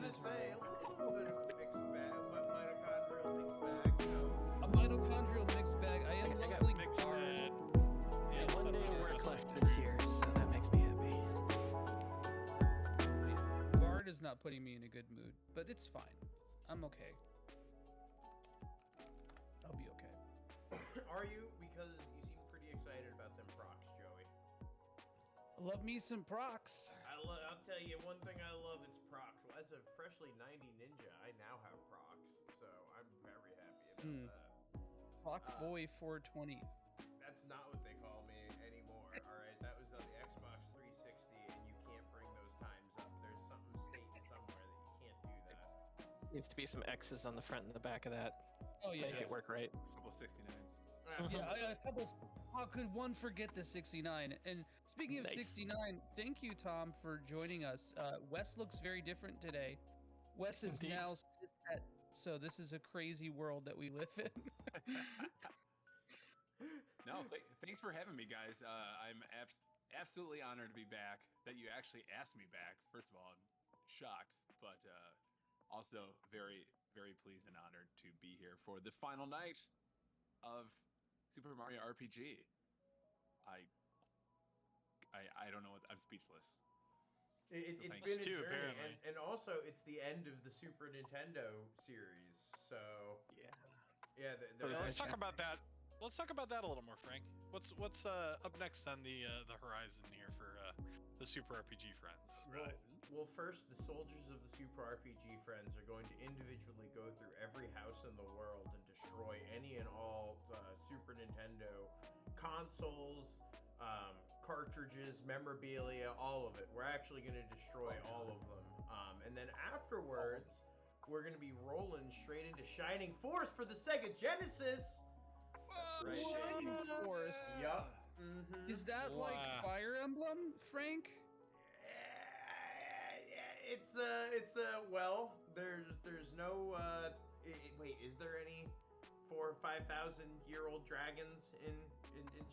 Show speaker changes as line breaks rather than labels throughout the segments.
is
say,
wrong.
a little bit of a mixed bag, mitochondrial mixed bag, you know.
A mitochondrial mixed bag. I am lovely
mixed
Bard.
Yeah,
One day of work left this year, so that makes me happy.
Bard is not putting me in a good mood, but it's fine. I'm okay. I'll be okay.
Are you? Because you seem pretty excited about them procs, Joey.
Love me some procs.
I'll tell you one thing I love, it's procs. Well, as a freshly 90 ninja, I now have procs, so I'm very happy about that.
Proc Boy 420.
That's not what they call me anymore, alright? That was on the Xbox 360, and you can't bring those times up. There's something stating somewhere that you can't do that.
Needs to be some X's on the front and the back of that.
Oh yeah,
Make it work right.
A couple 69s.
Yeah, a couple. How could one forget the 69? And speaking of
Nice.
69, thank you, Tom, for joining us. Wes looks very different today. Wes is
Indeed.
now cishet, so this is a crazy world that we live in.
No, thanks for having me, guys. I'm absolutely honored to be back. That you actually asked me back. First of all, I'm shocked, but also very, very pleased and honored to be here for the final night of Super Mario RPG. I don't know what, I'm speechless.
It's
Thanks.
been a
Too,
journey,
apparently.
and also it's the end of the Super Nintendo series, so
Yeah.
yeah.
Let's talk about that. Let's talk about that a little more, Frank. What's up next on the horizon here for the Super RPG friends?
Well, first, the soldiers of the Super RPG friends are going to individually go through every house in the world and destroy any and all Super Nintendo consoles, cartridges, memorabilia, all of it. We're actually going to destroy all of them. And then afterwards, we're going to be rolling straight into Shining Force for the Sega Genesis. Right.
Shining Force.
Yup. Mm-hmm.
Is that
Wow.
like Fire Emblem, Frank?
It's well, there's no wait, is there any 4,000 or 5,000 year old dragons in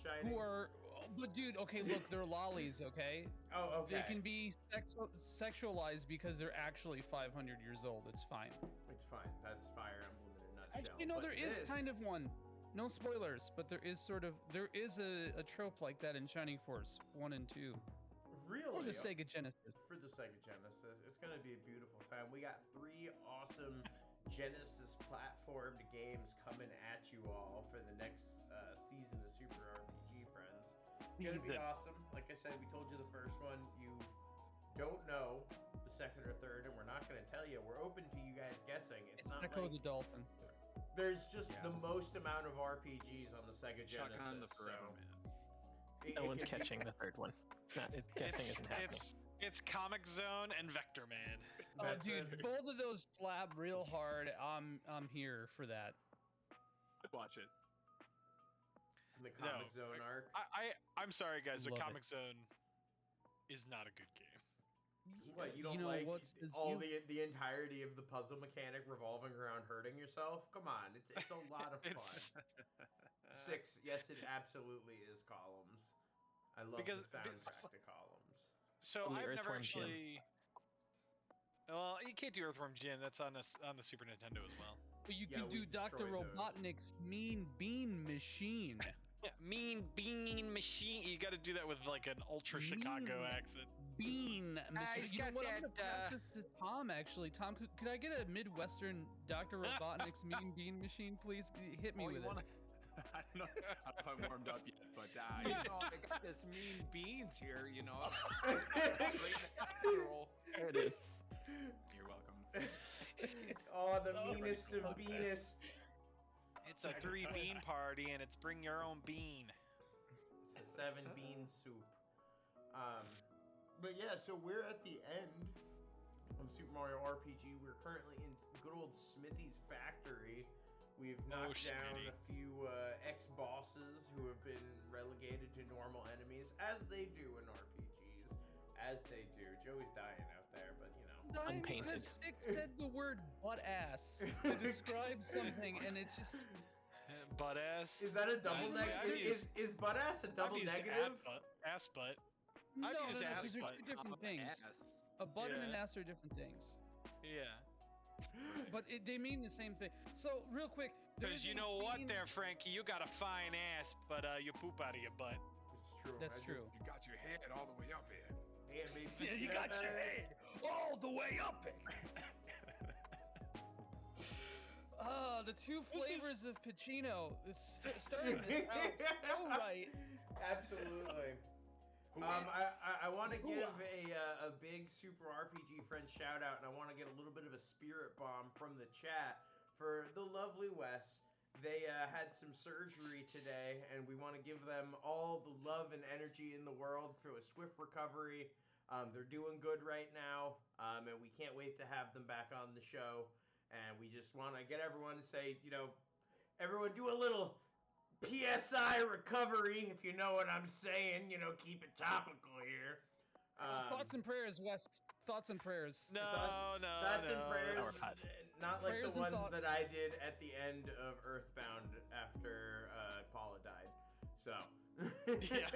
Shining?
Who are, but dude, okay, look, they're lollies, okay?
Oh, okay.
They can be sexualized because they're actually 500 years old. It's fine.
It's fine. That's Fire Emblem in a nutshell.
Actually, no,
But
there is
this-
kind of one. No spoilers, but there is a trope like that in Shining Force 1 and 2.
Really?
For the Sega Genesis.
For the Sega Genesis. It's going to be a beautiful time. We got 3 awesome Genesis platformed games coming at you all for the next season of Super RPG Friends. It's going to be awesome. Like I said, we told you the first one. You don't know the second or third, and we're not going to tell you. We're open to you guys guessing. It's not
Echo
like
the Dolphin.
there's just the most amount of RPGs on the Sega
Chuck
Genesis.
on the Forever
so
Man.
No one's catching the third one. It's not. Guessing isn't happening.
It's Comic Zone and Vector Man.
Oh,
That's
dude,
it.
both of those slap real hard. I'm here for that.
I'd watch it.
The Comic Zone arc.
I'm sorry, guys, but
Love
Comic Zone is not a good game.
What, you don't
know,
like
what's this-
all the entirety of the puzzle mechanic revolving around hurting yourself? Come on, it's a lot of
It's
fun. 6, yes, it absolutely is Columns. I love
Because-
the soundtrack to Columns.
so
And the
I've never
Earthworm Jim.
actually. Well, you can't do Earthworm Jim. That's on the Super Nintendo as well.
But you
Yeah,
can
we
do Dr.
destroyed those.
Robotnik's Mean Bean Machine.
Yeah, Mean Bean Machine. You got to do that with like an ultra Chicago
Mean
accent.
Bean Machine.
he's
You know
got
what? I'm gonna
that,
pass this to Tom. Actually, Tom, could I get a Midwestern Dr. Robotnik's Mean Bean Machine, please? Hit me with it.
I don't know if I'm warmed up yet, but you know, I got this mean beans here, you know. Great natural.
There it is.
You're welcome.
Oh, the meanest of beanest.
It's a 3 bean party, and it's bring your own bean.
It's a 7 bean soup. But yeah, so we're at the end of Super Mario RPG. We're currently in good old Smithy's factory. We've knocked down
Smitty.
a few ex-bosses who have been relegated to normal enemies, as they do in RPGs. As they do. Joey's dying out there, but you know.
Dying
Unpainted.
because Six said the word butt ass to describe something, and it just.
Butt ass.
Is that a double
I've
negative?
used-
Is butt ass a double
I've used
negative?
Ass butt.
No,
used ass
these are
butt.
two different things.
Ass.
A butt and an
Yeah.
ass are different things.
Yeah.
But they mean the same thing. So real quick,
Because you know what there, Frankie? You got a fine ass, but you poop out of your butt.
It's true.
That's true.
You got your head all the way up here.
Yeah, maybe
Yeah, you got your head all the way up it. The two flavors of Pacino is starting this out so right.
Absolutely. I want to give a big Super RPG friend shout out, and I want to get a little bit of a spirit bomb from the chat for the lovely Wes. They had some surgery today, and we want to give them all the love and energy in the world for a swift recovery. They're doing good right now, and we can't wait to have them back on the show. And we just want to get everyone to say, everyone do a little PSI recovery, if you know what I'm saying. Keep it topical here.
Thoughts and prayers, Wes. Thoughts and prayers.
No.
Thoughts and prayers. Not like
Prayers
the
and
ones that I did at the end of Earthbound after Paula died. So.
Yeah.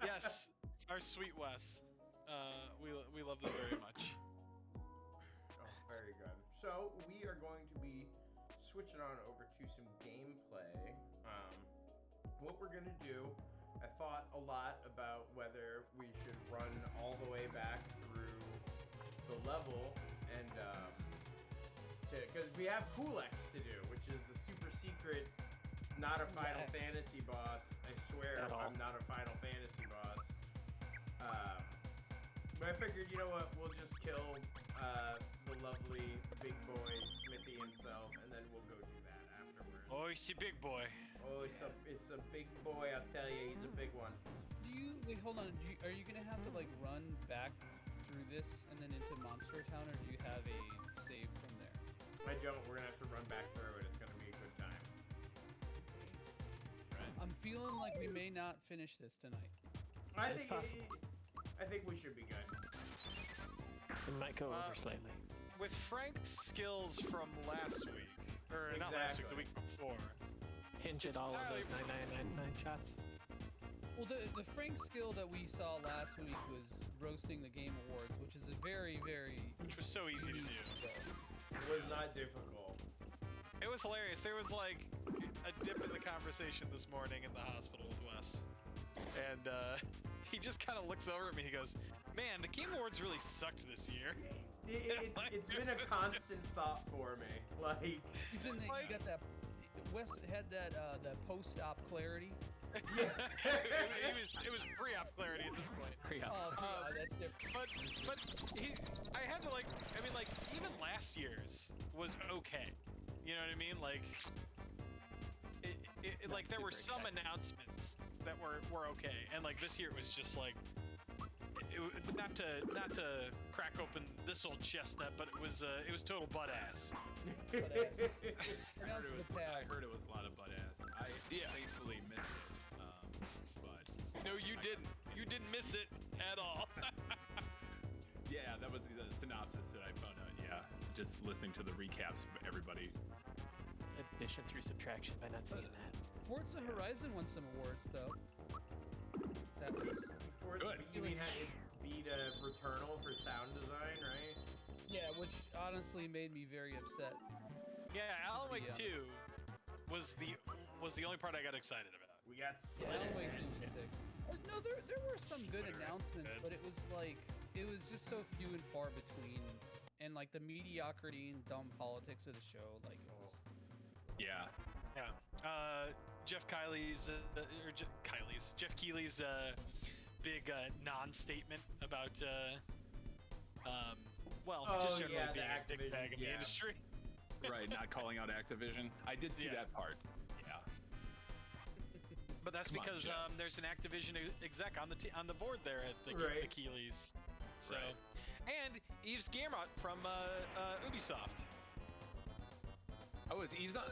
Yes, our sweet Wes. We love them very much.
Oh, very good. So we are going to be switching on over to some gameplay. What we're gonna do, I thought a lot about whether we should run all the way back through the level and because we have Culex to do, which is the super secret, not a Final Fantasy boss. I swear I'm not a Final Fantasy boss. But I figured, you know what, we'll just kill the lovely big boy Smithy himself, and then we'll go do that afterwards.
Oh, he's a big boy.
Oh, it's a big boy, I'll tell you, he's a big one.
Wait, hold on. Are you gonna have to like run back through this and then into Monster Town, or do you have a save from there?
I don't. We're gonna have to run back through it. It's gonna be a good time.
Right. I'm feeling like we may not finish this tonight.
I think we should be good.
We might go over slightly.
With Frank's skills from last week, or not last week, the week before.
Hinge it all on those 9999 shots.
Well, the Frank skill that we saw last week was roasting the Game Awards, which is a very, very...
Which was so easy to do.
It was not difficult.
It was hilarious. There was like a dip in the conversation this morning in the hospital with Wes. And he just kind of looks over at me and he goes, man, the Game Awards really sucked this year.
It's been a constant thought for me. Like...
He's in the, you got that... Wes had that post-op clarity.
Yeah.
it was pre-op clarity at this point.
Oh, that's different.
But I had to even last year's was okay. You know what I mean? Like, like there were some announcements that were okay, and like this year it was just like, not to crack open this old chestnut, but it was total butt ass.
I heard it was a lot of butt ass. I thankfully missed it.
No, you didn't. You didn't miss it at all.
Yeah, that was the synopsis that I found out. Yeah, just listening to the recaps of everybody.
Addition through subtraction by not seeing that.
Forza Horizon won some awards, though. That was
good. You mean it beat Returnal for sound design, right?
Yeah, which honestly made me very upset.
Yeah, Alan Wake 2 was the only part I got excited about.
We got
Alan Wake 2 was sick. No, there were some good announcements, but it was just so few and far between, and like the mediocrity and dumb politics of the show, like it was.
Yeah. Jeff Keighley's big non-statement about just generally being a dick bag in the industry.
Right, not calling out Activision. I did see that part. Yeah.
But that's because there's an Activision exec on the board there at the Keighley's. So, and Yves Guillemot from Ubisoft.
Oh, is Yves on?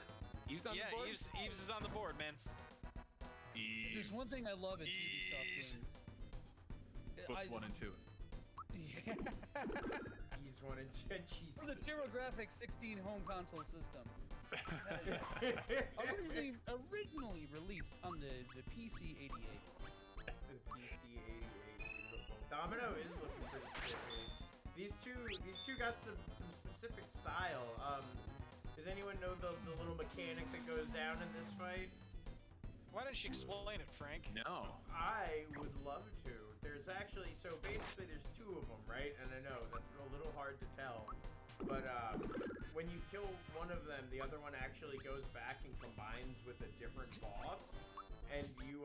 Yves on the board?
Yeah, Yves is on the board, man.
There's one thing I love at Ubisoft games.
Books 1 and 2.
Yeah.
He's 1 and 2. Jesus.
For the TurboGrafx 16 home console system. Originally released on the PC-88.
The PC-88, beautiful. Domino is looking pretty spiffy. These two got some specific style. Does anyone know the little mechanic that goes down in this fight?
Why don't you explain it, Frank?
No.
I would love to. There's actually, so basically there's two of them, right? And I know that's a little hard to tell, but when you kill one of them, the other one actually goes back and combines with a different boss, and you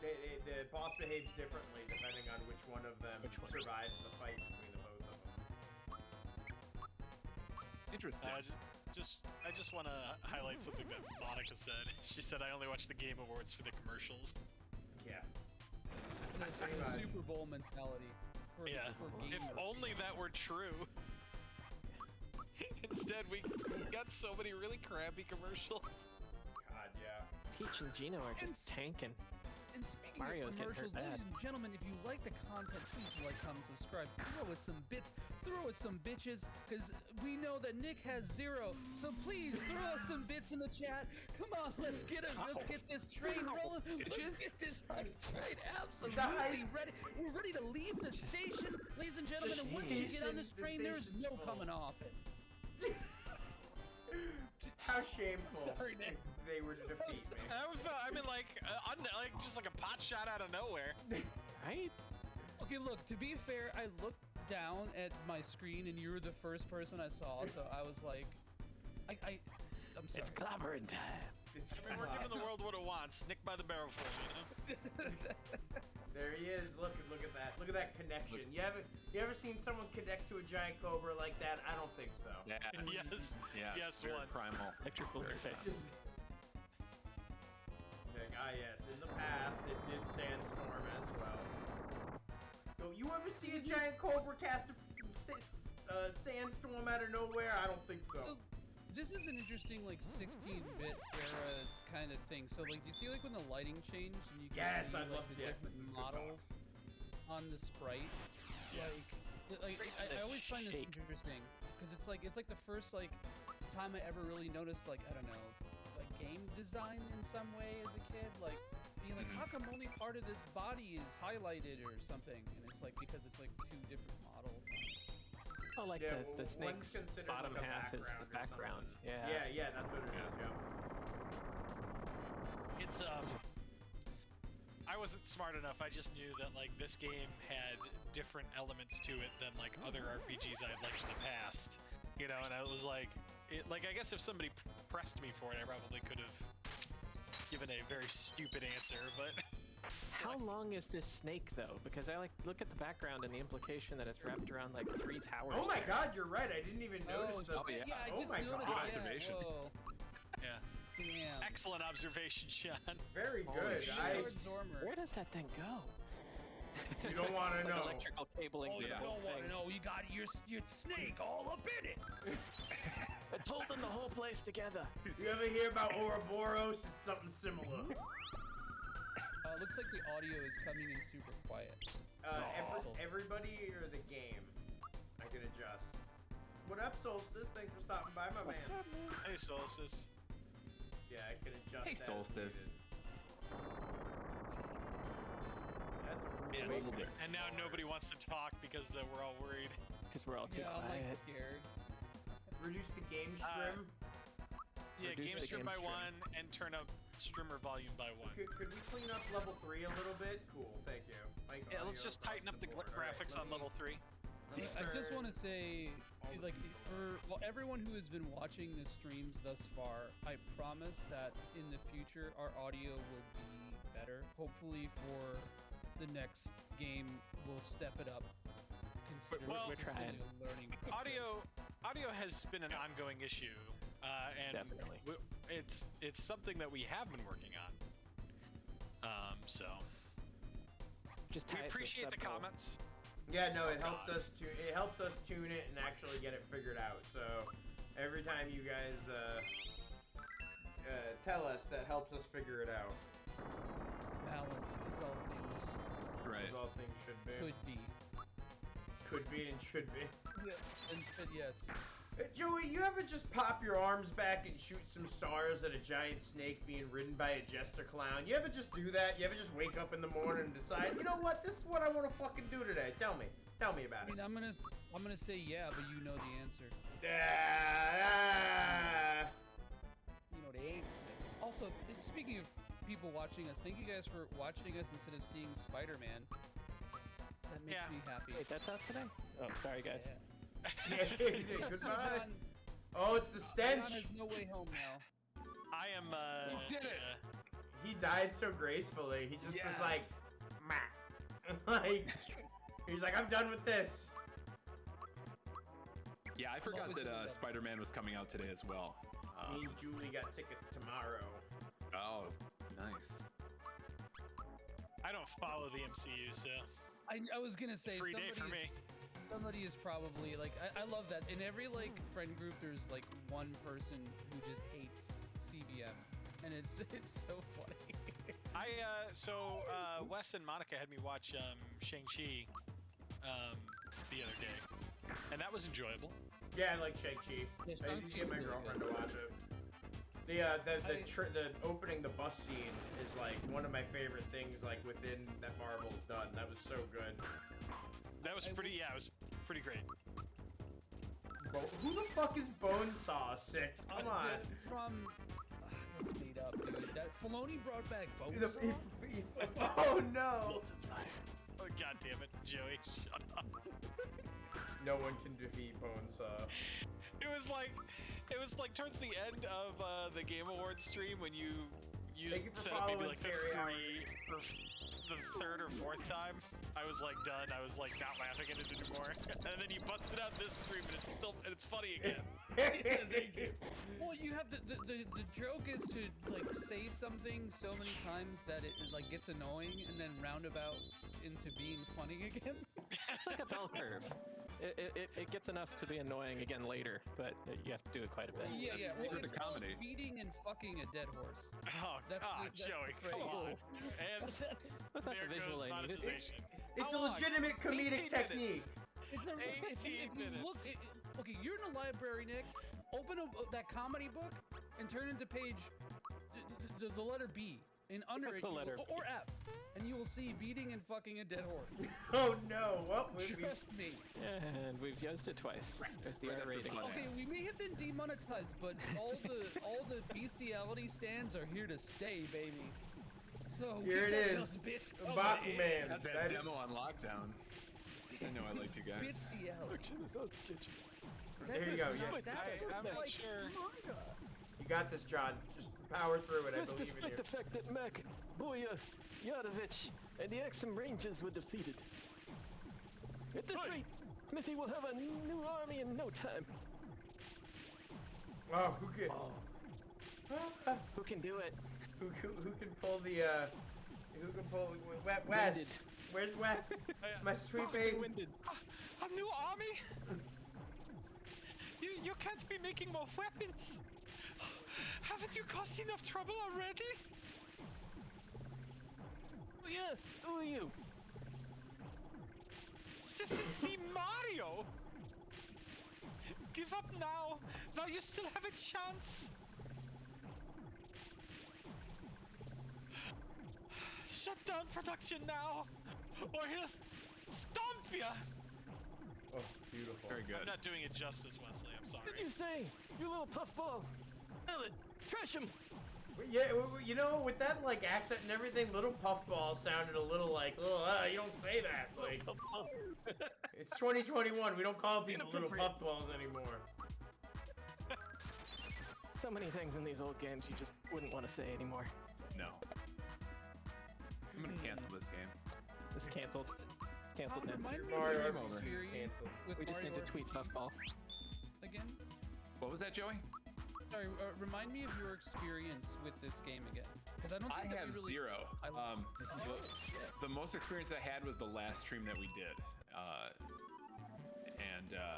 the boss behaves differently depending on which one of them survives the fight between the both of them.
Interesting.
I just want to highlight something that Monica said. She said, I only watch the Game Awards for the commercials.
Yeah.
The Super Bowl mentality. For
If
gamers.
only that were true. Instead, we got so many really crappy commercials.
God, yeah.
Peach and Gino are just tanking.
And speaking
Mario's
of
getting hurt
commercials, ladies
bad.
and gentlemen, if you like the content, please like, comment, subscribe, throw us some bits, throw us some bitches, because we know that Nick has 0. So please throw us some bits in the chat. Come on, let's get it. Let's get this train rolling. Let's get this train absolutely ready. We're ready to leave the station, ladies and gentlemen. And once you get on this train, there's no coming off it.
How shameful
Sorry, Nick.
they were to defeat me.
I mean, like just like a pot shot out of nowhere.
Right?
Okay, look, to be fair, I looked down at my screen and you were the first person I saw, so I was like, I'm sorry.
It's clobbering time.
I mean, we're giving the world what it wants. Nick by the barrel full, you know?
There he is. Look at that. Look at that connection. You ever seen someone connect to a giant cobra like that? I don't think so.
Yeah.
Yes,
very
once.
primal.
Electrical interface.
Yes. In the past, it did sandstorm as well. Yo, you ever see a giant cobra cast a sandstorm out of nowhere? I don't think so.
So, this is an interesting, like, 16-bit era kind of thing. So, like, you see, like, when the lighting changed and you can see,
I
like,
love
the
it.
different models on the sprite. I always find this
Shake.
interesting because it's like the first, like, time I ever really noticed, like, I don't know, like, game design in some way as a kid. Like, being like, how come only part of this body is highlighted or something? And it's, like, because it's, like, 2 different models.
Oh, like
Yeah,
the
one's
snake's
considered
bottom
like a
half is
background
the
or
background.
something.
Yeah.
Yeah, that's what it is. Yeah.
It's I wasn't smart enough. I just knew that like this game had different elements to it than like other RPGs I'd liked in the past. You know, and I was like, I guess if somebody pressed me for it, I probably could have given a very stupid answer, but.
How long is this snake though? Because I like look at the background and the implication that it's wrapped around like 3 towers.
Oh my God, you're right. I didn't even notice the.
yeah.
I
Oh
just
my
noticed.
God.
Yeah,
Observation.
whoa.
Yeah.
Damn.
Excellent observation, Sean.
Very
Holy
good.
shit.
Lord Zormer.
Where does that thing go?
You don't want to
Like
know.
electrical cabling
Oh,
to
you
the whole
don't want
thing.
to know. You got your snake all up in it.
It's holding the whole place together.
You ever hear about Ouroboros? It's something similar.
Looks like the audio is coming in super quiet.
Everybody or the game? I can adjust. What up, Solstice? Thanks for stopping by, my man.
Hey, Solstice.
Yeah, I can adjust.
Hey,
that as
Solstice.
needed. That's really
And now nobody wants to talk because we're all worried.
Because we're all too
Yeah, I'm like
quiet.
scared.
Reduce the game stream.
Yeah,
Reduce
game
the
stream
game
by
stream.
1 and turn up streamer volume by 1.
Could we clean up level 3 a little bit? Cool, thank you. Like,
Yeah, let's
audio
just
across
tighten up the
board.
graphics on level 3.
I just want to say,
all the
like,
people.
everyone who has been watching the streams thus far, I promise that in the future our audio will be better. Hopefully for the next game, we'll step it up. Considering
Well,
it's
we're
been
trying.
a learning process.
Audio has been an ongoing issue, and
Definitely.
it's something that we have been working on. So
Just
we
tie it to a
appreciate the
sub goal.
comments.
Yeah, no, it
Oh,
helps
God.
us tune it and actually get it figured out. So every time you guys tell us, that helps us figure it out.
Balance is all things
Right.
As all things should be.
could be.
Could be and should be.
And yes.
Joey, you ever just pop your arms back and shoot some stars at a giant snake being ridden by a jester clown? You ever just do that? You ever just wake up in the morning and decide, you know what, this is what I want to fucking do today? Tell me. Tell me about
I mean,
it.
I'm gonna say yeah, but you know the answer. You know the answer. Also, speaking of people watching us, thank you guys for watching us instead of seeing Spider-Man. That makes me happy.
Wait, that's out today? Oh, sorry, guys.
Yeah.
So
Goodbye.
John,
Oh, it's the stench.
John has no way home now.
I am.
You did it.
He died so gracefully. He just was like,
Yes.
meh. Like, he's like, I'm done with this.
Yeah, I forgot
was
that
the window?
Spider-Man was coming out today as well.
Me and Julie got tickets tomorrow.
Oh, nice.
I don't follow the MCU, so
I was gonna say
free day for me.
somebody is probably like I love that in every like friend group there's like one person who just hates CBM and it's so funny.
Wes and Monica had me watch Shang-Chi the other day, and that was enjoyable.
Yeah, I like Shang-Chi.
Yeah,
I used to get my
Shang-Chi's really
girlfriend
good.
to watch it. The opening the bus scene is like one of my favorite things like within that Marvel's done. That was so good.
That was pretty. Yeah, it was pretty great.
Who the fuck is Bonesaw 6? Come on.
That's made up, dude. That Filoni brought back
The-
Bonesaw.
oh no!
Oh god damn it, Joey, shut up.
No one can defeat Bonesaw.
It was like towards the end of the Game Awards stream when you
Thank you for
said it maybe
following
like the
Scary
third or fourth time. I was like done. I was like not laughing at it anymore. And then you busted out this stream and it's funny again.
Well, you have the joke is to like say something so many times that it like gets annoying and then roundabouts into being funny again.
It's like a bell curve. It gets enough to be annoying again later, but you have to do it quite a bit.
Yeah,
That's
yeah.
the
Well,
secret
it's
to
called
comedy.
beating and fucking a dead horse.
Oh
That's
god,
the
Joey,
phrase.
come on. And
That's not
there
the visual
goes
aid.
monetization.
It's
How
a
long?
legitimate
18
comedic
minutes.
technique.
It's a, if
18
you look,
minutes.
okay, you're in a library, Nick. Open that comedy book and turn into page the letter B. And under it,
The letter
or F, and you will see beating and fucking a dead horse.
Oh no! Well,
Trust me.
And we've used it twice. There's the
Right
R
after
rating.
butt
Okay,
ass.
we may have been demonetized, but all the bestiality stands are here to stay, baby. So
Here
we
it
got
is.
those bits coming
Baku
in.
Man.
Got that
That-
demo on lockdown. I know I liked you guys.
Bestiality.
There you go. Yeah.
I'm not sure.
You got this, John. Just power through it. I
This
believe in
despite
you.
the fact that Mac, Boya, Yadovich, and the Exum Rangers were defeated. At this rate, Smithy will have a new army in no time.
Oh, who can?
Who can do it?
Who can pull the? Who can pull? Wes.
Winded.
Where's Wes? My sweet baby.
Winded.
A new army? You can't be making more weapons. Haven't you caused enough trouble already?
Oh yeah, who are you?
This is C. Mario. Give up now, while you still have a chance. Shut down production now, or he'll stomp ya.
Oh, beautiful.
Very good.
I'm not doing it justice, Wesley. I'm sorry.
What did you say? You little puffball. Hell it. Trash him.
Yeah, you know, with that like accent and everything, little puffball sounded a little like, oh, you don't say that. Like, it's 2021. We don't call people little
Inappropriate.
puffballs anymore.
So many things in these old games you just wouldn't want to say anymore.
No. I'm gonna cancel this game.
It's canceled. It's canceled now.
Remind me
Mario
of your
over.
experience
Cancel.
with
We just
Mario
need to tweet puffball.
again.
What was that, Joey?
Sorry, remind me of your experience with this game again, because I don't
I
think that
have
we really.
zero.
I-
The most experience I had was the last stream that we did,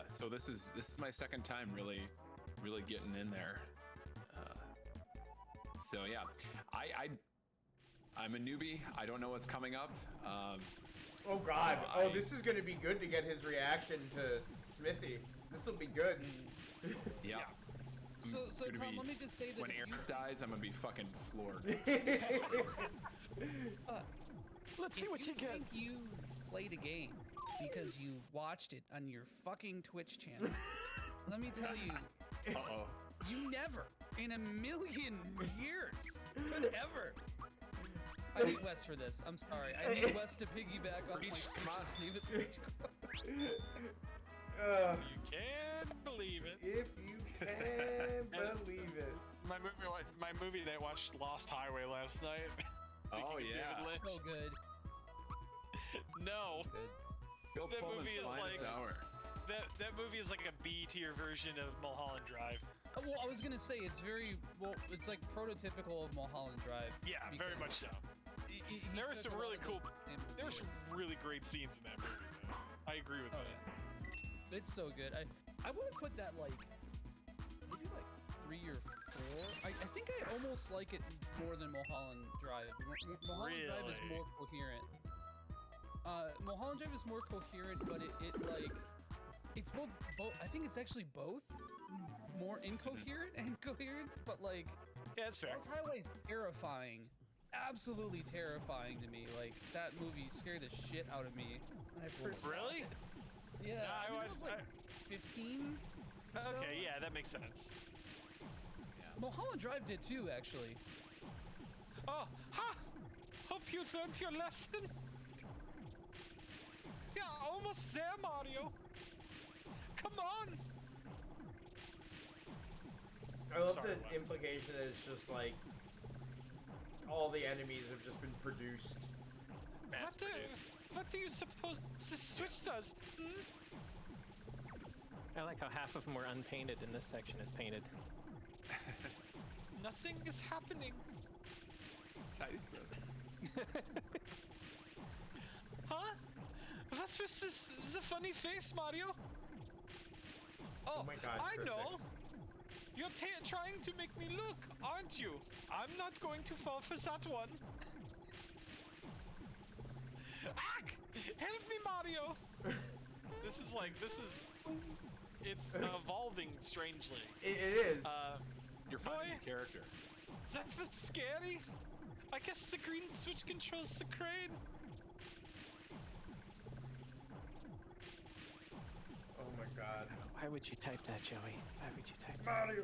so this is my second time really getting in there. So yeah, I'm a newbie. I don't know what's coming up.
Oh God!
So
This is gonna be good to get his reaction to Smithy. This will be good.
Yeah.
So
gonna
Tom,
be-
let me just say that
When
if
Eric
you,
dies, I'm gonna be fucking floored.
Let's see
if
what
you
you got.
think you played a game because you watched it on your fucking Twitch channel. Let me tell you,
Uh-oh.
you never in a million years could ever. I need Wes for this. I'm sorry. I need Wes to piggyback on my
Preach,
speech
come on.
and leave it to me.
You can believe it.
If you can believe it.
My movie that I watched Lost Highway last night.
Oh,
Speaking of
yeah.
David Lynch.
So good.
No,
Bill
That
Pullman's
movie is
finest
like-
hour.
that movie is like a B-tier version of Mulholland Drive.
Well, I was gonna say it's very well. It's like prototypical of Mulholland Drive.
Yeah, very much so.
He
There were
took
some
a lot
really
of
cool.
the same
There were some
ideas.
really great scenes in that movie. Though. I agree with
Oh
that.
yeah, it's so good. I would have put that like maybe like 3 or 4. I think I almost like it more than Mulholland Drive. Mulholland Drive is
Really?
more coherent. Mulholland Drive is more coherent, but it like it's both. I think it's actually both more incoherent and coherent. But like
Yeah, that's fair.
Lost Highway's terrifying. Absolutely terrifying to me. Like that movie scared the shit out of me when I first saw
Really?
it. Yeah,
No, I
I mean, I
watched-
was like 15. or so.
Okay, yeah, that makes sense.
Mulholland Drive did too, actually.
Oh, ha! Hope you learned your lesson. Yeah, almost there, Mario. Come on.
I love
Sorry,
the
Wes.
implication that it's just like all the enemies have just been produced.
What do you suppose this switch does? Hmm?
I like how half of them were unpainted and this section is painted.
Nothing is happening.
Scheiße.
Huh? What's with this the funny face, Mario? Oh,
my God,
I
Krista.
know. You're trying to make me look, aren't you? I'm not going to fall for that one. Ack! Help me, Mario! It's evolving strangely.
It is.
You're finding
Boy.
a character.
That was scary. I guess the green switch controls the crane.
Oh my God.
Why would you type that, Joey? Why would you type that?
Mario.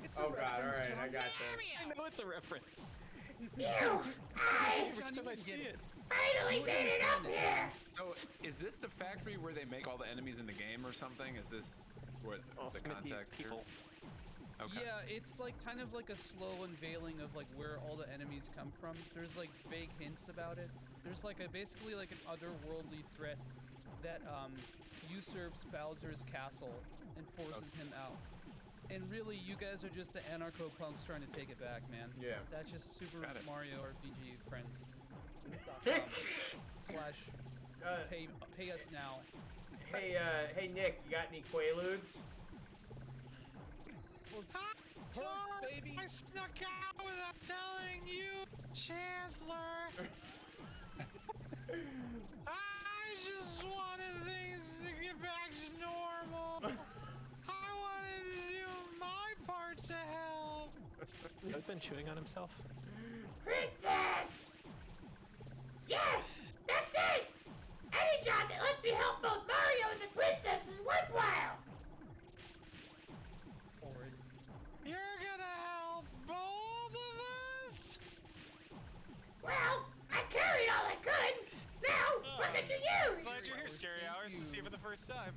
It's
Oh
a
God! All
reference,
right, I
John.
got this.
I know it's a reference.
John,
Every
you
time I
didn't
see
get
it.
Finally made it up here.
So, is this the factory where they make all the enemies in the game or something? Is this where
Oh,
the
Smithy's
context here?
peoples.
Okay.
Yeah, it's like kind of like a slow unveiling of like where all the enemies come from. There's like vague hints about it. There's like basically like an otherworldly threat that usurps Bowser's castle and forces him out. And really, you guys are just the anarcho punks trying to take it back, man.
Yeah.
That's just Super
Got it.
Mario RPG friends. Slash pay us now.
Hey Nick, you got any Quaaludes?
Perks, baby.
I snuck out without telling you, Chancellor. I just wanted things to get back to normal. I wanted to do my part to help.
I've been chewing on himself.
Princess! Yes! That's it! Any job that lets me help both Mario and the princess is worthwhile!
Horrid.
You're gonna help both of us?
Well, I carried all I could! Now, look at you!
Glad you're here, Scary Hours, to see you for the first time.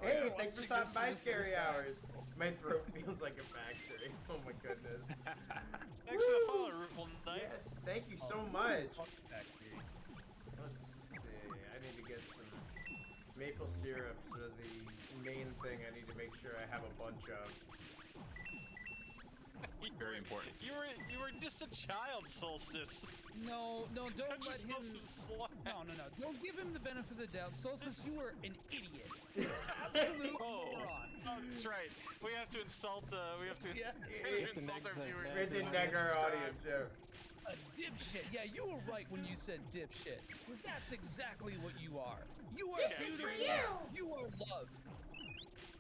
Hey,
Oh,
thanks for
I'll take
stopping
this
by,
for the
Scary
first time.
Hours. My throat feels like a factory. Oh my goodness.
Thanks for the follow, Rueful Knight.
Yes, thank you so
Oh,
much.
fuck factory.
Let's see. I need to get some maple syrup. So the main thing I need to make sure I have a bunch of.
Very important.
You were just a child, Solstice.
No, don't
Cut
let him.
yourself some slack.
No. Don't give him the benefit of the doubt. Solstice, you were an idiot. Absolute moron.
Oh, that's right. We have to insult. We have to.
Yeah.
We have to insult our viewers.
We had to neg our audience, yeah.
A dipshit. Yeah, you were right when you said dipshit. Because that's exactly what you are. You are
This is
beautiful.
for you!
You are love.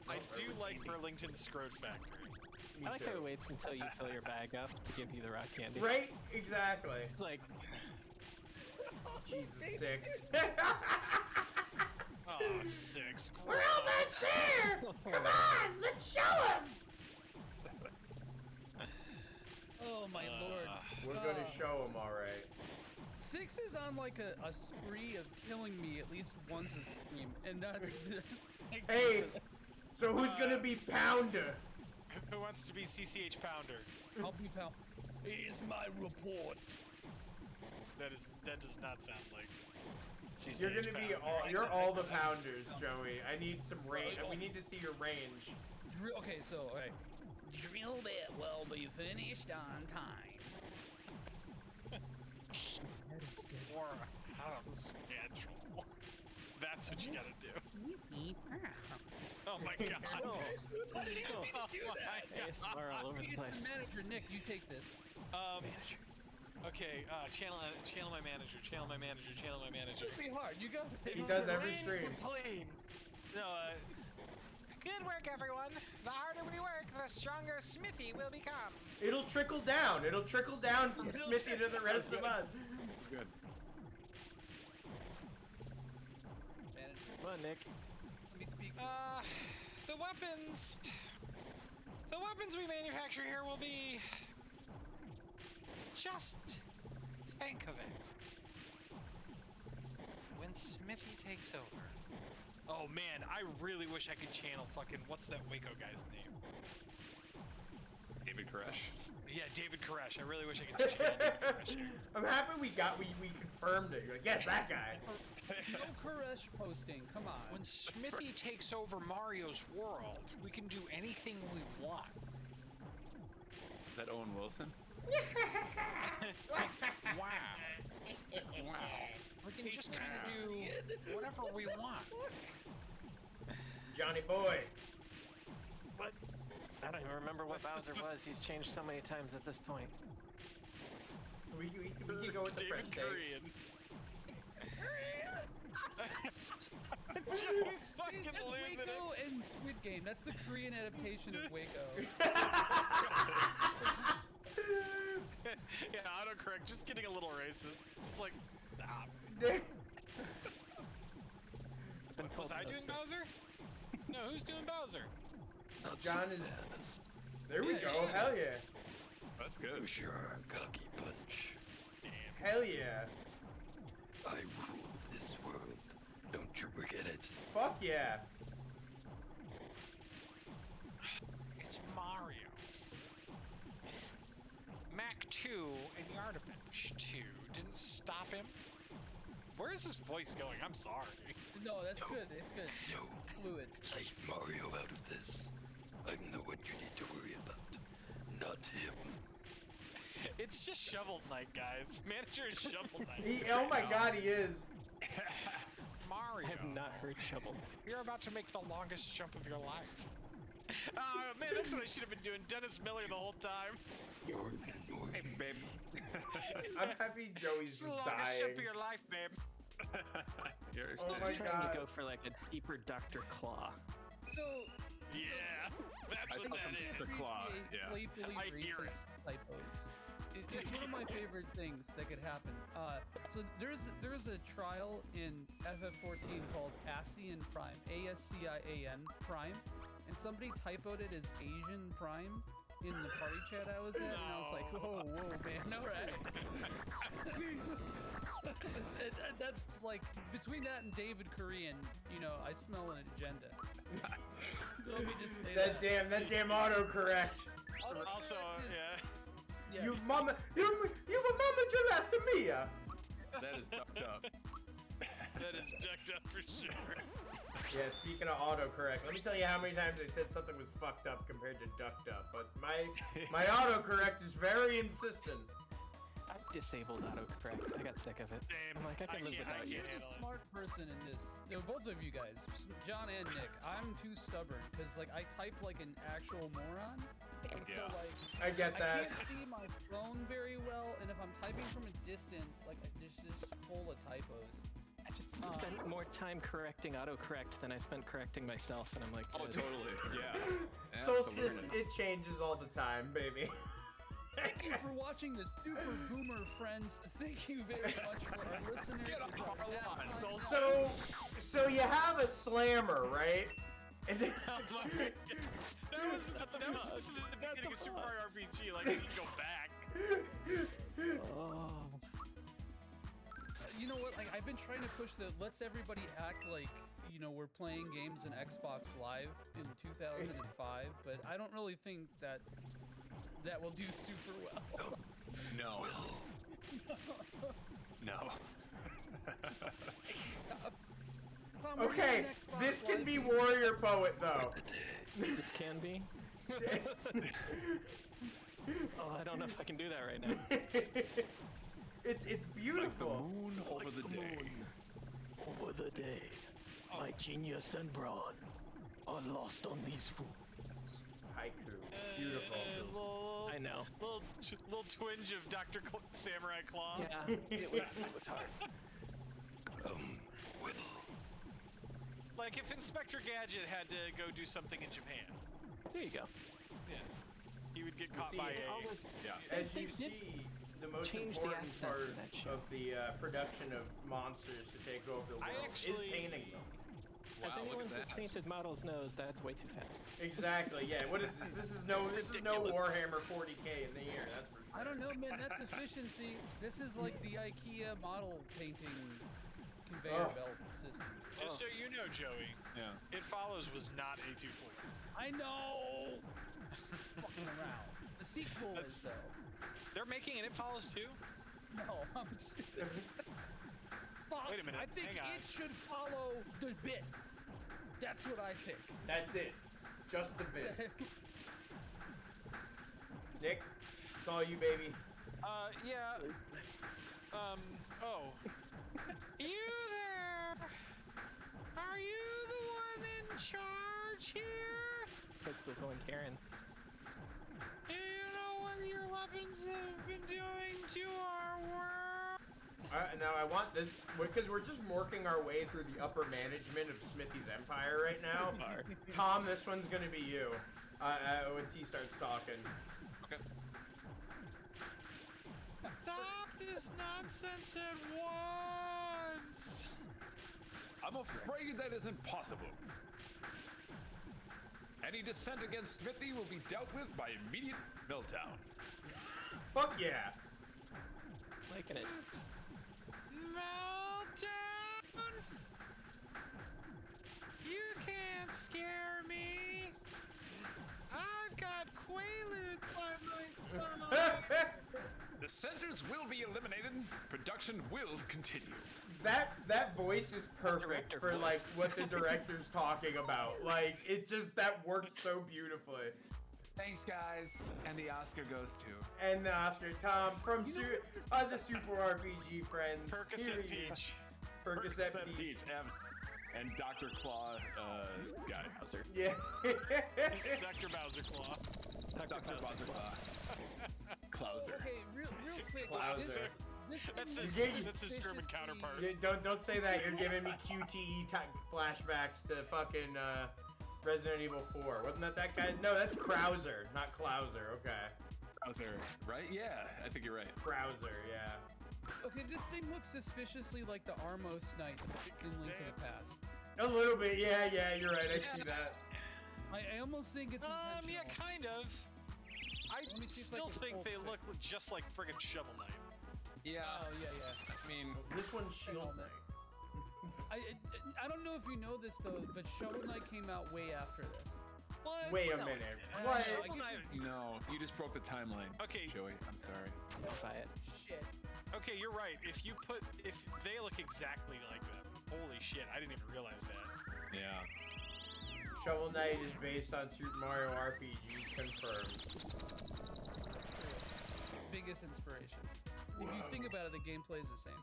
I do like Burlington's Scroat Factory.
Me
I like how
too.
he waits until you fill your bag up to give you the rock candy.
Right? Exactly.
Like,
Jesus, 6.
Oh, 6.
We're almost there! Come on, let's show him!
Oh my lord.
We're gonna show him, all right.
6 is on like a spree of killing me at least once a stream, and that's.
Hey, so who's gonna be Pounder?
Who wants to be CCH Pounder?
I'll be pal. Here's my report.
That does not sound like CCH
You're gonna be
Pounder.
all. You're all the Pounders, Joey. I need some range. We need to see your range.
Okay, so alright. Drill bit will be finished on time.
Or out of schedule. That's what you gotta do. Oh my god.
No.
Oh my
ASMR all over the
It's
place.
the manager, Nick. You take this.
Okay, channel my manager, channel my manager, channel my manager.
It'll be hard. You got it.
He does every stream.
No, good work, everyone. The harder we work, the stronger Smithy will become.
It'll trickle down. It'll trickle down from Smithy to the rest of us.
It's good.
Manager,
Come on, Nick.
let me speak.
The weapons we manufacture here will be just think of it. When Smithy takes over. Oh man, I really wish I could channel fucking what's that Waco guy's name?
David Koresh.
Yeah, David Koresh. I really wish I could channel David Koresh here.
I'm happy we confirmed it. You're like, yes, that guy.
No Koresh posting. Come on.
When Smithy takes over Mario's world, we can do anything we want.
That Owen Wilson.
Wow. We can just kind of do whatever we want.
Johnny boy.
What? I don't even remember what Bowser was. He's changed so many times at this point.
We can go with the
David
French name.
Korean. Joey's fucking
That's
losing it.
Waco and Squid Game. That's the Korean adaptation of Waco.
Yeah, autocorrect. Just getting a little racist. Just like, stop.
Been told
Was I
no,
doing
sir.
Bowser? No, who's doing Bowser?
John is. There we
Yeah,
go.
Gene
Hell
is.
yeah.
That's good.
Sure, cocky punch.
Hell yeah.
I rule this world. Don't you forget it.
Fuck yeah.
It's Mario. Mac 2 and Yardabench 2 didn't stop him. Where is his voice going? I'm sorry.
No, that's good. It's good.
No,
Fluid.
leave Mario out of this. I'm the one you need to worry about, not him.
It's just Shovel Knight, guys. Manager is Shovel Knight.
Oh my god, he is.
Mario.
I have not heard Shovel.
You're about to make the longest jump of your life. Oh man, that's what I should have been doing. Dennis Miller the whole time.
You're annoying.
Hey, babe.
I'm happy Joey's
It's the longest jump
dying.
of your life, babe.
You're
Oh
I'm
my
trying
god.
to go for like a deeper Dr. Claw.
So,
Yeah, that's
I
what
thought
that
some-
is.
The claw,
appreciate
yeah.
playfully
I hear it.
racist typos. It's one of my favorite things that could happen. So there's a trial in FF14 called ASCIAN Prime, ASCIAN Prime, and somebody typoed it as Asian Prime in the party chat I was at, and I was like, whoa, man, all right. That's like between that and David Korean, you know, I smell an agenda. Let me just say
That damn autocorrect.
Also, yeah.
Yes.
You mama Mama Mia.
That is ducked up.
That is decked up for sure.
Yeah, speaking of autocorrect, let me tell you how many times I said something was fucked up compared to ducked up, but my autocorrect is very insistent.
I disabled autocorrect. I got sick of it.
Damn,
I'm like, I can live
can't-
without
I
you.
can't
You're the
handle it.
smart person in this. You know, both of you guys, John and Nick. I'm too stubborn because like I type like an actual moron, and so
Yeah.
like
I get
I
that.
can't see my phone very well, and if I'm typing from a distance, like it's just full of typos.
I just spent more time correcting autocorrect than I spent correcting myself, and I'm like,
Oh,
"Dude,
totally. Yeah.
Solstice,
Absolutely.
it changes all the time, baby.
Thank you for watching the Super Boomer friends. Thank you very much for our listeners.
Get off our lawn.
So you have a slammer, right? And then,
Oh my God. That was just the beginning of Super Mario RPG. Like, you can go back.
Oh.
You know what? Like, I've been trying to push the let's everybody act like, you know, we're playing games in Xbox Live in 2005, but I don't really think that will do super well.
No. No.
Tom, are you
okay,
an Xbox
this can
Live
be
user?
Warrior Poet though.
This can be. Oh, I don't know if I can do that right now.
It's
Like the
beautiful.
moon over the day.
Over the day, my genius and brawn are lost on these fools.
Haiku. Beautiful.
I know.
Little twinge of Dr. Samurai Claw.
Yeah, it was hard.
Well,
Like if Inspector Gadget had to go do something in Japan,
There you go.
yeah, he would get caught
see,
by
it
a.
Always,
Yeah.
As
They
you
did
see, the most
change the
important
accents
part
in that show.
of the production of monsters to take over the
I
world
actually-
is painting them.
as
Wow,
anyone
look
who's
at that.
painted models knows, that's way too fast.
Exactly. Yeah. What is this? This is no
Ridiculous.
Warhammer 40K in the year. That's for sure.
I don't know, man. That's efficiency. This is like the IKEA model painting conveyor
Oh.
belt system.
Just so you know, Joey,
Yeah.
It Follows was not A24.
I know. Fucking around. The sequel is though.
They're making an It Follows too.
No, I'm just. Fuck,
Wait a minute,
I think
hang on.
it should follow the bit. That's what I think.
That's it. Just the bit. Nick, it's all you, baby.
Yeah. Oh. You there? Are you the one in charge here?
But still going Karen.
Do you know what your weapons have been doing to our world?
Now I want this because we're just working our way through the upper management of Smithy's empire right now. Tom, this one's gonna be you. Once he starts talking.
Okay.
Stop this nonsense at once!
I'm afraid that isn't possible. Any dissent against Smithy will be dealt with by immediate meltdown.
Fuck yeah.
Liking it.
Meltdown! You can't scare me! I've got Quaaludes by my side!
Dissenters will be eliminated. Production will continue.
That voice is perfect
director
for
voice.
like what the director's talking about. Like it just that worked so beautifully.
Thanks, guys. And the Oscar goes to.
And the Oscar Tom from
You know
the Super RPG friends. Here
Percocet
he is.
Peach.
Percocet Peach.
And Dr. Claw guy.
Bowser.
Yeah.
Dr. Bowser Claw.
Dr. Bowser Claw. Klauser.
Okay, real quick.
Klauser.
That's
thing
his,
is
that's his German
suspiciously-
counterpart.
Don't say that. You're giving me QTE flashbacks to fucking Resident Evil 4. Wasn't that guy? No, that's Krauser, not Klauser. Okay.
Klauser, right? Yeah, I think you're right.
Krauser, yeah.
Okay, this thing looks suspiciously like the Armos Knights in Link to the Past.
A little bit, yeah, you're right. I see that.
I almost think it's intentional.
Yeah, kind of. I
Let me see if I
still
can
think
pull
they
quick.
look just like friggin' Shovel Knight.
Yeah.
Oh yeah.
I mean,
This one's Shield
Hang on.
Knight.
I don't know if you know this though, but Shovel Knight came out way after this.
What?
Wait a
No.
minute.
I
What?
know, I
Shovel
get
Knight-
no, you just broke the timeline.
Okay.
Joey, I'm sorry.
Don't buy it.
Shit.
Okay, you're right. If they look exactly like them. Holy shit, I didn't even realize that.
Yeah.
Shovel Knight is based on Super Mario RPG, confirmed.
Biggest inspiration. If you think about it, the gameplay is the same.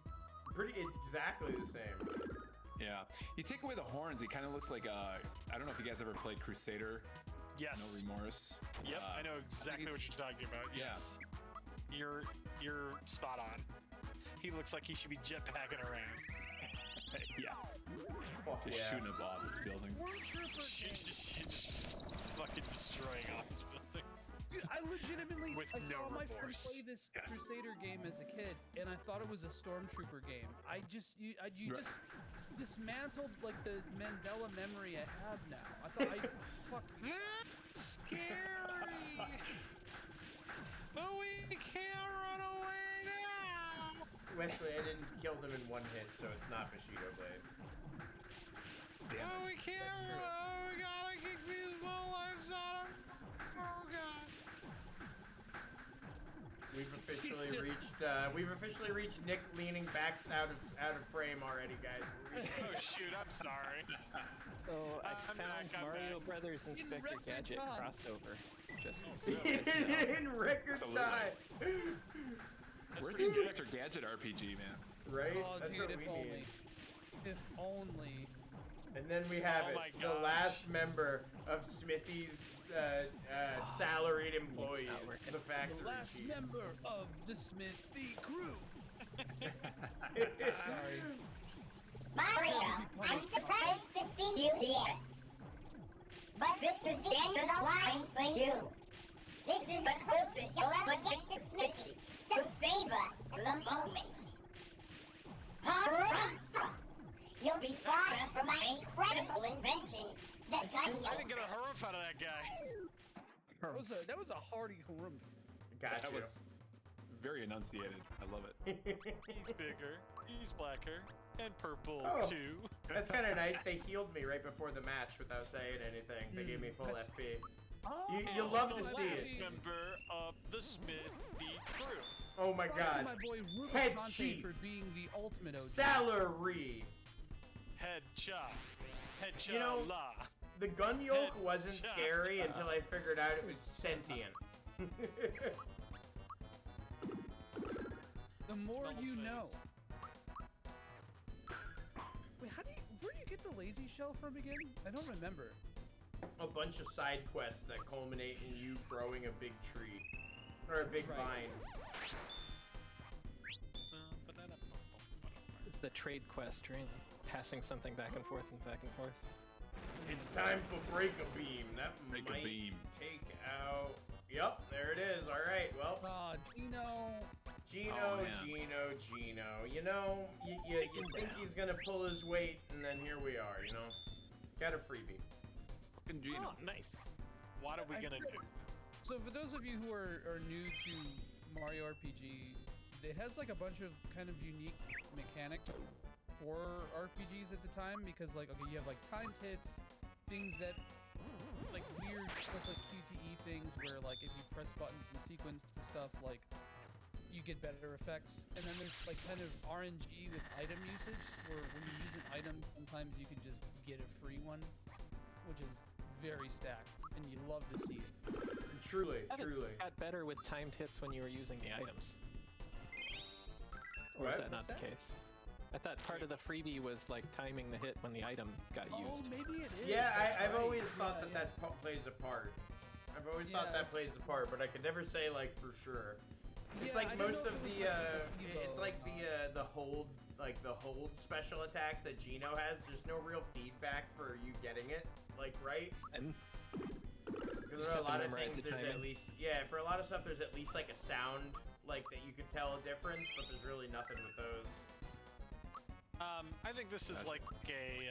It's exactly the same.
Yeah. You take away the horns, he kind of looks like I don't know if you guys ever played Crusader.
Yes.
No Remorse.
Yep, I know exactly what you're talking about.
Yeah.
Yes. You're spot on. He looks like he should be jetpacking around.
Yes.
Fuck
Just
yeah.
shooting up office buildings.
She's just fucking destroying office buildings.
Dude, I legitimately
With
I
no
saw my friend
Force.
play this Crusader game as a kid, and I thought it was a Stormtrooper game. You just dismantled like the Mandela memory I have now. I thought
That's scary. But we can't run away now.
Wesley, I didn't kill them in one hit, so it's not Bushido Blade.
Damn
Oh,
it.
we can't run. Oh, we gotta kick these low lives out of. Oh god.
We've officially reached Nick leaning back out of frame already, guys.
Oh shoot, I'm sorry.
So I
I'm
found
back, I'm
Mario
back.
Brothers
In
Inspector
record
Gadget
time.
crossover. Just so you guys know.
In record
Absolutely.
time.
Where's the Inspector Gadget RPG, man?
Right?
oh,
That's
dude,
what
if
we
only.
need.
If only.
And then we have
Oh
it,
my
the
gosh.
last member of Smithy's salaried employees,
not working.
the factory
The last
chief.
member of the Smithy crew. Sorry.
Mario, I'm surprised to see you here. But this is the end of the line for you. This is the closest you'll ever get to Smithy, so savor the moment. You'll be far from my incredible invention, the gun.
I didn't get a harumph out of that guy.
That was a hearty harumph.
Got
That
you.
was very enunciated. I love it.
He's bigger, he's blacker, and purple
Oh.
too.
That's kind of nice. They healed me right before the match without saying anything. They gave me full
That's-
FP.
Oh,
You'll love
the
to see
last
it.
member of the Smithy crew.
Oh my
props to
god.
my boy
Head
Ruben Conte
chief.
for being the ultimate OG.
Salary.
Head chop. Head chop
You know-
la.
The gun yoke
Head
wasn't
chop.
scary until I figured out it was sentient.
The more
Smell
you
things.
know. Wait, where do you get the lazy shell from again? I don't remember.
A bunch of side quests that culminate in you growing a big tree. Or a big
Right.
vine.
It's the trade quest, right? Passing something back and forth and back and forth.
It's time for break a beam. That
Break a
might
beam.
take out. Yep, there it is. All right. Well,
Gino.
Gino.
Oh, man.
You know, you think he's gonna pull his weight, and then here we are. You know, got a freebie.
Fucking Gino.
Oh, nice.
What are we gonna do?
So for those of you who are new to Mario RPG, it has like a bunch of kind of unique mechanics for RPGs at the time because like okay, you have like timed hits, things that like weird almost like QTE things where like if you press buttons in sequence to stuff like you get better effects, and then there's like kind of RNG with item usage where when you use an item sometimes you can just get a free one, which is very stacked and you love to see it.
Truly,
I thought
truly.
it got better with timed hits when you were using the items. Or is
What?
that not
What's
the
that?
case? I thought part of the freebie was like timing the hit when the item got
Oh,
used.
maybe it is.
Yeah,
that's
I've
right.
always thought
Yeah,
that plays a part. I've always
Yeah,
thought that
it's-
plays a part, but I could never say like for sure. It's
Yeah,
like
I didn't
most
know
of
if it was
the
like a placebo
it's like
or
the hold special attacks that Gino has. There's no real feedback for you getting it, like right?
And
Because
Just
there are a
have to
lot of
memorize
things.
the
There's at
timing.
least for a lot of stuff. There's at least like a sound like that you could tell a difference, but there's really nothing with those.
I think this is like a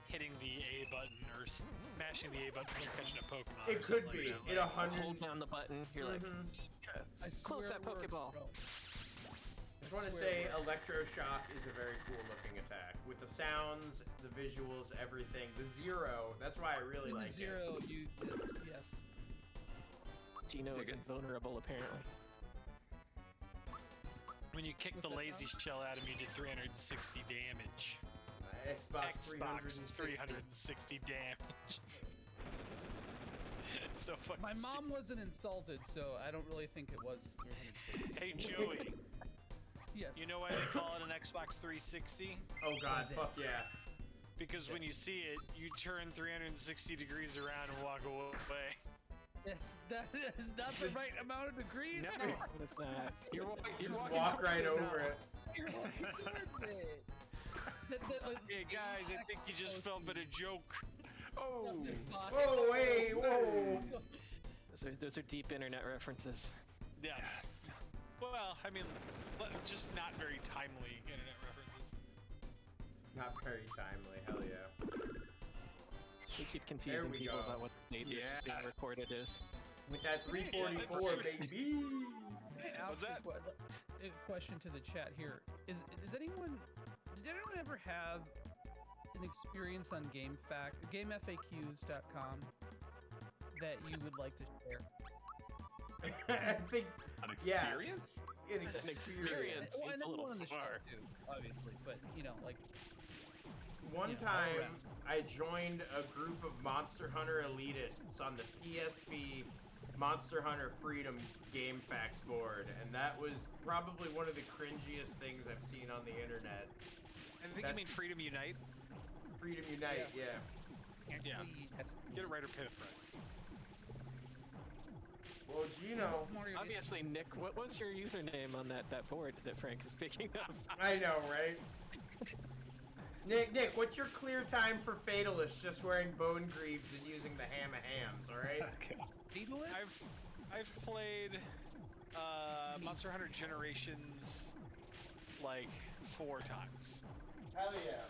hitting the A button or smashing the A button when catching a Pokemon.
It
or
could
something
be.
Like
It
that.
100.
hold down the button, you're like,
Mhm.
I
close
swear
that
it works,
Pokeball.
bro.
Just want to
swear
say
it works.
Electroshock is a very cool looking attack. With the sounds, the visuals, everything. The zero, that's why I really
In the
like it.
zero, yes.
Gino
Dig
is
it.
invulnerable apparently.
When you kick
What's
the
that
lazy
sound?
shell at him, you did 360 damage.
Xbox,
Xbox
360.
360 damage. It's so fucking
My
stupid.
mom wasn't insulted, so I don't really think it was 360.
Hey Joey,
Yes.
you know why they call it an Xbox 360?
Oh god,
Is it?
fuck yeah.
Because when you see it, you turn 360 degrees around and walk away.
that is not the right amount of degrees.
No, it's not.
You're walking
Just
towards
walk right
it
over
now.
it.
You're walking towards it.
Hey guys, I think you just fell for the joke.
Oh,
Whoa, hey, whoa.
Those are deep internet references.
Yes. Well, I mean, just not very timely internet references.
Not very timely. Hell yeah.
We keep confusing
we
people
go.
about what the date this is being
Yes.
recorded is.
With that 344, baby.
What's that?
A question to the chat here. Did anyone ever have an experience on GameFAQs.com that you would like to share?
I think
An experience?
an
An
experience.
experience
Well,
seems
and
a little
anyone on the show
far.
too, obviously, but like
One
Yeah, all
time,
around.
I joined a group of Monster Hunter elitists on the PSP Monster Hunter Freedom Game Facts board, and that was probably one of the cringiest things I've seen on the internet.
I think you mean Freedom Unite.
Freedom Unite, yeah.
actually, that's
Get it right or pay the price.
Well, Gino,
Mario
Obviously, Nick, what was your username on that board that Frank is picking up?
I know, right? Nick, what's your clear time for Fatalist just wearing bone greaves and using the ham of hams, alright?
Fatalist?
I've played Monster Hunter Generations like 4 times.
Hell yeah.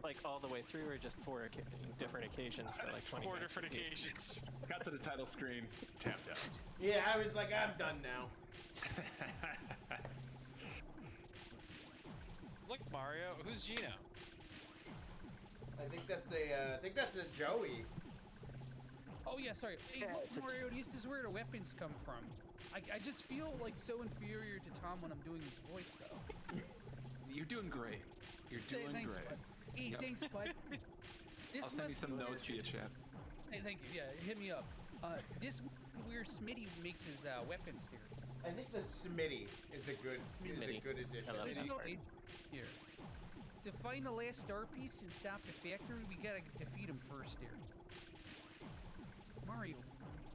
Like all the way through, or just four different occasions for like 20
4
minutes
different
apiece?
occasions.
Got to the title screen, tapped out.
Yeah, I was like, I'm done now.
Look, Mario, who's Gino?
I think that's a Joey.
Oh yeah, sorry. Hey,
Yeah,
look,
it's a-
Mario, this is where the weapons come from. I just feel like so inferior to Tom when I'm doing his voice though.
You're doing great. You're doing
Thanks,
great.
bud. Hey,
Yep.
thanks, bud. This
I'll send you
must
some
be
notes
where-
via chat.
Hey, thank you. Yeah, hit me up. This must be where Smitty makes his weapons here.
I think the Smitty is a good
Smitty.
addition.
I love
There's
that
no
part.
H here. To find the last star piece and stop the factory, we gotta defeat him first here. Mario,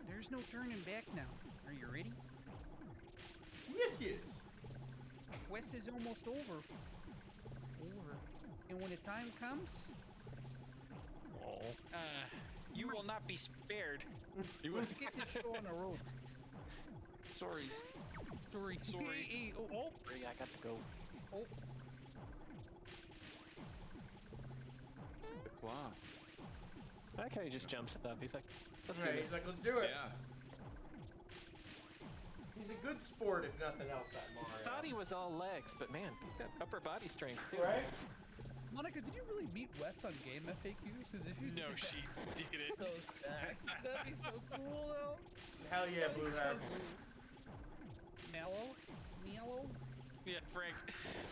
there's no turning back now. Are you ready?
Yes.
Quest is almost over. And when the time comes,
You will not be spared.
let's get this show on the road.
Sorry.
Sorry.
Sorry.
Hey, oh.
Sorry, I got to go.
The claw.
I like how he just jumps up. He's like, let's do
Right,
this.
he's like, let's do it.
Yeah.
He's a good sport, if nothing else, that Mario.
I thought he was all legs, but man, he's got upper body strength too.
Right?
Monica, did you really meet Wes on Game FAQs? Because if you
No,
did,
she
that's
didn't.
so stacks. That'd be so cool, though.
Hell yeah,
That'd be
Blue
so
Hair.
cool. Mellow?
Yeah, Frank.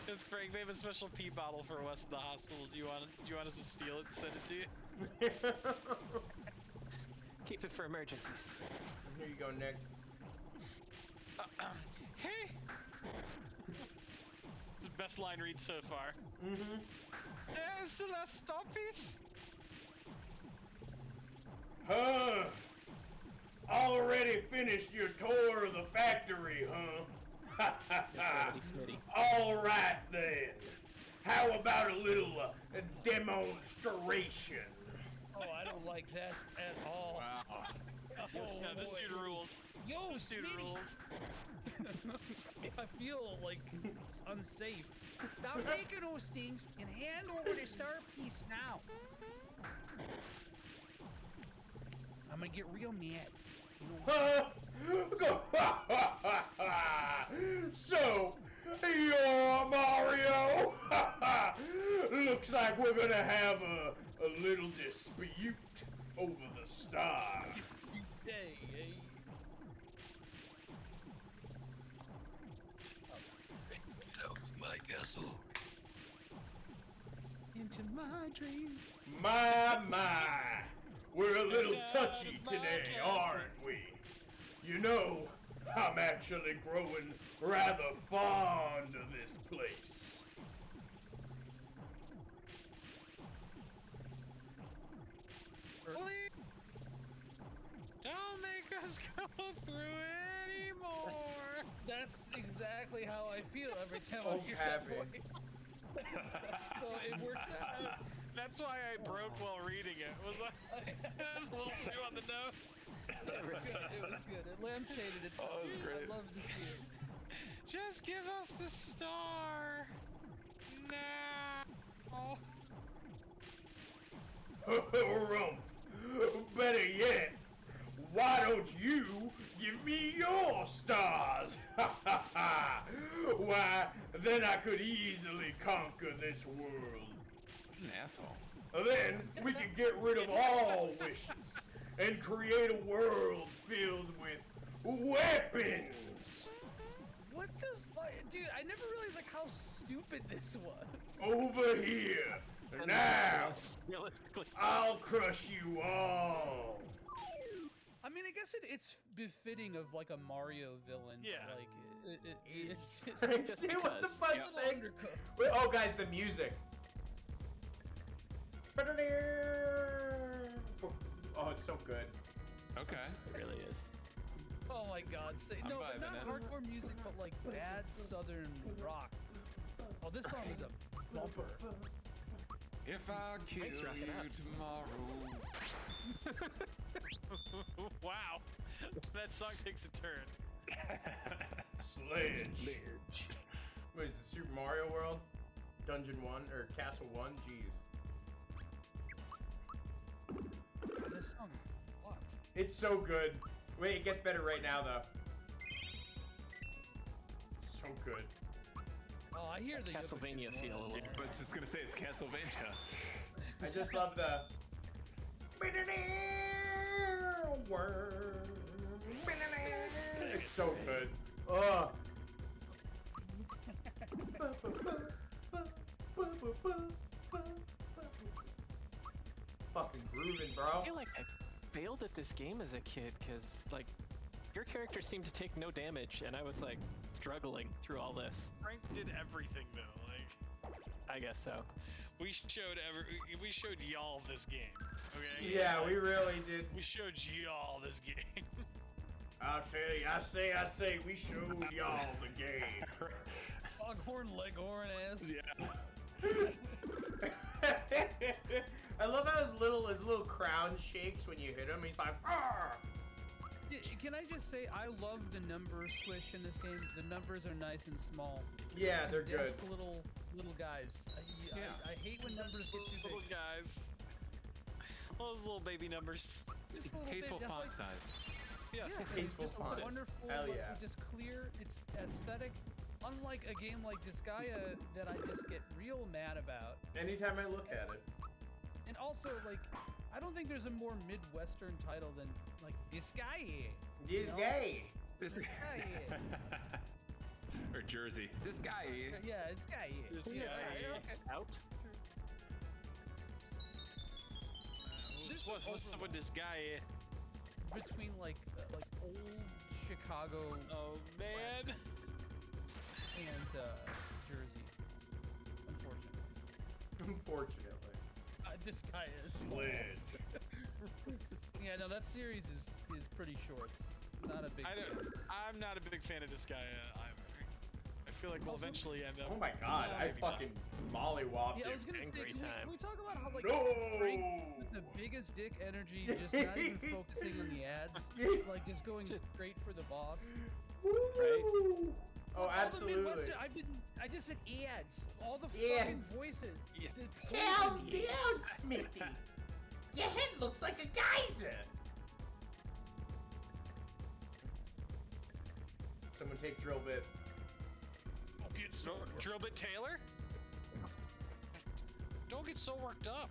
It's Frank. They have a special pee bottle for Wes in the hospital. Do you want us to steal it and send it to you?
Keep it for emergencies.
Here you go, Nick.
Hey. It's the best line read so far.
Mm-hmm.
There's the last stoppies.
Huh? Already finished your tour of the factory, huh?
Smitty.
All right then. How about a little demonstration?
Oh, I don't like that at all.
Wow.
Oh,
Yeah, this
boy.
dude rules.
Yo,
This dude
Smitty!
rules.
I feel like it's unsafe. Stop making those things and hand over the star piece now. I'm gonna get real mad. You know,
So, you're Mario? Looks like we're gonna have a little dispute over the star.
hey.
Get out of my castle.
Into my dreams.
My. We're a little touchy
my
today,
castle.
aren't we? You know, I'm actually growing rather fond of this place.
Please don't make us go through anymore.
That's exactly how I feel every time
Oh,
I hear that
Cabby.
voice. So it works out.
That's why I broke while reading it. It was like it was a little too on the nose.
It was good. It lampshaded itself.
Oh, it was great.
I love to see it.
Just give us the star now.
Rumpf. Better yet, why don't you give me your stars? Why, then I could easily conquer this world.
What an asshole.
Then we could get rid of all wishes and create a world filled with weapons.
What the fuck? Dude, I never realized like how stupid this was.
Over here. Now,
Realistically.
I'll crush you all.
I mean, I guess it's befitting of like a Mario villain.
Yeah.
Like it's just
Just
See what the
because.
fun
a little
thing?
undercooked.
Wait, oh, guys, the music. Oh, it's so good.
Okay.
It really is.
Oh my god. Say,
I'm
no, but
vibing
not
in.
hardcore music, but like bad southern rock. Oh, this song is a bumper.
If I kill
Thanks, wrap it
you
up.
tomorrow.
Wow, that song takes a turn.
Sledge. What is it, Super Mario World? Dungeon 1, or Castle 1? Jeez.
This song fucks.
It's so good. Wait, it gets better right now, though. So good.
Oh, I hear the
Castlevania feel a little.
I was just gonna say it's Castlevania.
I just love the... It's so good. Ugh. Fucking grooving, bro.
I feel like I failed at this game as a kid because, like, your character seemed to take no damage, and I was like struggling through all this.
Frank did everything though. Like
I guess so.
we showed y'all this game. Okay.
Yeah, we really did.
We showed y'all this game.
I say, we showed y'all the game.
Foghorn Leghorn ass.
Yeah.
I love how his little crown shakes when you hit him. He's like, "Arr!"
Can I just say, I love the number swish in this game. The numbers are nice and small.
Yeah, they're good.
Just little guys. I hate when numbers get too
Little
big.
guys. Those little baby numbers.
Just
It's
a little
tasteful
bit,
font
like,
size.
Yes.
Yeah, it's
Tasteful
just
font.
wonderful.
Hell
like,
yeah.
It's just clear. It's aesthetic. Unlike a game like Disgaea that I just get real mad about.
Anytime I look at it.
And also, like, I don't think there's a more Midwestern title than, like, Disgaea.
This
No.
gay.
This
guy.
Or Jersey. This guy.
Yeah, Disgaea.
This
Yeah,
guy.
okay.
Spout?
What's up with this guy?
Between, like old Chicago
Oh man.
and Jersey, unfortunately.
Unfortunately.
This guy is.
Sledge.
Yeah, no, that series is pretty short. Not a big.
I'm not a big fan of this guy either. I feel like we'll
Also-
eventually end up.
Oh my god, I
maybe not.
fucking mollywopped
Yeah, I
it.
was gonna say,
Angry
can
time.
we talk about how like
No!
Frank with the biggest dick energy, just not even focusing on the ads, like just going straight for the boss.
Right?
Woo! Oh,
All the
absolutely.
Midwestern, I just said ads. All the
Yeah.
fucking voices.
Yeah.
just
Calm
poison me.
down, Smithy. Your head looks like a geyser. Someone take drill bit.
Don't get so
Drill bit Taylor? Don't get so worked up.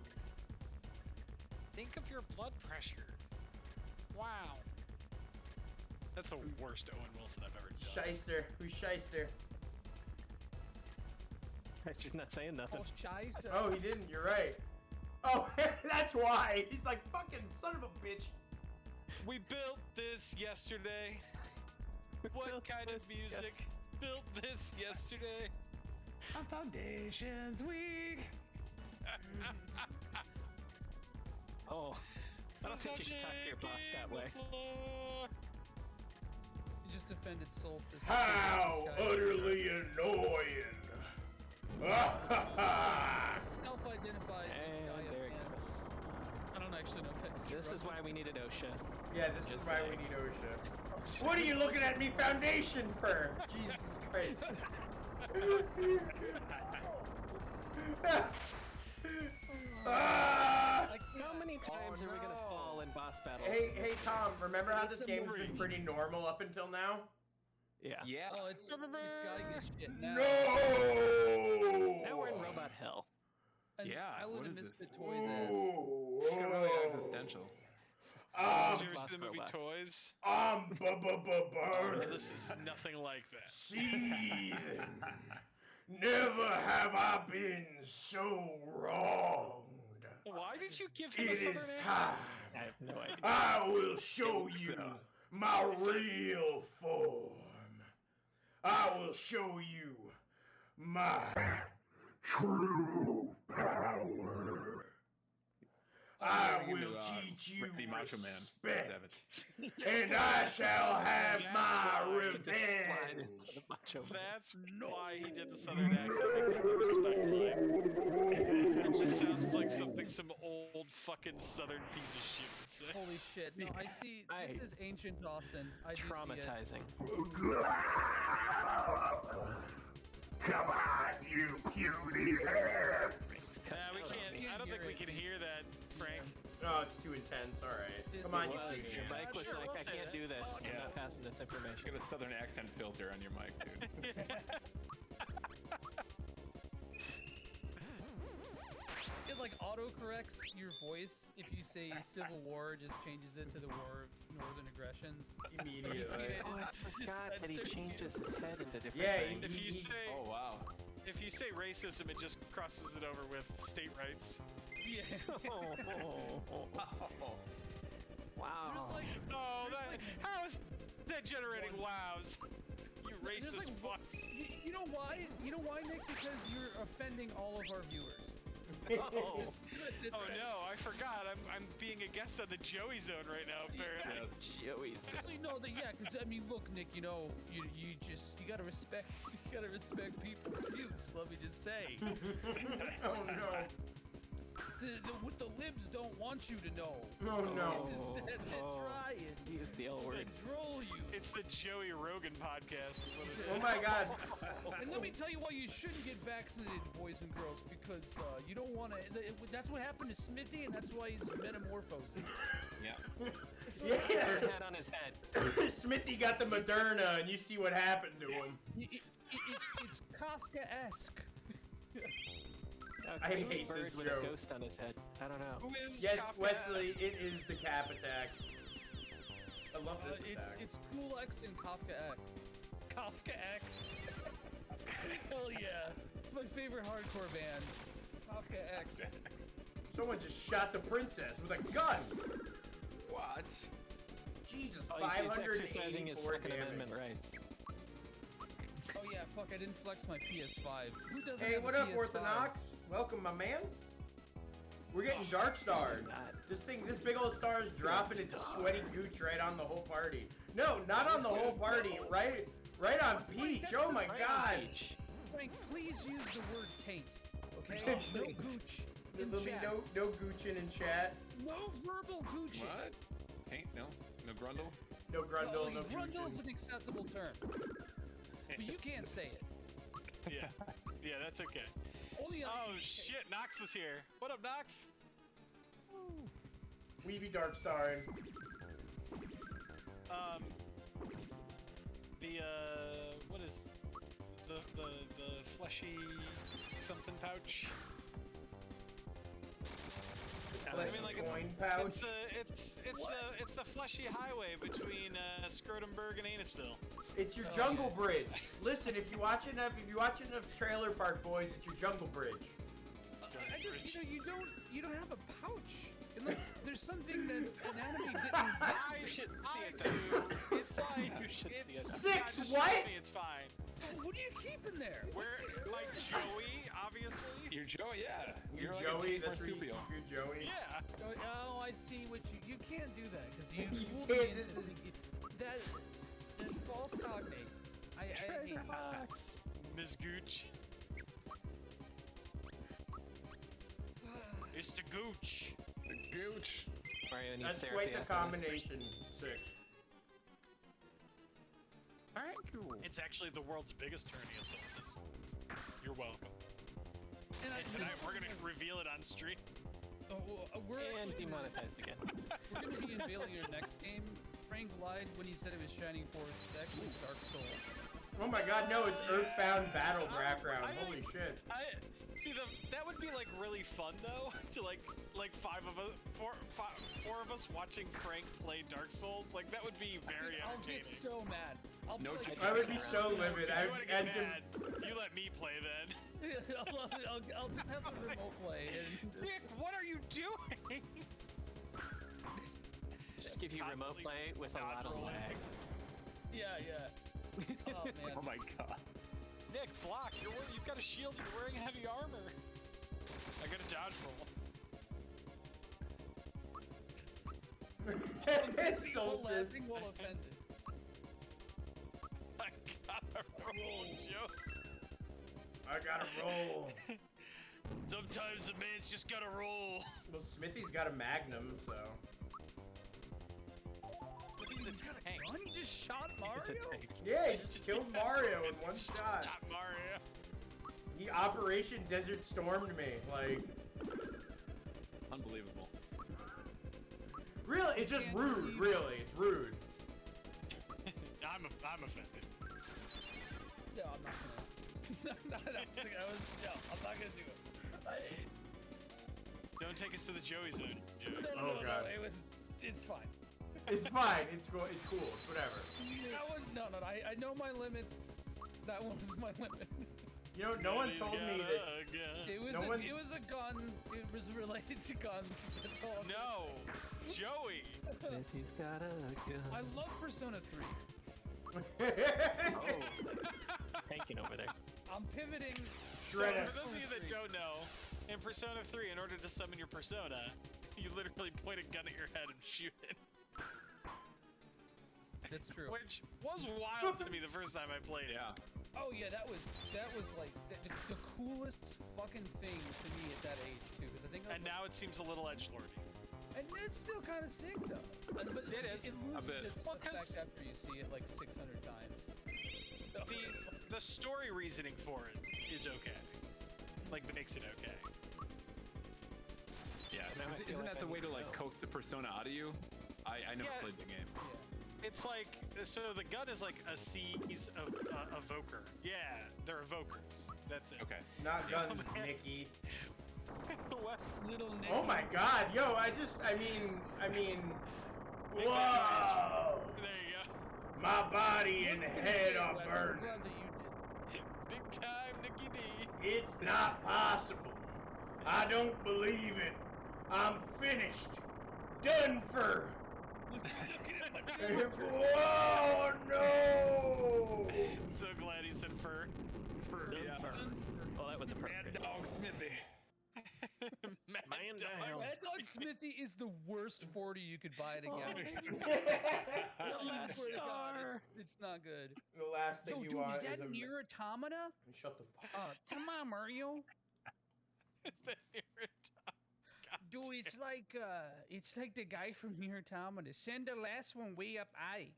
Think of your blood pressure. Wow. That's the worst Owen Wilson I've ever done.
Shyster. Who's Shyster?
He's not saying nothing.
Oh, shies.
Oh, he didn't. You're right. Oh, that's why. He's like, fucking son of a bitch.
We built this yesterday. What
built
kind of
this
music? Built this yesterday.
Our foundation's weak.
Oh, I don't think you should talk to your boss that way.
You just defended Solstice.
How
This guy-
utterly annoying.
Self-identified
And
Sky
there it
fan.
goes.
I don't actually know if that's true.
This is why we needed OSHA.
Yeah, this is
Just
why
saying.
we need OSHA. What are you looking at me foundation for? Jesus Christ. Ah!
How many times are we gonna fall in boss battles?
Hey Tom, remember how
It's
this
a
game's
movie.
been pretty normal up until now?
Yeah.
Yeah.
Oh, it's gotta get shit now.
No!
Now we're in robot hell.
And
Yeah,
I
what
would
is
have missed
this?
the toys ass.
It's got really existential.
Did you ever see
Lost
the movie
robots.
Toys?
Burn.
This is nothing like that.
Seething. Never have I been so wronged.
Why did you give him a
It is
southern accent?
time.
I have no idea.
I will show
looks
you
so.
my real form. I will show you my true power. I
Turning
will
into,
teach you
Randy Macho Man
respect,
Savage.
and I shall have
That's
my
why.
Just slide into
revenge.
the macho man.
That's why he did the southern accent, because of the respect line. It just sounds like something some old fucking southern piece of shit would say.
Holy shit! No, I see. This is ancient Austin. I do see it.
Traumatizing.
Come on, you puny hair.
We can't. I don't think we can hear that, Frank.
Oh, it's too intense. All right.
It
Come on, you
Was.
puny
Your
hair.
mic was
Sure,
like,
we'll
I
say
can't
that.
do this. I'm
Yeah.
not passing this information.
Get a southern accent filter on your mic, dude.
It like autocorrects your voice if you say Civil War, just changes it to the War of Northern Aggression.
Immediately.
Oh, I forgot that he changes his head into different
Yeah,
things.
If you say
Oh wow.
if you say racism, it just crosses it over with state rights.
Yeah.
Wow.
There's like,
Oh, how is that generating wows? You
there's
racist
like-
fucks.
you know why? You know why, Nick? Because you're offending all of our viewers.
Oh.
This-
Oh no, I forgot. I'm being a guest on the Joey Zone right now. Apparently.
Yes.
Joey's.
Actually, no, yeah, because I mean, look, Nick, you know, you gotta respect people's views. Let me just say,
Oh no.
what the libs don't want you to know.
Oh no.
Instead, they're trying.
He used the L word.
To troll you.
It's the Joey Rogan podcast. Is what it
Oh
is.
my God.
And let me tell you why you shouldn't get vaccinated, boys and girls, because you don't want to. That's what happened to Smithy, and that's why he's metamorphosing.
Yeah.
Yeah.
Hat on his head.
Smithy got the Moderna, and you see what happened to him.
It's Kafka-esque.
I hate
bird
this
with
joke.
a ghost on his head. I don't know.
Who is
Yes,
Kafka?
Wesley, it is the cap attack. I love this attack.
It's Culex and Kafka-esque. Kafka-esque. Hell yeah. My favorite hardcore band. Kafka-esque.
Someone just shot the princess with a gun.
What?
Jesus,
Oh, he's exercising his
584
Second
damage.
Amendment rights.
Oh yeah, fuck, I didn't flex my PS5. Who doesn't
Hey,
have
what
a
up,
PS5?
Orthodox? Welcome, my man. We're getting dark starred.
not.
This big old star is dropping its sweaty gooch right on the whole party. No, not on the whole party. Right on Peach. Oh my God.
Frank, please use the word taint. Okay? No gooch in
There'll be
chat.
no gooching in chat.
No verbal gooching.
What? Taint? No? No grundle?
No grundle, no
Grundle is
gooching.
an acceptable term. But you can't say it.
Yeah, that's okay.
Only on
Oh shit, Nox is here. What up, Nox?
Weavy dark starring.
What is the fleshy something pouch? I mean, like
coin pouch.
it's the fleshy highway between Scrotumburg and Annisville.
It's your jungle bridge. Listen, if you're watching enough Trailer Park Boys, it's your jungle bridge.
I just, you don't have a pouch. Unless there's something that anatomy didn't
I should see it too. It's like
You should see it.
Six,
just
what?
trust me, it's fine.
What are you keeping there?
We're like Joey, obviously.
You're Joey, yeah.
You're
like
Joey,
a teen
that's
marsupial.
you're Joey.
Yeah.
Oh, I see what you can't do that because you
You
fooled
can't,
me
this
into that false cognate. I hate
Treasure
that.
box.
Ms. Gooch. It's the gooch.
The gooch.
Mario needs
That's
therapy
quite the
after this.
combination. 6.
Alright, cool.
It's actually the world's biggest hernia solstice. You're welcome.
And
Tonight we're gonna reveal it on stream.
we're
And
actually-
demonetized again.
We're gonna be unveiling your next game. Frank lied when he said it was Shining Force. It's actually Dark Souls.
Oh my god, no, it's Earthbound Battle background. Holy shit.
See, that would be like really fun though, to like four of us watching Frank play Dark Souls. Like that would be very
I'll
entertaining.
get so mad. I'll be
No
like,
joke.
I would be so livid.
You wanna get
I'd
mad? You let me play then.
I'll just have the remote play. And
Nick, what are you doing?
Just give you remote
Constantly
play with a lot of
dodge rolling.
lag.
yeah. Oh man.
Oh my god.
Nick, block. You've got a shield. You're wearing heavy armor. I got a dodge roll.
Solstice.
Laughing while offended.
I gotta roll, Joe.
I gotta roll.
Sometimes a man's just gotta roll.
Well, Smithy's got a Magnum, so.
He's a tank.
Gun? He just shot Mario?
It's a tank.
Yeah, he just killed Mario in one shot.
Shot Mario.
He Operation Desert Stormed me. Like,
Unbelievable.
really, it's just rude. Really, it's rude.
I'm offended.
No, I'm not gonna. no, I'm not gonna do it.
Don't take us to the Joey zone, Joey.
Oh, God.
It's fine.
It's fine. It's cool. It's cool. It's whatever.
That one, no. I know my limits. That one was my limit.
You know, no one told me that.
It was
No
a,
one-
it was a gun. It was related to guns. That's all.
No, Joey.
Smitty's got a gun.
I love Persona 3.
Oh, tanking over there.
I'm pivoting.
So
Shredder.
for those of you that don't know, in Persona 3, in order to summon your persona, you literally point a gun at your head and shoot it.
That's true.
Which was wild to me the first time I played it.
Yeah.
Oh yeah, that was like the coolest fucking thing to me at that age too. Because I think I was
And now it seems a little edgelordy.
and it's still kind of sick though. But
It is.
It
A
loses
bit.
its
Well, 'cause-
effect after you see it like 600 times. So,
The story reasoning for it is okay. Like, makes it okay.
Yeah.
Now I feel
Isn't
like
that the
I
way
need
to
to
like
know.
coax the persona out of you? I never
Yeah.
played the game.
yeah.
It's like, so the gun is like a series of evoker. Yeah, they're evokers. That's it.
Okay.
Not guns,
man.
Nikki.
Wes,
Little Nick.
Oh my god, yo, I mean,
Nick
whoa!
there you go.
My body and head are
I'm
burning.
glad that you
Big time Nicky D.
It's not possible. I don't believe it. I'm finished. Done for.
did.
Whoa, no!
So glad he said fur.
Yeah.
Oh, that was appropriate.
Mad Dog Smithy.
Mad
Man
Dog.
down.
Mad Dog Smithy is the worst 40 you could buy at a gas station.
The
I
last
swear to God,
star.
it's not good.
The last thing
Yo,
you
dude,
want
is that
is a...
Nier Automata?
Shut the fuck
Come on, Mario.
Is that your dog?
Dude, it's like the guy from Nier Automata. Send the last one way up I.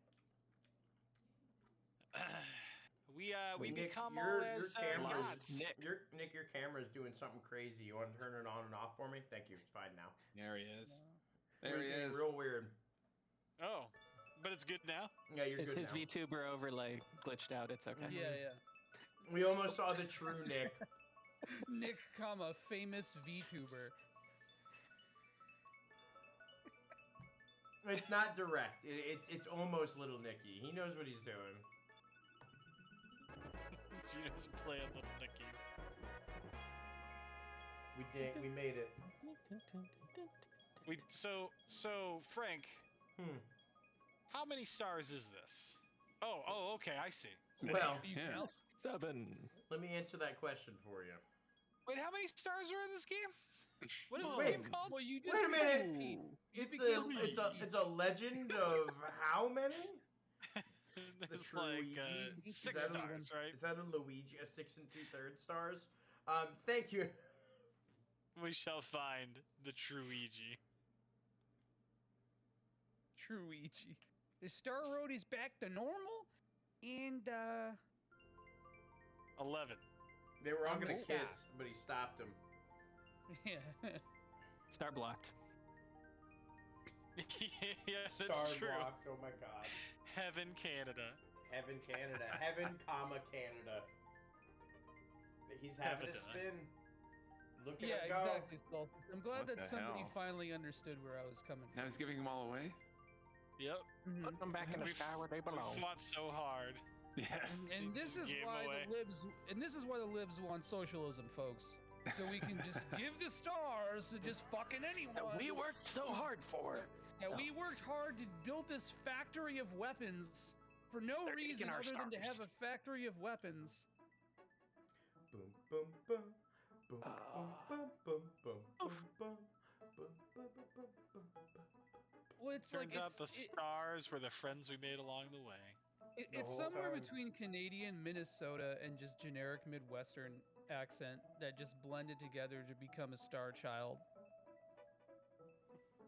We
Nick,
become
your
all as
camera's
gods.
Nick.
Nick, your camera's doing something crazy. You want to turn it on and off for me? Thank you. It's fine now.
There he is. There he
Getting
is.
Real weird.
Oh, but it's good now.
Yeah, you're
His
good now.
VTuber overlay glitched out. It's okay.
Yeah.
We almost saw the true Nick.
Nick, comma, famous VTuber.
It's not direct. It's almost little Nicky. He knows what he's doing.
She was playing little Nicky.
We did. We made it.
So Frank, how many stars is this? Oh, okay, I see.
Well,
You
Yeah.
count?
7.
let me answer that question for you.
Wait, how many stars are in this game? What is
Wait.
the game called?
Well, you just
Wait a minute.
became Pete. You
It's
became
it's a legend of how many?
There's
true
like
Luigi?
6
Is that a-
stars, right?
Is that a Luigi? A 6 2/3 stars? Thank you.
We shall find the true Ouija.
True Ouija. The Star Road is back to normal, and
11.
They were all
I'm
gonna
gonna
kiss,
stop.
but he stopped him.
yeah.
Star blocked.
Yeah, that's
Star
true.
blocked. Oh my god.
Heaven, Canada.
Heaven, Canada. Heaven, comma, Canada. He's having a
Heavada.
spin. Look at
Yeah,
it go.
exactly, Solstice. I'm glad
What
that
the
somebody
hell?
finally understood where I was coming
Now
from.
he's giving them all away.
Yep.
Mhm.
Put them back in the
We've-
sky where they
We
belong.
fought so hard.
Yes.
And
They
this
just
is
gave
why
away.
the libs, and this is why the libs want socialism, folks. So we can just give the stars to just fucking anyone.
That we worked so hard for.
Yeah, we worked hard to build this factory of weapons for no
They're taking
reason
our
other than to have
stars.
a factory of weapons.
Boom, boom, boom. Boom, boom,
Ah.
boom, boom, boom, boom, boom, boom, boom, boom, boom, boom.
Well, it's
Turns
like
out the stars were the friends we made along the way.
The
it's
whole
somewhere
time.
between Canadian, Minnesota, and just generic Midwestern accent that just blended together to become a star child.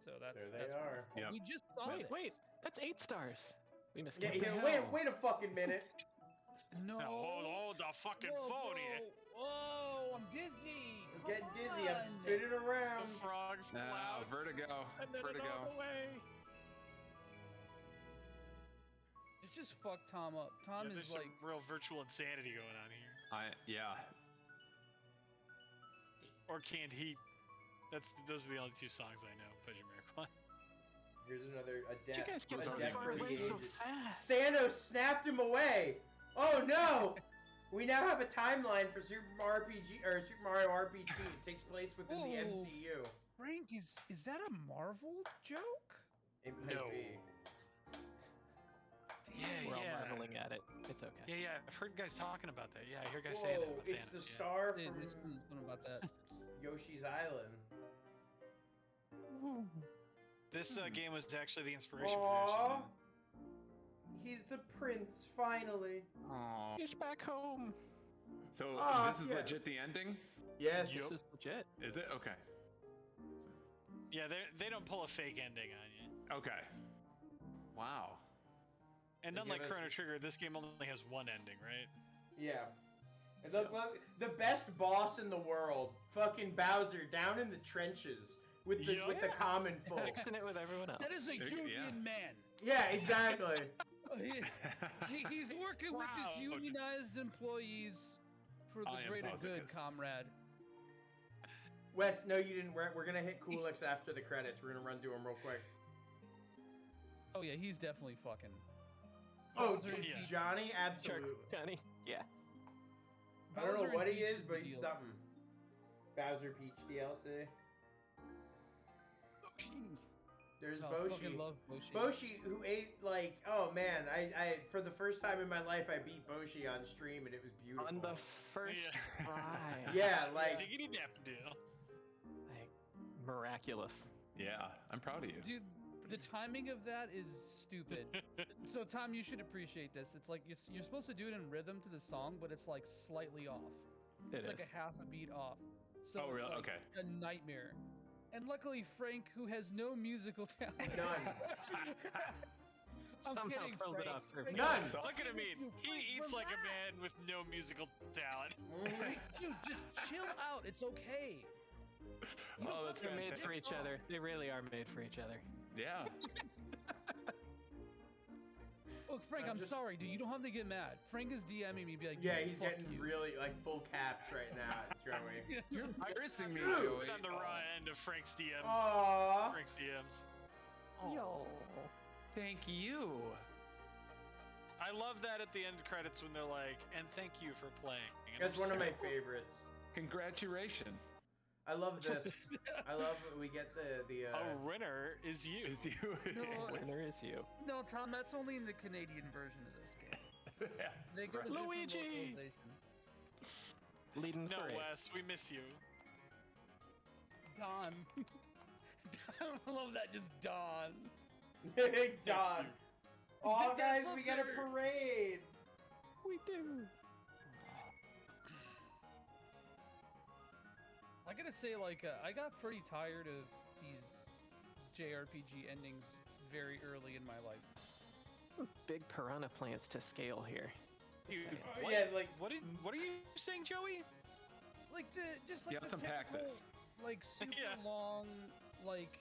So that's
There they
that's
are.
wonderful.
Yep.
We just saw
Wait,
this.
wait. That's 8 stars. We missed
Yeah,
one.
the
yeah,
hell?
wait a fucking minute.
No.
Now, hold the fucking
Whoa,
phone here.
bro. Whoa, I'm dizzy.
I'm
Come
getting dizzy. I'm
on.
spinning around.
The frogs
Now,
clouds.
vertigo.
And then it
Vertigo.
all away.
It's just fuck Tom up. Tom
Yeah,
is
there's
like,
some real virtual insanity going on here.
Yeah.
Or Canned Heat. Those are the only 2 songs I know. Pleasure Miracle.
Here's another a
Did you
death.
guys get
Was
a
so
already
death
far
for the
away so
ages.
fast?
Thanos snapped him away. Oh no! We now have a timeline for Super Mario RPG or Super Mario RPG. It takes place within the
Whoa.
MCU.
Frank, is that a Marvel joke?
It might
No.
be.
Yeah,
We're all
yeah.
marveling at it. It's okay.
Yeah, yeah. I've heard guys talking about that. Yeah, I hear guys saying that
Whoa,
about
it's
Thanos.
the
yeah.
star
Hey,
from
there's something about that.
Yoshi's Island.
This game was actually the inspiration for Yoshi's
Aww.
Island.
He's the prince, finally.
Aw.
He's back home.
So
Ah,
this is
yes.
legit the ending?
Yes.
Yup.
This is legit.
Is it? Okay.
Yeah, they don't pull a fake ending on you.
Okay. Wow.
And
They
unlike
give us-
Chrono Trigger, this game only has one ending, right?
Yeah. And the best boss in the world, fucking Bowser, down in the trenches with the
Yup.
with the common folk.
Mixing it with everyone else.
That is a
Yeah.
union man.
Yeah, exactly.
He's working with his
Proud.
unionized employees for the
I am
greater good,
Bozicus.
comrade.
Wes, no, you didn't. We're gonna hit Culex after the credits. We're gonna run through them real quick.
Oh yeah, he's definitely fucking.
Oh,
Bowser
dude,
yeah.
Johnny,
Sure,
absolutely.
Johnny. Yeah.
I don't know
Bowser
what
and
he
Peach
is, but
the
he's
deal.
something. Bowser Peach DLC. There's
Oh,
Boshi.
fucking love Boshi.
Boshi, who ate like, oh man, I for the first time in my life I beat Boshi on stream and it was beautiful.
On the first
Yeah.
try.
Yeah, like
Diggity Daffodil.
Like, miraculous.
Yeah, I'm proud of you.
Dude, the timing of that is stupid. So Tom, you should appreciate this. It's like you're supposed to do it in rhythm to the song, but it's like slightly off. It's like a half a beat off. So
Oh,
it's
really?
like
Okay.
a nightmare. And luckily, Frank, who has no musical talent,
None.
I'm
Somehow
kidding,
pulled it
Frank.
off
Frank,
perfectly.
None.
Look at him eat. He eats like a man with no musical talent.
Frank, dude, just chill out. It's okay. You
Oh,
don't
that's
have to
They're made
make
for
this
each
song.
other. They really are made for each other.
Yeah.
Look, Frank,
I'm
I'm
just-
sorry, dude. You don't have to get mad. Frank is DMing me, be like,
yeah,
"Dude,
he's
fuck
getting
you."
really like full caps right now, Joey.
You're embarrassing me,
Dude.
Joey.
On the raw end of Frank's DM.
Aww.
Frank's DMs.
Yo.
Thank you.
I love that at the end credits when they're like, and thank you for playing. And
That's
I'm
one of
just
my
like,
favorites.
Congratulations.
I love this. I love we get the
A winner is you.
Is you?
No,
Winner is you.
No, Tom, that's only in the Canadian version of this game. They get a different
Luigi!
localization.
Leading
No,
parade.
Wes, we miss you.
Don. I love that, just Don.
Don. Oh
That's
guys,
up
we got a
there.
parade.
We do.
I gotta say, like, I got pretty tired of these JRPG endings very early in my life.
Some big piranha plants to scale here.
Dude,
Saying.
what,
Yeah, like
what are you saying, Joey?
Like just like
Yeah,
the
let's unpack
typical,
this.
like super
Yeah.
long, like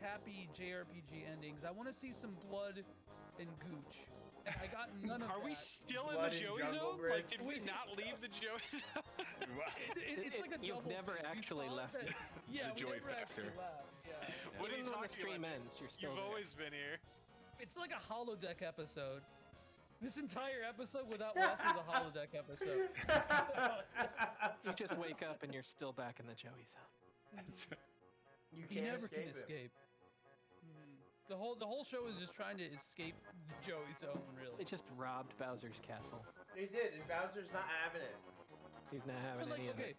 happy JRPG endings. I want to see some blood and gooch, and I got none of
Are
that.
we still in
Blood
the
and
Joey
Jungle
zone?
Bread.
Like, did we not leave the Joey zone?
It's like a
You've
double
never
thing. We
actually
thought
left
that-
it.
Yeah,
The
we
Joy
never actually
factor.
left. Yeah.
What are you
Even when the
talking
stream
about?
ends, you're still
You've
there.
always been here.
It's like a holodeck episode. This entire episode without Wes is a holodeck episode.
You just wake up and you're still back in the Joey zone.
you
He
can't
never
escape
can
it.
escape. The whole show is just trying to escape the Joey zone,
They
really.
just robbed Bowser's castle.
They did, and Bowser's not having it.
He's not having
But like,
any of
okay,
it.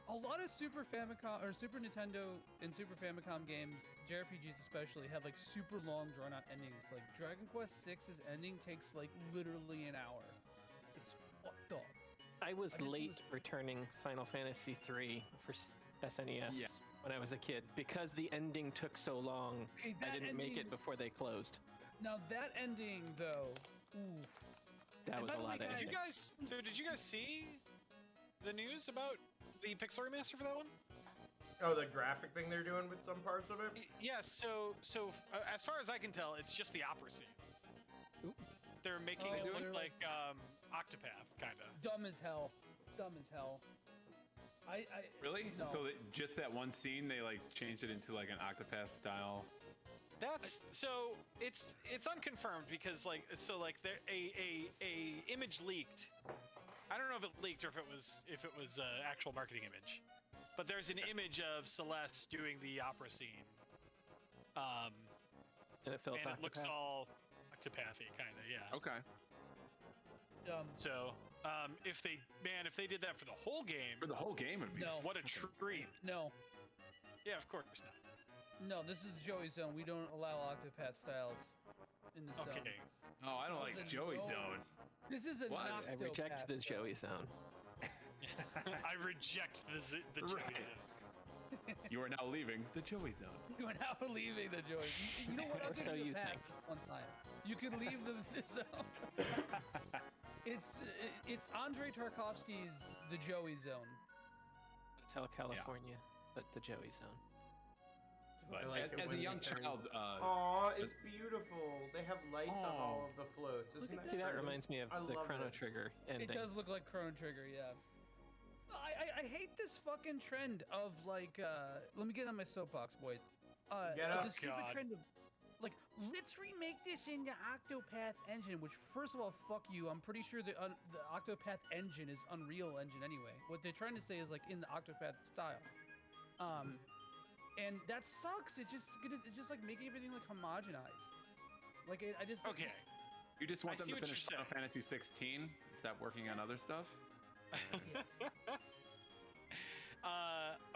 a lot of Super Famicom or Super Nintendo and Super Famicom games, JRPGs especially, have like super long, drawn-out endings. Like Dragon Quest VI's ending takes like literally an hour. It's fucked up.
I was
just
late
was-
returning Final Fantasy III for SNES
Yeah.
when I was a kid because the ending took so long.
Okay,
I
that
didn't make
ending-
it before they closed.
Now that ending, though, ooh,
That
And
was
by
a
the way,
lot of
guys-
editing.
Did you guys see the news about the Pixel remaster for that one?
Oh, the graphic thing they're doing with some parts of it?
Yeah, so as far as I can tell, it's just the opera scene.
Ooh.
They're making
Oh,
it look
they're
like Octopath, kind of.
dumb as hell. Dumb as hell. I
Really?
No.
So just that one scene, they like changed it into like an Octopath style.
That's so it's unconfirmed because like there a image leaked. I don't know if it leaked or if it was actual marketing image, but there's an image of Celeste doing the opera scene.
And it felt
And it looks
Octopath.
all Octopathy, kind of, yeah.
Okay.
dumb.
So, if they did that for the whole game,
For the whole game, it'd be.
No.
what a treat!
No,
Yeah, of course not.
no, this is the Joey zone. We don't allow Octopath styles in the zone.
Okay.
Oh, I don't like
Listen,
Joey
no.
Zone.
This is a
What?
I reject
Noctopath
the
zone.
Joey zone.
I reject the Joey
Right.
zone.
You are now leaving the Joey Zone.
You are now leaving the Joey. You know what? I'll
Or
give
so
you
you
a pass
think.
this one time. You can leave the zone. It's Andrei Tarkovsky's The Joey Zone.
Hotel California, but the Joey zone.
But
I like it
as a
when
young
they turn-
child,
Aw, it's beautiful. They have lights on
Oh.
all of the floats.
Look
Isn't
at
that
See, that
pretty?
reminds me of
I
the
love
Chrono
it.
Trigger ending.
It does look like Chrono Trigger, yeah. I hate this fucking trend of like let me get on my soapbox, boys.
Get
of
up.
the stupid
God.
trend of like let's remake this in the Octopath engine, which first of all, fuck you. I'm pretty sure the Octopath engine is Unreal Engine anyway. What they're trying to say is like in the Octopath style. And that sucks. It's just like making everything like homogenized. Like I just
Okay.
you just want
I
them
see
to
what
finish
you're
Final Fantasy 16 and stop working on other stuff.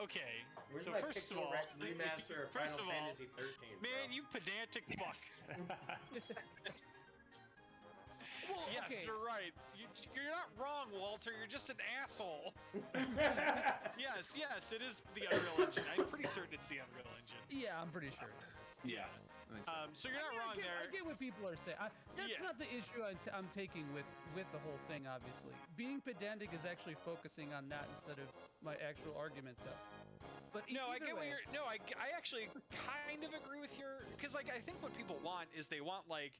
Okay.
Where's
So
my
first of
Pixel
all,
Rec remaster of
first
Final
of all,
Fantasy 13?
man,
bro?
you pedantic fuck.
Well,
Yes,
okay.
you're right. You're not wrong, Walter. You're just an asshole. Yes, it is the Unreal Engine. I'm pretty certain it's the Unreal Engine.
Yeah, I'm pretty sure.
Yeah. that makes sense.
So you're not wrong
I
there.
get what people are saying. That's
Yeah.
not the issue I'm taking with the whole thing. Obviously, being pedantic is actually focusing on that instead of my actual argument, though. But
No, I
either
get what
way,
you're. No, I actually kind of agree with your. Because like I think what people want is they want like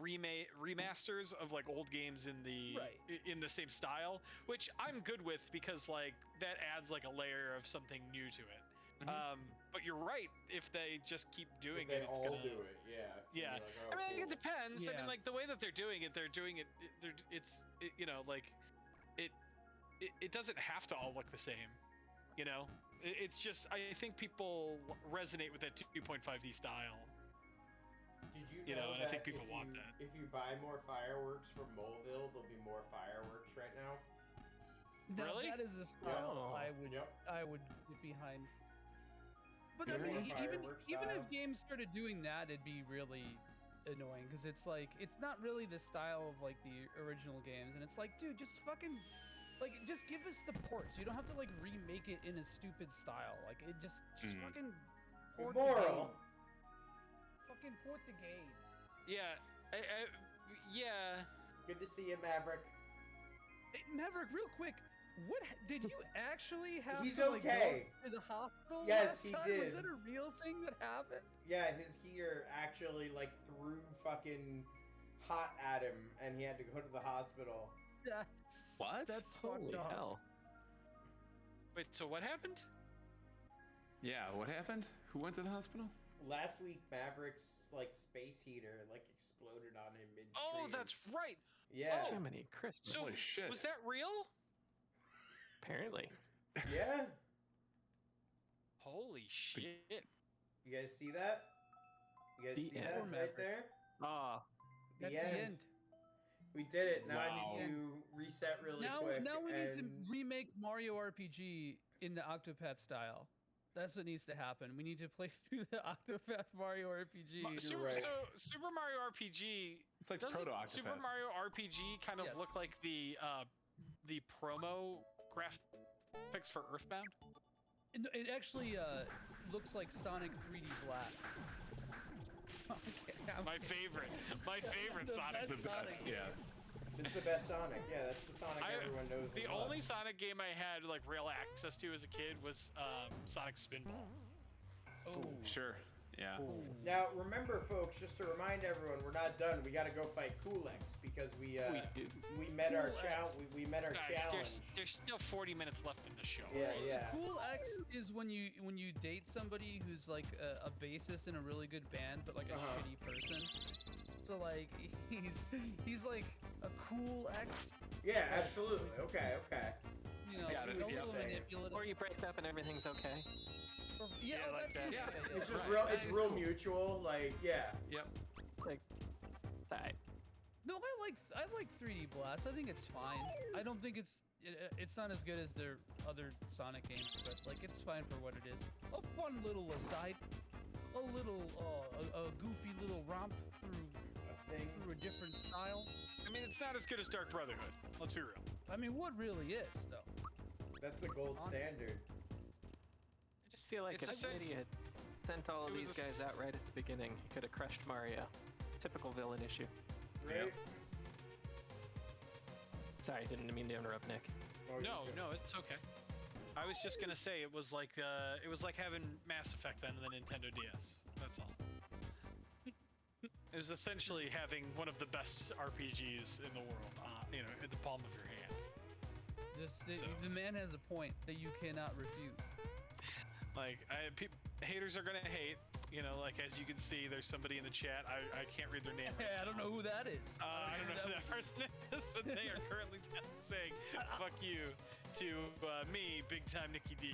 remasters of like old games in the
Right.
in the same style, which I'm good with because like that adds like a layer of something new to it.
Mhm.
But you're right. If they just keep doing
They
it, it's
all
gonna.
do it, yeah.
Yeah.
And you're like,
I mean,
oh, cool.
it depends. I
Yeah.
mean, like the way that they're doing it, you know, like it doesn't have to all look the same. You know, it's just I think people resonate with that 2.5D style.
Did
you know, and I
that
think people
if
want
you-
that.
If you buy more fireworks from Moleville, there'll be more fireworks right now.
now
Really?
that is a style
Oh.
Yep.
I would get behind. But I
Yeah.
mean,
Fireworks
even
style.
if games started doing that, it'd be really annoying because it's like it's not really the style of like the original games, and it's like, dude, just fucking Like, just give us the ports. You don't have to like remake it in a stupid style. Like, it just fucking port the
Moral.
game. Fucking port the game.
Yeah, yeah.
Good to see you, Maverick.
Hey, Maverick, real quick, what did you actually have
He's
to like
okay.
go to the hospital
Yes,
last
he
time?
did.
Was that a real thing that happened?
Yeah, his heater actually like threw fucking hot at him, and he had to go to the hospital.
What?
That's
Holy
fucked up.
hell.
Wait, so what happened?
Yeah, what happened? Who went to the hospital?
Last week, Maverick's like space heater like exploded on him midstream.
Oh, that's right.
Yeah.
Jiminy Christmas.
So
Holy shit.
was that real?
Apparently.
Yeah.
Holy shit.
You guys see that? You guys
The
see
end.
that
Poor
right
Maverick.
there?
Ah,
That's the end.
We did it. Now
Wow.
I need to reset really
Now
quick.
we need to
and-
remake Mario RPG in the Octopath style. That's what needs to happen. We need to play through the Octopath Mario RPG.
right.
So Super Mario RPG
It's like
doesn't
proto-Octopath.
Super Mario RPG kind of
Yes.
look like the promo graphics for Earthbound?
It actually looks like Sonic 3D Blast. Okay,
My favorite
The
Sonic.
best
The best,
Sonic.
yeah.
It's the best Sonic. Yeah, that's the Sonic everyone knows.
The
and loves.
only Sonic game I had like real access to as a kid was Sonic Spinball.
Oh,
Sure. Yeah.
Now remember, folks, just to remind everyone, we're not done. We got to go fight Culex because we met our
Culex.
we met our
Guys,
challenge.
there's still 40 minutes left in the show.
Yeah, yeah.
Cool X is when you date somebody who's like a bassist in a really good band, but like a
Uh-huh.
shitty person. So like he's like a cool X.
Yeah, absolutely. Okay, okay.
You know,
Got it,
a
yeah.
little manipulative.
or you break up and everything's okay.
Yeah,
Yeah, like
that's
that.
it.
Yeah.
It's just
Right.
real.
That
It's
is
real
cool.
mutual. Like, yeah.
Yep.
Like, that.
No, I like 3D Blast. I think it's fine. I don't think it's not as good as their other Sonic games, but like it's fine for what it is. A fun little aside, a little a goofy little romp through a different style.
I mean, it's not as good as Dark Brotherhood. Let's be real.
I mean, what really is though?
That's the gold
Honestly.
standard.
I just feel like
It's
if
a sen-
City had sent all of
it was
these
a
guys
s-
out right at the beginning, he could have crushed Mario. Typical villain issue.
Right?
Sorry, didn't mean to interrupt, Nick.
Oh, you
No,
could-
no, it's okay. I was just gonna say it was like having Mass Effect on the Nintendo DS. That's all. It was essentially having one of the best RPGs in the world, in the palm of your hand.
Just the man has a point that you cannot refute.
Like, haters are gonna hate. You know, like as you can see, there's somebody in the chat. I can't read their name. Right
I don't know who that is.
I don't know who that person is, but they are currently saying "fuck you" to me, big time Nikki D.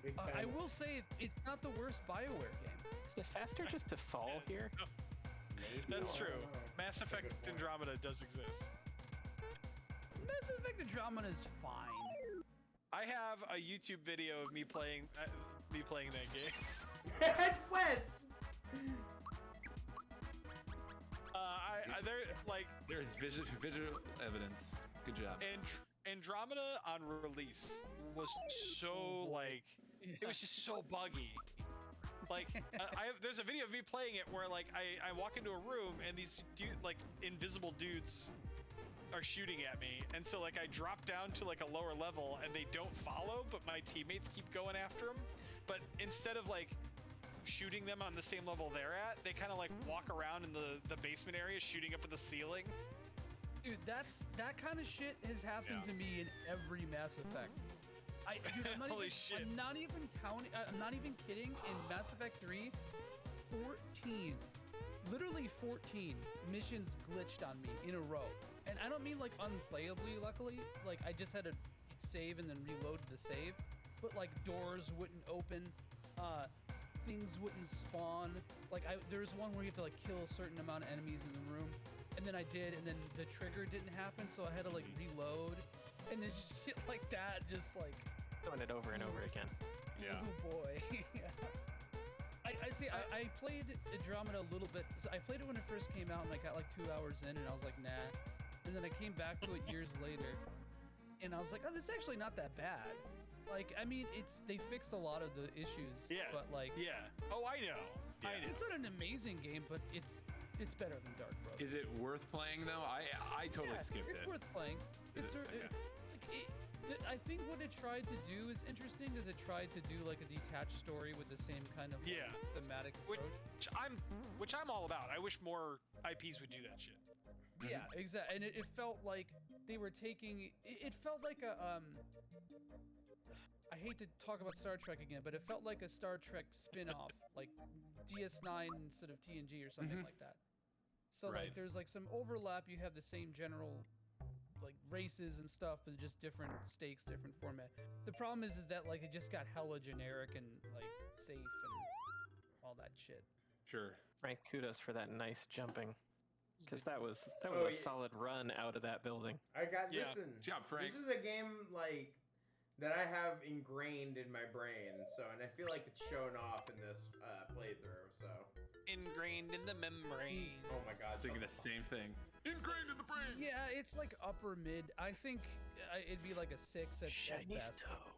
Big
I
time.
will say it's not the worst BioWare game.
Is it faster just to fall here?
Maybe.
That's
I
true.
don't know.
Mass
That's a
Effect
good point.
Andromeda does exist.
Mass Effect Andromeda is fine.
I have a YouTube video of me playing that game.
Wes.
There like
There's visual evidence. Good job.
Andromeda on release was so like it was just so buggy. Like there's a video of me playing it where like I walk into a room and these invisible dudes are shooting at me, and so like I drop down to like a lower level and they don't follow, but my teammates keep going after them. But instead of like shooting them on the same level they're at, they kind of like walk around in the basement area shooting up at the ceiling.
Dude, that kind of shit has happened
Yeah.
to me in every Mass Effect. Dude, I'm not
Holy
even,
shit.
I'm not even counting. I'm not even kidding. In Mass Effect 3, 14, literally 14 missions glitched on me in a row, and I don't mean like unplayably. Luckily, like I just had to save and then reload the save, but like doors wouldn't open, things wouldn't spawn. Like there was one where you have to like kill a certain amount of enemies in the room. And then I did, and then the trigger didn't happen, so I had to like reload, and then shit like that, just like
Doing it over and over again.
Yeah.
oh boy. I see. I played Andromeda a little bit. So I played it when it first came out, and I got like 2 hours in, and I was like, nah. And then I came back to it years later, and I was like, oh, this is actually not that bad. Like, I mean, they fixed a lot of the issues.
Yeah.
But like,
Yeah. Oh, I know. I know.
it's not an amazing game, but it's better than Dark Road.
Is it worth playing though? I totally skipped
it's
it.
worth playing. I think what it tried to do is interesting. Is it tried to do like a detached story with the same kind of thematic approach?
Which I'm all about. I wish more IPs would do that shit.
Yeah, exactly. And it felt like they were taking. It felt like a I hate to talk about Star Trek again, but it felt like a Star Trek spin-off, like DS9 instead of TNG or something like that. So like there's like some overlap. You have the same general like races and stuff, but just different stakes, different format. The problem is that like it just got hella generic and like safe and all that shit.
Sure.
Frank, kudos for that nice jumping, because that was a solid run out of that building.
Listen.
Good job, Frank.
This is a game like that I have ingrained in my brain. So, and I feel like it's shown off in this playthrough. So.
Ingrained in the membrane.
Oh my god.
Thinking the same thing. Ingrained in the brain.
Yeah, it's like upper mid. I think it'd be like a 6 at
Shiny
best.
stone.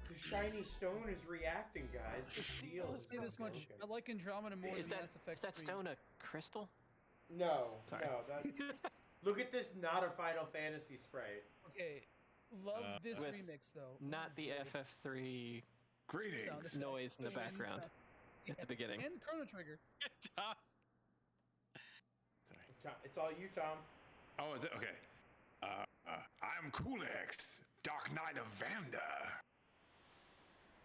The shiny stone is reacting, guys. The seal is
Say this much. I like Andromeda more
Is
than
that
Mass Effect.
is that
3.
stone a crystal?
No,
Sorry.
no. Look at this, not a Final Fantasy sprite.
Okay, love this
with
remix though.
Not the FF3
Greetings.
noise in the background at the beginning.
And Chrono Trigger.
It's all you, Tom.
Oh, is it? Okay. I'm Culex, Dark Knight of Vanda.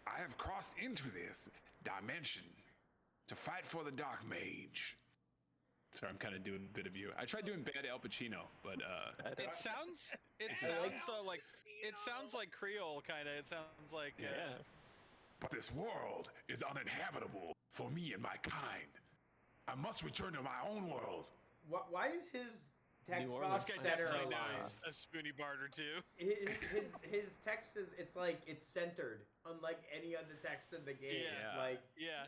I have crossed into this dimension to fight for the Dark Mage. Sorry, I'm kind of doing a bit of you. I tried doing bad Al Pacino, but
It sounds like Creole kind of. It sounds like
But this world is uninhabitable for me and my kind. I must return to my own world.
Why is his text
New
box
Orleans.
This guy
center
definitely
aligned?
knows a spoony barter too.
His text is it's centered, unlike any other text in the game.
Yeah.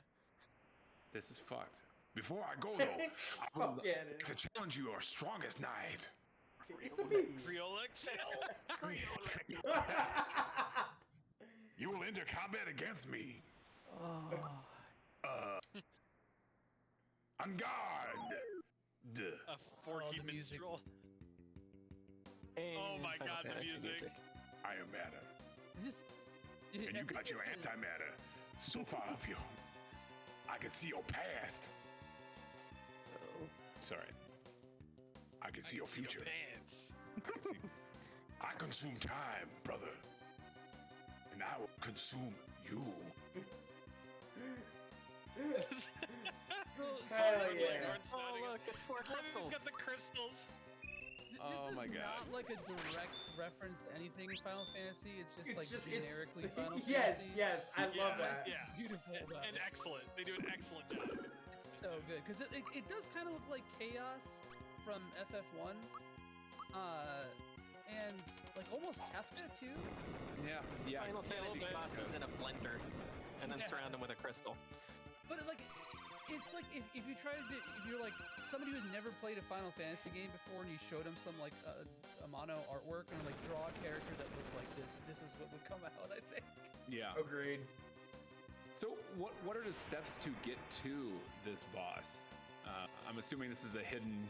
This is fucked. Before I go though, I would
Fuck yeah, it
like to challenge your strongest knight.
It's a me.
Creolix.
You will enter combat against me. On guard.
A forky
the music.
minstrel.
And
Oh my
Final
god, the
Fantasy
music.
I am matter,
Just.
and you got your antimatter so far up you. I can see your past. Sorry. I can see your future.
Pants.
I can see. I consume time, brother, and I will consume you.
Hell yeah.
Oh look, it's 4 crystals.
He's got the crystals.
This is not like a direct reference to anything in Final Fantasy. It's just generically Final
yes,
Fantasy.
yes, I love that.
Yeah.
It's beautiful. about
And
it.
excellent. They do an excellent job.
It's so good because it does kind of look like Chaos from FF1, and like almost Kefka too.
Yeah.
Final Fantasy bosses in a blender, and then
Yeah.
surround them with a crystal.
But it's like if you try to if you're like somebody who's never played a Final Fantasy game before and you showed them some like a mono artwork and like draw a character that looks like this is what would come out. I think.
Yeah.
Agreed.
So what are the steps to get to this boss? I'm assuming this is a hidden,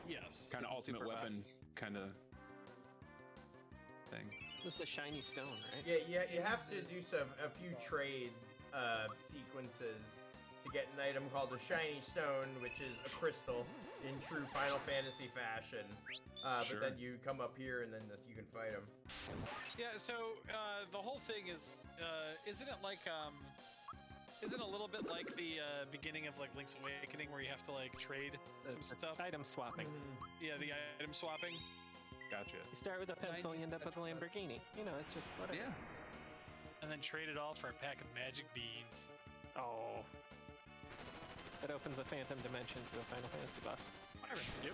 Yes.
kind of ultimate
super
weapon
boss.
kind of thing.
It was the shiny stone, right?
Yeah, you have to do a few trade sequences to get an item called the Shiny Stone, which is a crystal in true Final Fantasy fashion.
Sure.
But then you come up here and then you can fight them.
Yeah. So the whole thing is, isn't it like isn't it a little bit like the beginning of like Link's Awakening where you have to like trade some stuff?
Item swapping.
Yeah, the item swapping.
Gotcha.
You start with a pencil, you end up with a Lamborghini. You know, it's just whatever.
Yeah.
And then trade it all for a pack of magic beans.
Oh. That opens a phantom dimension to a Final Fantasy boss.
Yep.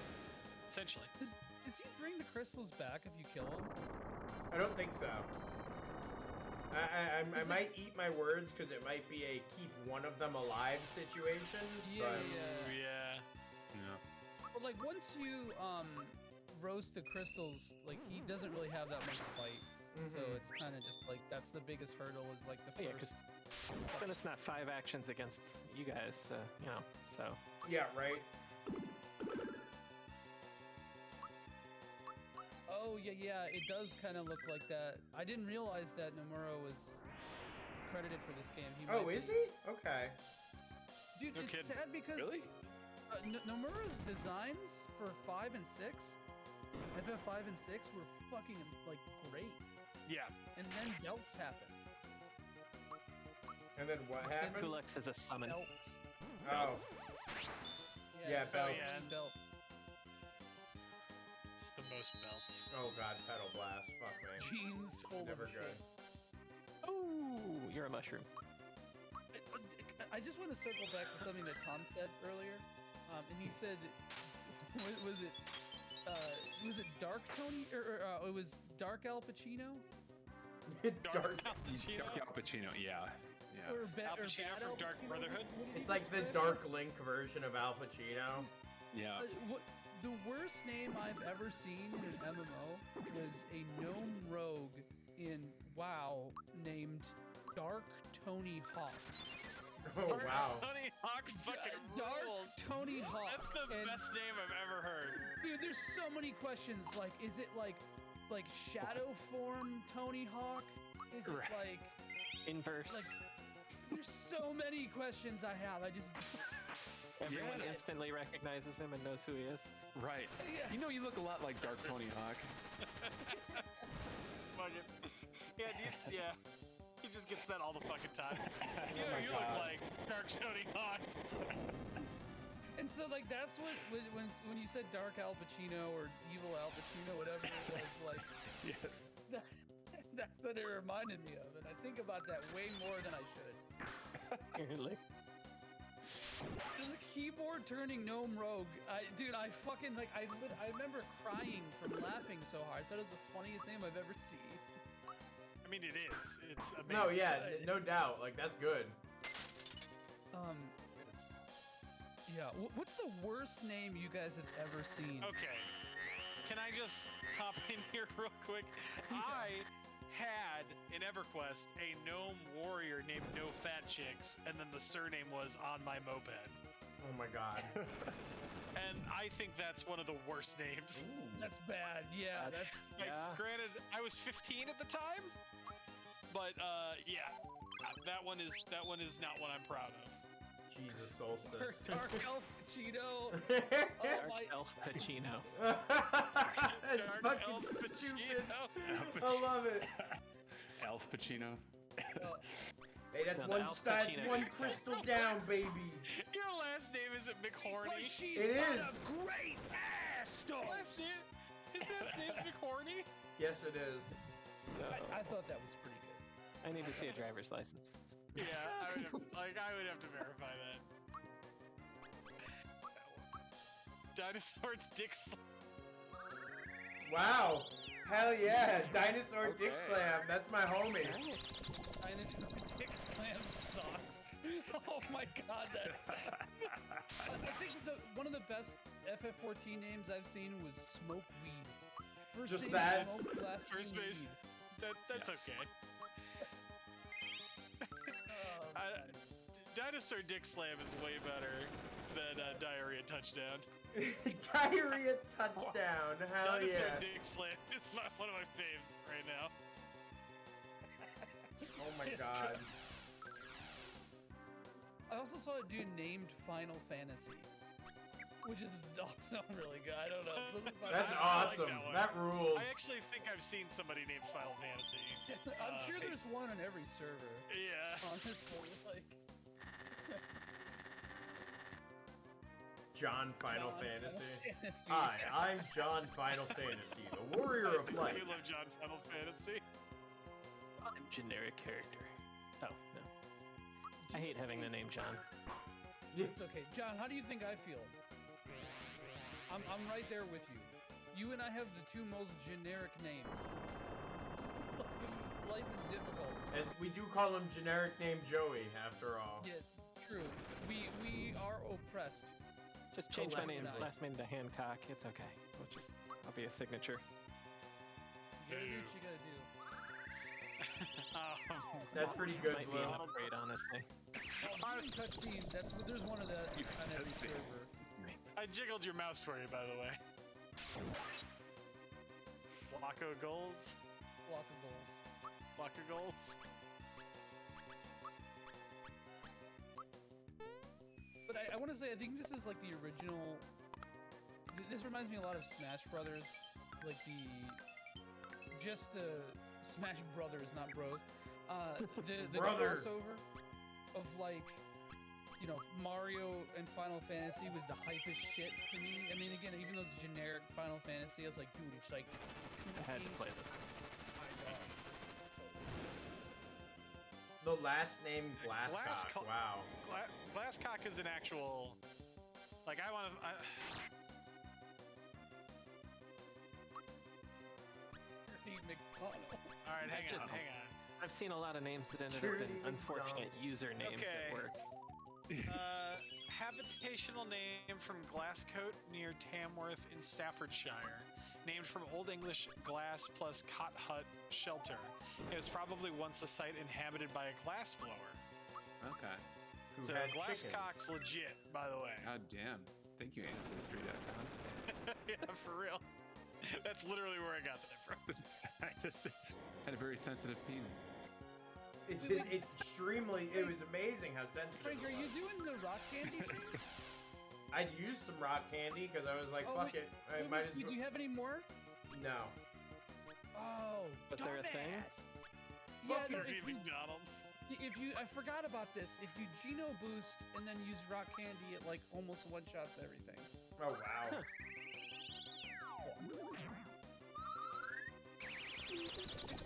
Essentially.
Does he bring the crystals back if you kill him?
I don't think so. I might eat my words because it might be a keep one of them alive situation.
Yeah,
but
yeah.
Yeah.
Yeah.
But like once you Rose to Crystals, like he doesn't really have that much fight, so it's kind of just like that's the biggest hurdle is like the
Yeah,
first.
because then it's not 5 actions against you guys, you know. So
Yeah, right.
Oh yeah, it does kind of look like that. I didn't realize that Nomura was credited for this game. He
Oh,
might
is
be.
he? Okay.
Dude,
No
it's
kidding.
sad because
Really?
Nomura's designs for 5 and 6, FF5 and 6 were fucking like great,
Yeah.
and then belts happened.
And then what happened?
Culex is a summon.
Belts.
Oh. Yeah,
there's
belts.
so many belts.
Just the most belts.
Oh god, pedal blast. Fuck me.
Jeans full
Never
of
good.
shit.
Oh, you're a mushroom.
I just want to circle back to something that Tom said earlier, and he said, was it Dark Tony or it was Dark Al Pacino?
Dark.
Al Pacino.
Dark Al Pacino, yeah. Yeah.
Or
Al Pacino
Bad
from
Al
Dark
Pacino?
Brotherhood?
What did he
It's like the
describe it?
Dark Link version of Al Pacino.
Yeah.
The worst name I've ever seen in an MMO was a gnome rogue in WoW named Dark Tony Hawk.
Oh
Dark
wow.
Tony Hawk fucking
Dark
rules.
Tony Hawk.
That's the
And,
best name I've ever heard.
dude, there's so many questions. Like, is it like shadow form Tony Hawk? Is it
Right.
like
Inverse.
there's so many questions I have. I just
Everyone
Yeah.
instantly recognizes him and knows who he is.
Right.
Yeah.
You know, you look a lot like Dark Tony Hawk.
Fuck it. Yeah, dude, yeah. He just gets that all the fucking time. You know,
my
you look
God.
like Dark Tony Hawk.
And so like that's what when you said Dark Al Pacino or Evil Al Pacino, whatever it was, like
Yes.
that's what it reminded me of, and I think about that way more than I should.
Apparently.
The keyboard turning gnome rogue, dude, I fucking like I remember crying from laughing so hard. I thought it was the funniest name I've ever seen.
I mean, it is. It's amazing.
No, yeah, no doubt. Like that's good.
Yeah. What's the worst name you guys have ever seen?
Okay. Can I just hop in here real quick? I had in EverQuest a gnome warrior named No Fat Chicks, and then the surname was On My Moped.
Oh my god.
And I think that's one of the worst names.
That's bad. Yeah, that's
Like,
Yeah.
granted, I was 15 at the time, but yeah, that one is not one I'm proud of.
Jesus solstice.
Dark Al Pacino. Oh
Dark
my.
Elf Pacino.
That's
Dark
fucking
Elf
stupid.
Pacino.
I love it.
Elf Pacino.
Hey, that's
No, the
one
Alf
stat,
Pacino.
one crystal down, baby.
Your last name isn't McHorny.
She's
It
got
is.
a great ass,
His last name's McHorny?
Yes, it is.
No.
I thought that was pretty good.
I need to see a driver's license.
Yeah, I would have to verify that. Dinosaur Dick Slam.
Wow. Hell yeah. Dinosaur Dick
Okay.
Slam. That's my homie.
Dinosaur Dick Slam sucks. Oh my god, that sucks. I think one of the best FF14 names I've seen was Smoke Weed. First
Just
name
that?
Smoke, last
First
name
base.
Weed.
That's
Yes.
okay.
Oh, man.
Dinosaur Dick Slam is way better than Diarrhea Touchdown.
Diarrhea touchdown. Hell
Dinosaur
yeah.
Dick Slam is one of my faves right now.
Oh my god.
I also saw a dude named Final Fantasy, which is also really good. I don't know. something about
That's
that.
I like
awesome.
that one.
That rules.
I actually think I've seen somebody named Final Fantasy.
I'm sure there's one on every server.
Yeah.
Honestly, like
John Final
John
Fantasy.
Fantasy.
Hi, I'm John Final Fantasy, the warrior of light.
You love John Final Fantasy.
I'm generic character. Oh, no. I hate having the name John.
It's okay, John. How do you think I feel? I'm right there with you. You and I have the two most generic names. Life is difficult.
As we do call him generic name Joey, after all.
Yeah, true. We are oppressed.
Just change my name,
Collectively.
last name to Hancock. It's okay. I'll be a signature.
You gotta do what you gotta do.
That's pretty good,
Might be an
Blue.
upgrade, honestly.
Cutscene. There's one of that on every server.
I jiggled your mouse for you, by the way. Flocko goals.
Block of goals.
Flocko goals.
But I want to say, I think this is like the original. This reminds me a lot of Smash Brothers, like just the Smash Brothers, not Bros. The
Brother.
crossover of like, you know, Mario and Final Fantasy was the hypest shit to me. I mean, again, even though it's generic Final Fantasy, I was like, dude, it's like.
I had to play this one.
The last name Glasscock.
Glasscock.
Wow.
Glasscock is an actual. Like, I want to. Alright, hang on.
I've seen a lot of names that ended up in unfortunate usernames
Okay.
at work.
Habitational name from Glasscote near Tamworth in Staffordshire. Named from Old English glass plus cot hut shelter. It was probably once a site inhabited by a glass blower.
Okay.
Who
So
had chicken?
Glasscock's legit, by the way.
God damn. Thank you, Ancestry.com.
Yeah, for real. That's literally where I got that from.
I just had a very sensitive penis.
It's extremely. It was amazing how sensitive.
Frank,
it
are you
was.
doing the rock candy thing?
I'd used some rock candy because I was like, fuck
wait,
it. I might as
do
well.
you have any more?
No.
Oh,
Was there a thing?
dumbass. Yeah, no,
Fucking McDonald's.
I forgot about this. If you Geno boost and then use rock candy, it like almost one shots everything.
Oh wow.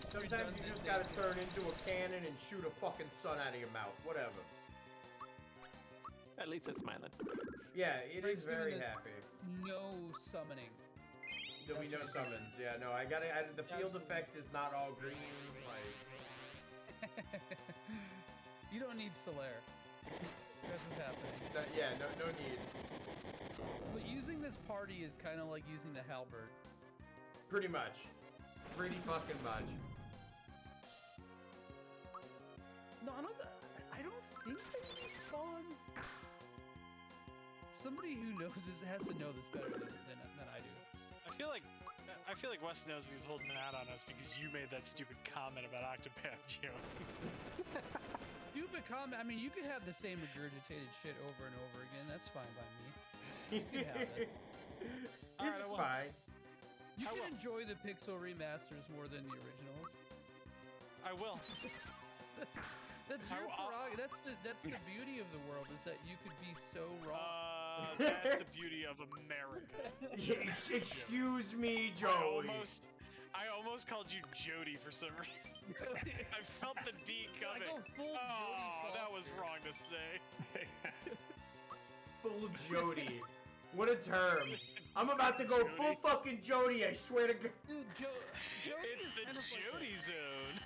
Sometimes you just gotta turn into a cannon and shoot a fucking sun out of your mouth. Whatever.
At least it's smiling.
Yeah, it is
Frank's doing
very
this-
happy.
No summoning.
There'll be no summons. Yeah, no, I gotta. The field effect is not all green. Like,
You don't need Solaire. That's what's happening.
yeah, no need.
But using this party is kind of like using the halberd.
Pretty much. Pretty fucking much.
No, I don't think they spawn. Somebody who knows this has to know this better than I do.
I feel like Wes knows that he's holding out on us because you made that stupid comment about Octopath Joe.
Stupid comment. I mean, you could have the same regurgitated shit over and over again. That's fine by me. You can have it.
It's
Alright, I will.
fine.
You
I
can
will.
enjoy the pixel remasters more than the originals.
I will.
That's your prerogative. That's the beauty of the world is that you could be so wrong.
That's the beauty of America.
Excuse me,
I
Joey.
almost called you Jody for some reason. I felt the D
I
coming.
go full
Oh,
Jodie
that was
Foster.
wrong to say.
Full Jody. What a term. I'm about to go full
Jody.
fucking Jody, I swear to God.
Dude, Jody
It's
is
the
kind of
Jody zone.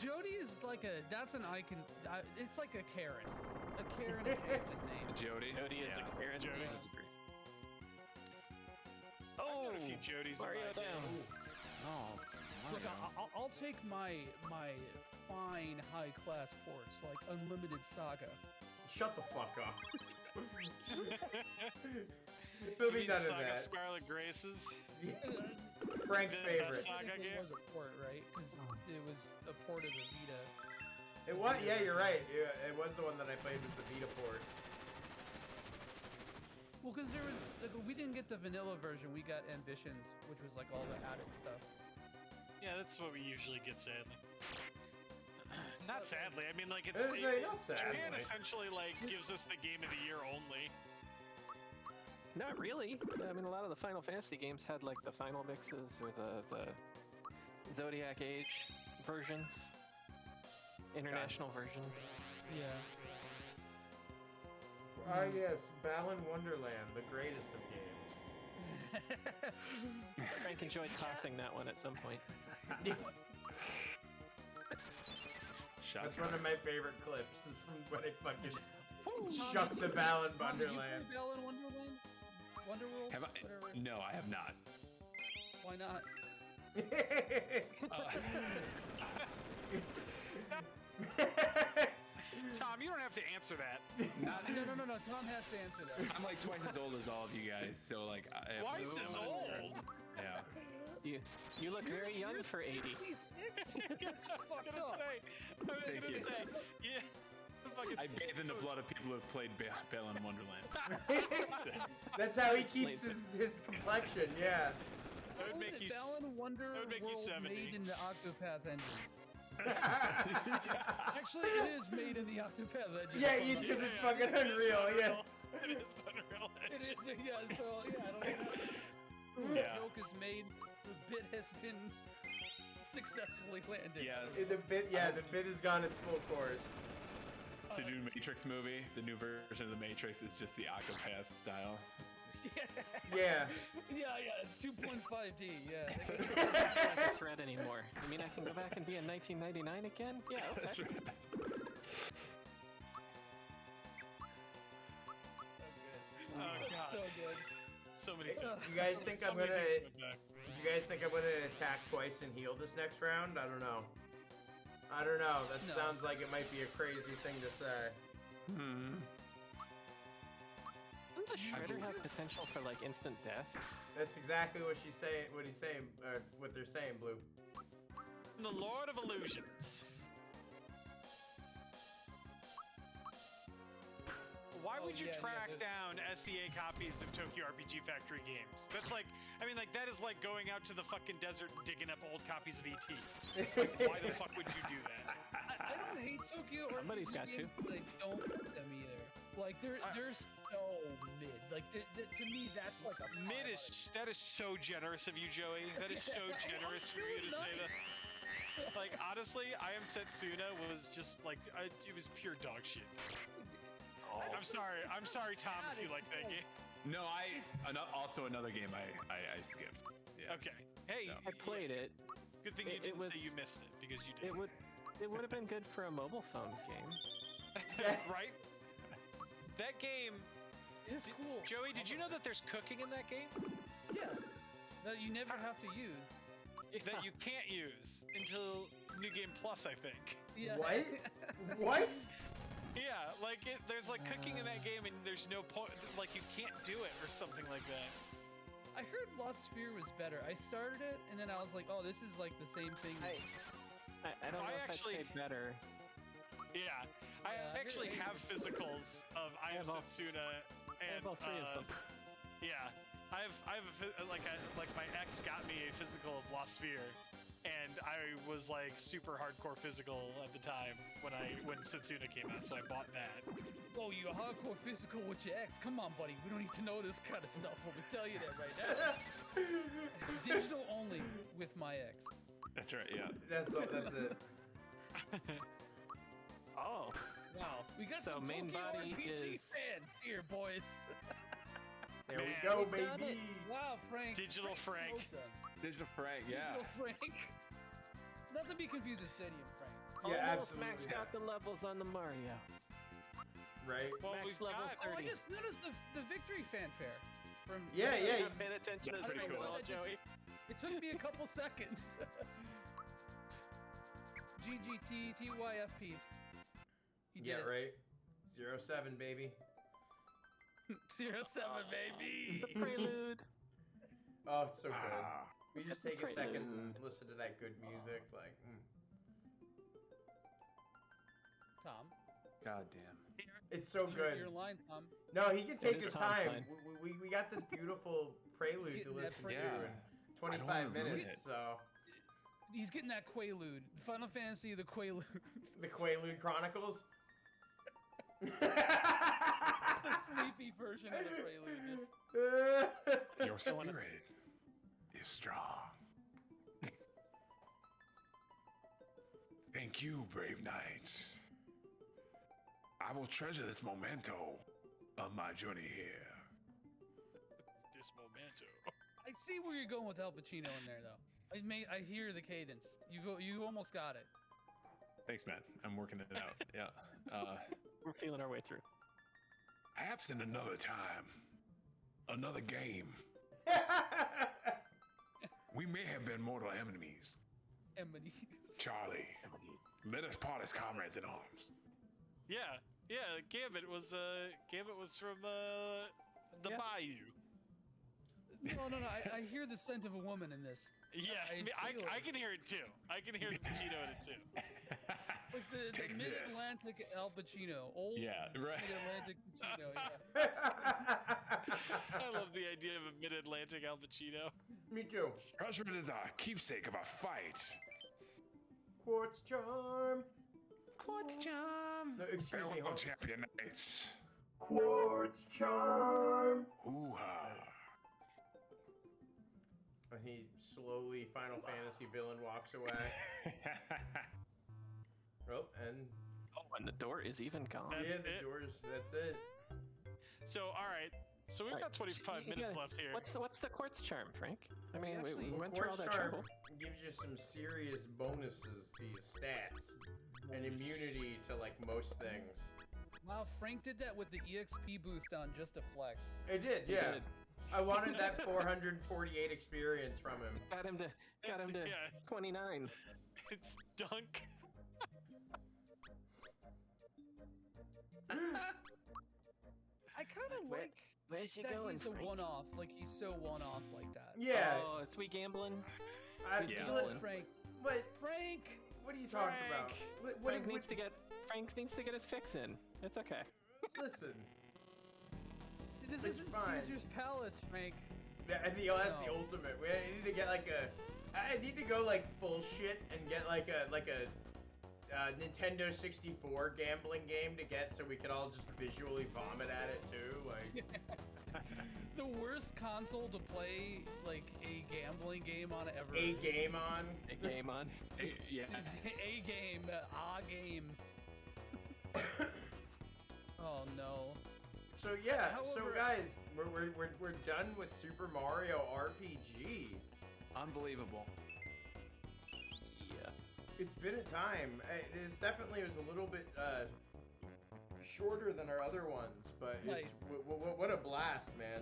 Jody is like that's an icon. It's like a Karen. A Karen adjacent name.
Jody.
Jody is a Karen.
Jody.
I disagree.
Oh,
I've got a few Jodys in
Mario
my day.
down.
Oh,
Look,
Mario.
I'll take my fine high class ports like Unlimited Saga.
Shut the fuck up.
You
There'll be
mean
none of
Saga
that.
Scarlet Graces?
Frank's
The
favorite.
best Saga
Technically,
game?
it was a port, right? Because it was a port of the Vita.
It was, yeah, you're right. It was the one that I played with the Vita port.
Well, because there was we didn't get the vanilla version. We got Ambitions, which was like all the added stuff.
Yeah, that's what we usually get, sadly. Not sadly. I mean, like
Not
Japan
sadly.
essentially like gives us the game of the year only.
Not really. I mean, a lot of the Final Fantasy games had like the final mixes or the Zodiac Age versions, international versions.
Yeah.
Ah, yes, Balan Wonderland, the greatest of games.
Frank enjoyed tossing that one at some point.
Shots
That's one of my favorite clips. Is from when I fucking. Shuck the Balan
Tom, did you
Wonderland.
play Balan Wonderland? Wonderworld?
Have I?
Whatever.
No, I have not.
Why not?
Tom, you don't have to answer that.
Not,
No. Tom has to answer that.
I'm like twice as old as all of you guys, so like.
Twice as old?
Yeah.
You look very young for 80.
He's 6.
I was gonna
Thank you.
say, yeah. Fucking
I bathe in the blood of people who have played Balan Wonderland.
That's how he keeps his complexion, yeah.
That would make you.
Balan Wonder
that would make you
World
70.
made in the Octopath engine. Actually, it is made in the Octopath engine.
Yeah, because it's fucking unreal, yeah.
It is unreal.
It is, yeah, so, yeah, I don't know. The
Yeah.
joke is made, the bit has been successfully landed.
Yes.
The bit has gone its full course.
The new Matrix movie, the new version of the Matrix is just the Octopath style.
Yeah.
Yeah, it's 2.5D, yeah.
Not a threat anymore. You mean I can go back and be in 1999 again? Yeah, okay.
That's right.
Oh god.
So good.
So many things.
You guys think
so
I'm
many
gonna?
things went back.
You guys think I'm gonna attack twice and heal this next round? I don't know. That
No.
sounds like it might be a crazy thing to say.
Doesn't the Shredder have potential for like instant death?
That's exactly what she's saying. What he's saying. What they're saying, Blue.
The Lord of Illusions. Why would you track down SEA copies of Tokyo RPG Factory games? That's like, I mean, like, that is like going out to the fucking desert and digging up old copies of ET. Like, why the fuck would you do that?
I don't hate Tokyo RPG
Somebody's got to.
games, but I don't like them either. Like, they're so mid. Like, to me, that's like a
Mid is, that is so generous of you, Joey. That is so generous for you to say that. Like, honestly, I Am Setsuna was just like, it was pure dog shit. I'm sorry, Tom, if you like that game.
No, also another game I skipped. Yes.
Okay. Hey,
No.
I played it.
good thing you
it
didn't
was-
say you missed it, because you did.
It would have been good for a mobile phone game.
Right? That game,
It's cool.
Joey, did you know that there's cooking in that game?
Yeah. That you never have to use.
That you can't use until New Game Plus, I think.
Yeah.
What? What?
Yeah, like there's like cooking in that game, and there's no point. Like you can't do it or something like that.
I heard Lost Sphere was better. I started it, and then I was like, oh, this is like the same thing.
I don't know if
actually-
I'd say better.
Yeah, I
Yeah,
actually have physicals of I Am
have all-
Setsuna,
I
and
have all three of them.
yeah, I have like my ex got me a physical of Lost Sphere, and I was like super hardcore physical at the time when Setsuna came out, so I bought that.
Oh, you a hardcore physical with your ex? Come on, buddy. We don't need to know this kind of stuff. Let me tell you that right now. Digital only with my ex.
That's right. Yeah.
That's it.
Oh,
Wow, we got
So
some
main
Tokyo
body
RPG
is-
fans here, boys.
There we
Man.
go,
We done it.
baby.
Wow, Frank.
Digital Frank.
smoked them.
Digital Frank. Yeah.
Digital Frank. Not to be confused with Stadium Frank.
Yeah,
almost
absolutely.
maxed out the levels on the Mario.
Right?
Well,
Max
we've
level
got
30.
Oh, I just noticed the victory fanfare. From
Yeah, yeah.
Not paying attention as
pretty
I
cool.
will,
I just-
Joey.
It took me a couple seconds. GGT TYFP. You did
Yeah,
it.
right. 07, baby.
07, baby.
The prelude.
Oh, it's so good.
Ah.
We just take a second and
Prelude.
listen to that good music, like.
Tom,
God damn.
It's so good.
your line, Tom.
No, he can take
is
his
Tom's
time.
line.
We got this beautiful prelude to
getting that
listen to
prelude.
in
I don't
25
wanna ruin
minutes.
it.
So
He's getting that Quaalude. Final Fantasy, the Quaalude.
the Quaalude Chronicles.
The sleepy version of the Prelude.
Your spirit is strong. Thank you, brave knight. I will treasure this memento of my journey here.
This memento.
I see where you're going with Al Pacino in there, though. I hear the cadence. You almost got it.
Thanks, man. I'm working it out. Yeah.
We're feeling our way through.
Perhaps in another time, another game, we may have been mortal enemies. Charlie, let us part as comrades in arms.
Yeah, Gambit was from the Bayou.
No. I hear the scent of a woman in this.
Yeah, I can hear it too. I can hear the Pacino in it too.
Like the
Take this.
Mid-Atlantic Al Pacino. Old
Yeah, right.
Mid-Atlantic Pacino, yeah.
I love the idea of a Mid-Atlantic Al Pacino.
Me too.
Treasure is our keepsake of our fight.
Quartz charm.
Quartz charm.
No, excuse me.
Farewell,
Hold.
champion knights.
Quartz charm.
Hoo-ha.
And he slowly, Final Fantasy villain, walks away. Oh, and
Oh, and the door is even gone.
That's
yeah, the
it.
doors. That's it.
So, all right. So we've got 25 minutes left here.
What's the quartz charm, Frank? I mean, we
Actually,
went through all
Quartz
that
charm
trouble.
gives you some serious bonuses to your stats and immunity to like most things.
Wow, Frank did that with the EXP boost on just a flex.
It did,
He
yeah.
did.
I wanted that 448 experience from him.
Got him to
Yeah.
29.
It's dunk.
I kind of like
Where's he
that
going,
he's a
Frank?
one-off. Like, he's so one-off like that.
Yeah.
Oh, is we gambling?
I,
he's
Yeah.
gambling.
Frank.
What?
Frank!
What are you talking about?
Frank needs to get his fix in. It's okay.
Listen.
This
It's
isn't
fine.
Caesar's Palace, Frank.
That's the
No.
ultimate. I need to get like a. I need to go like full shit and get like a Nintendo 64 gambling game to get so we could all just visually vomit at it too. Like.
The worst console to play, like, a gambling game on ever.
A game on.
A game on.
Yeah.
A game. A game. Oh, no.
So yeah, so
However-
guys, we're done with Super Mario RPG.
Unbelievable.
Yeah.
It's been a time. This definitely was a little bit shorter than our other ones, but
Nice.
it's, what a blast, man.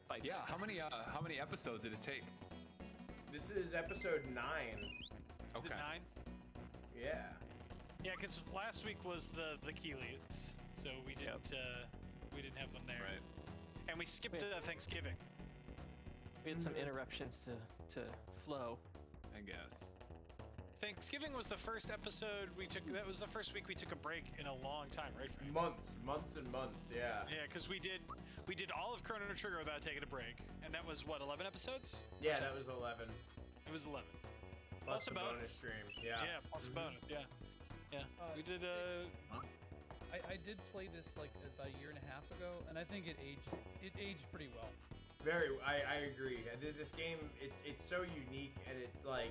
Fight.
Yeah. How many episodes did it take?
This is episode 9.
Is it 9?
Yeah.
Yeah, because last week was the Keelys, so we didn't have them there.
Right.
And we skipped
Yeah.
Thanksgiving.
We had some interruptions to flow.
I guess.
Thanksgiving was the first episode we took. That was the first week we took a break in a long time, right, Frank?
Months and months, yeah.
Yeah, because we did all of Chrono Trigger without taking a break, and that was what 11 episodes.
Yeah, that was 11.
It was 11.
Plus
a
the bonus stream, yeah.
Yeah, plus a bonus. Yeah. Yeah. We did.
I did play this, like, about a year and a half ago, and I think it aged pretty well.
I agree. This game, it's so unique, and it's like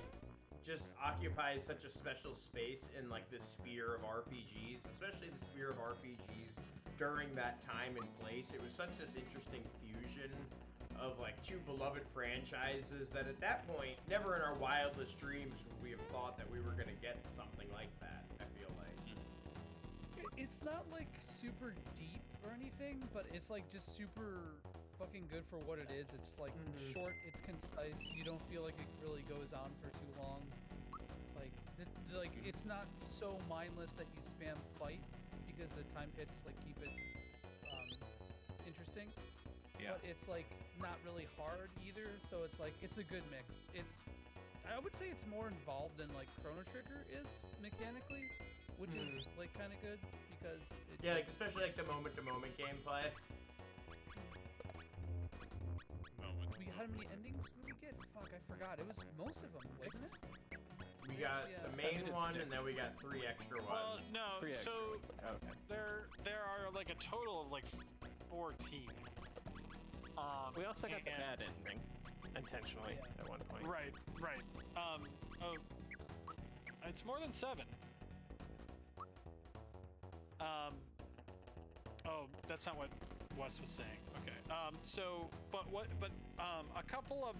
just occupies such a special space in like the sphere of RPGs, especially the sphere of RPGs during that time and place. It was such this interesting fusion of like two beloved franchises that at that point, never in our wildest dreams would we have thought that we were going to get something like that. I feel like.
It's not, like, super deep or anything, but it's, like, just super fucking good for what it is. It's, like, short, it's concise, you don't feel like it really goes on for too long. Like, it's not so mindless that you spam fight, because the time hits, like, keep it, interesting.
Yeah.
But it's, like, not really hard either, so it's, like, it's a good mix. I would say it's more involved than, like, Chrono Trigger is, mechanically, which is, like, kind of good, because it
Yeah, like
just-
especially like the moment-to-moment gameplay.
How many endings did we get? Fuck, I forgot. It was most of them, wasn't it?
We got
Yeah.
the main
did
one,
six.
and then we got 3 extra ones.
Well, no.
Three
So
Okay.
there are like a total of like 14.
We also got the
and-
bad ending intentionally
Yeah.
at one point.
Right. Oh, it's more than 7. Oh, that's not what Wes was saying. Okay. A couple of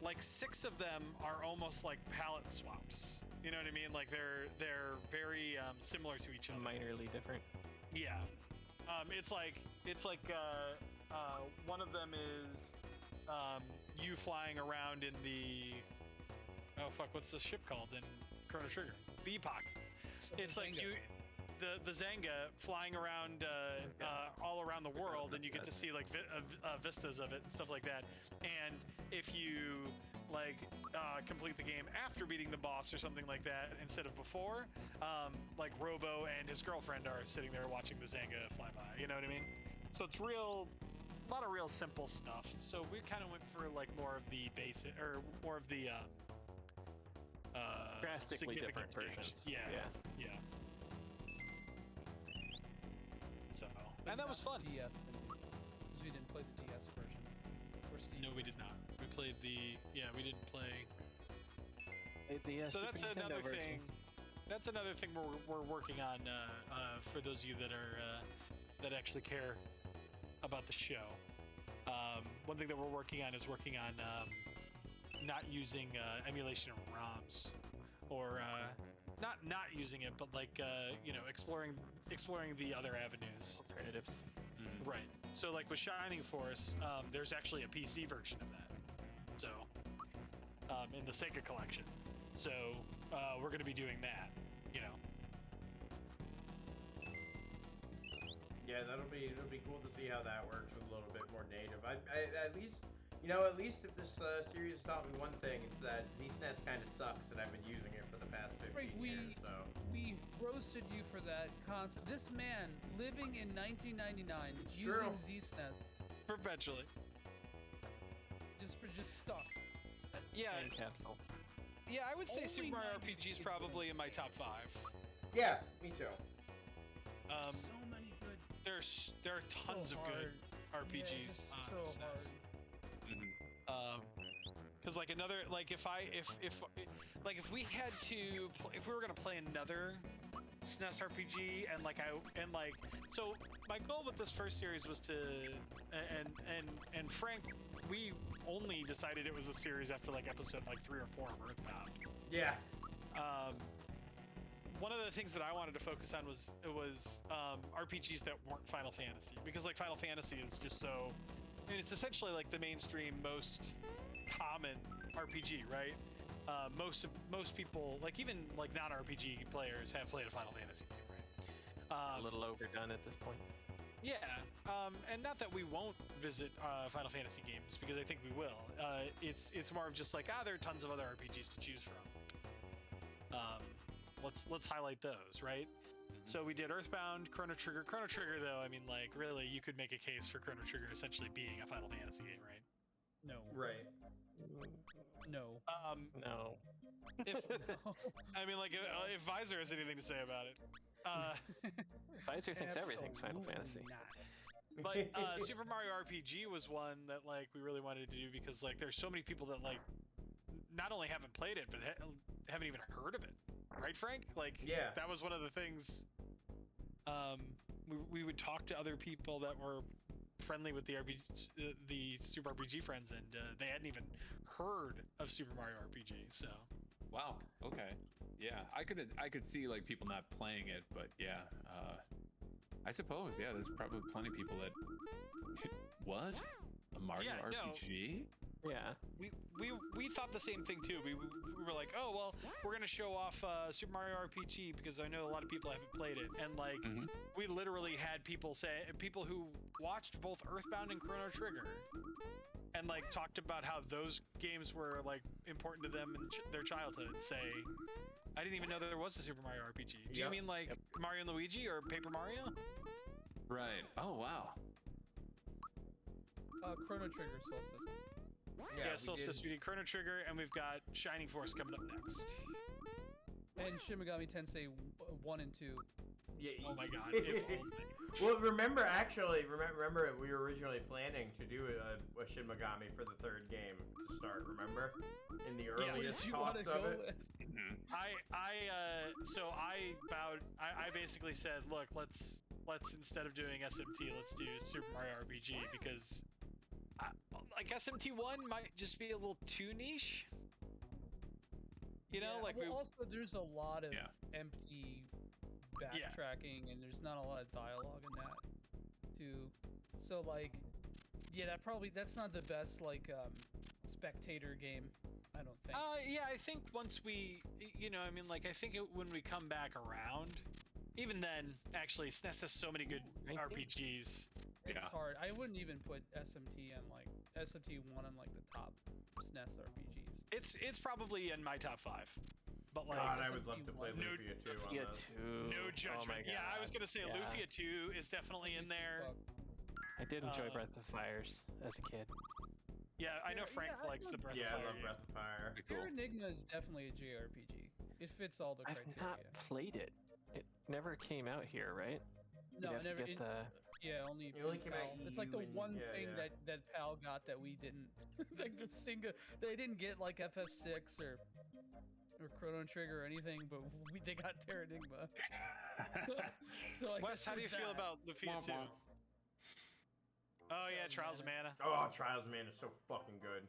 like 6 of them are almost like palette swaps. You know what I mean? Like they're very similar to each other.
Minorly different.
Yeah. It's like one of them is you flying around in the what's the ship called in Chrono Trigger? The Epoch. It's like you the Zanga flying around all around the world, and you get to see like vistas of it and stuff like that. And if you like complete the game after beating the boss or something like that instead of before, like Robo and his girlfriend are sitting there watching the Zanga fly by. You know what I mean? So it's a lot of real simple stuff. So we kind of went for like more of the basic or more of the
drastically different
change.
versions.
Yeah. So, and that was fun.
DS, because we didn't play the DS version. Or Steve.
No, we did not. We played we didn't play. So
Super
that's
Nintendo
another
version.
thing. That's another thing we're working on for those of you that are that actually care about the show. One thing that we're working on is not using emulation of ROMs, or not using it, but like exploring the other avenues,
Alternatives.
Right. So like with Shining Force, there's actually a PC version of that. So in the Sega collection. So we're going to be doing that.
Yeah, it'll be cool to see how that works with a little bit more native. At least if this series has taught me one thing, it's that ZSNES kind of sucks, and I've been using it for the past 15 years. So
we roasted you for that concept. This man living in 1999 using ZSNES
Perpetually.
just stuck.
Yeah.
Time capsule.
Yeah, I would say
Only
Super Mario
90s
RPG is
people
probably in my top 5.
yeah, me too.
So many good.
There are tons of good RPGs
Yeah,
on
so
SNES.
hard.
Because like another if we had to if we were gonna play another SNES RPG so my goal with this first series was to and Frank, we only decided it was a series after like episode like 3 or 4 of Earthbound.
Yeah.
One of the things that I wanted to focus on was RPGs that weren't Final Fantasy, because like Final Fantasy is just so, and it's essentially like the mainstream most common RPG, right? Most people, like even like non-RPG players, have played a Final Fantasy game, right?
A little overdone at this point.
Yeah, and not that we won't visit Final Fantasy games, because I think we will. It's more of just like there are tons of other RPGs to choose from. Let's highlight those, right? So we did Earthbound, Chrono Trigger. Chrono Trigger, though, I mean, like really, you could make a case for Chrono Trigger essentially being a Final Fantasy game, right?
No.
Right.
No.
No.
If I mean, like, if Visor has anything to say about it.
Visor thinks everything's Final Fantasy.
But Super Mario RPG was one that like we really wanted to do, because like there's so many people that like not only haven't played it but haven't even heard of it, right, Frank? Like,
yeah,
that was one of the things. We would talk to other people that were friendly with the Super RPG friends, and they hadn't even heard of Super Mario RPG. So,
wow. Okay. Yeah, I could see like people not playing it, but yeah, I suppose there's probably plenty of people that what, a Mario RPG?
No.
Yeah.
We thought the same thing too. We were like, oh well, we're gonna show off Super Mario RPG because I know a lot of people haven't played it, and like we literally had people who watched both Earthbound and Chrono Trigger, and like talked about how those games were like important to them in their childhood. Say, I didn't even know that there was a Super Mario RPG. Do you mean like Mario and Luigi or Paper Mario?
Right. Oh wow.
Chrono Trigger, Solstice.
Yeah, Solstice. We did Chrono Trigger, and we've got Shining Force coming up next.
And Shin Megami Tensei 1 and 2.
Yeah.
Oh my God.
Well, remember we were originally planning to do a Shin Megami for the third game to start. Remember, in the earliest talks of it.
I basically said, look, let's instead of doing SMT, let's do Super Mario RPG, because like SMT1 might just be a little too niche. You know, like
also there's a lot of empty backtracking, and there's not a lot of dialogue in that. too. So like, yeah, that's not the best like spectator game. I don't think.
Yeah, I think once we, I mean, like, I think when we come back around, even then, actually, SNES has so many good RPGs.
It's hard. I wouldn't even put SMT on like SMT1 on like the top SNES RPGs.
It's probably in my top 5. But like,
God, I would love to play Lufia 2 on
Lufia
this.
2.
No judgment.
Oh
I was gonna say
yeah.
Lufia 2 is definitely in there.
I did enjoy Breath of Fires as a kid.
Yeah, I know Frank likes the Breath of Fire.
Yeah, I love Breath of Fire.
Terra Enigma is definitely a JRPG. It fits all the criteria.
I've not played it. It never came out here, right?
No,
You'd have
never.
to get the...
Yeah, only.
It only came out
PAL. It's like the
EU
one
and-
thing
yeah.
that PAL got that we didn't. Like the single, they didn't get like FF6 or Chrono Trigger or anything, but they got Terra Enigma. So, like,
Wes, how do you feel about Lufia 2? Oh yeah, Trials of Mana.
Oh, Trials of Mana is so fucking good.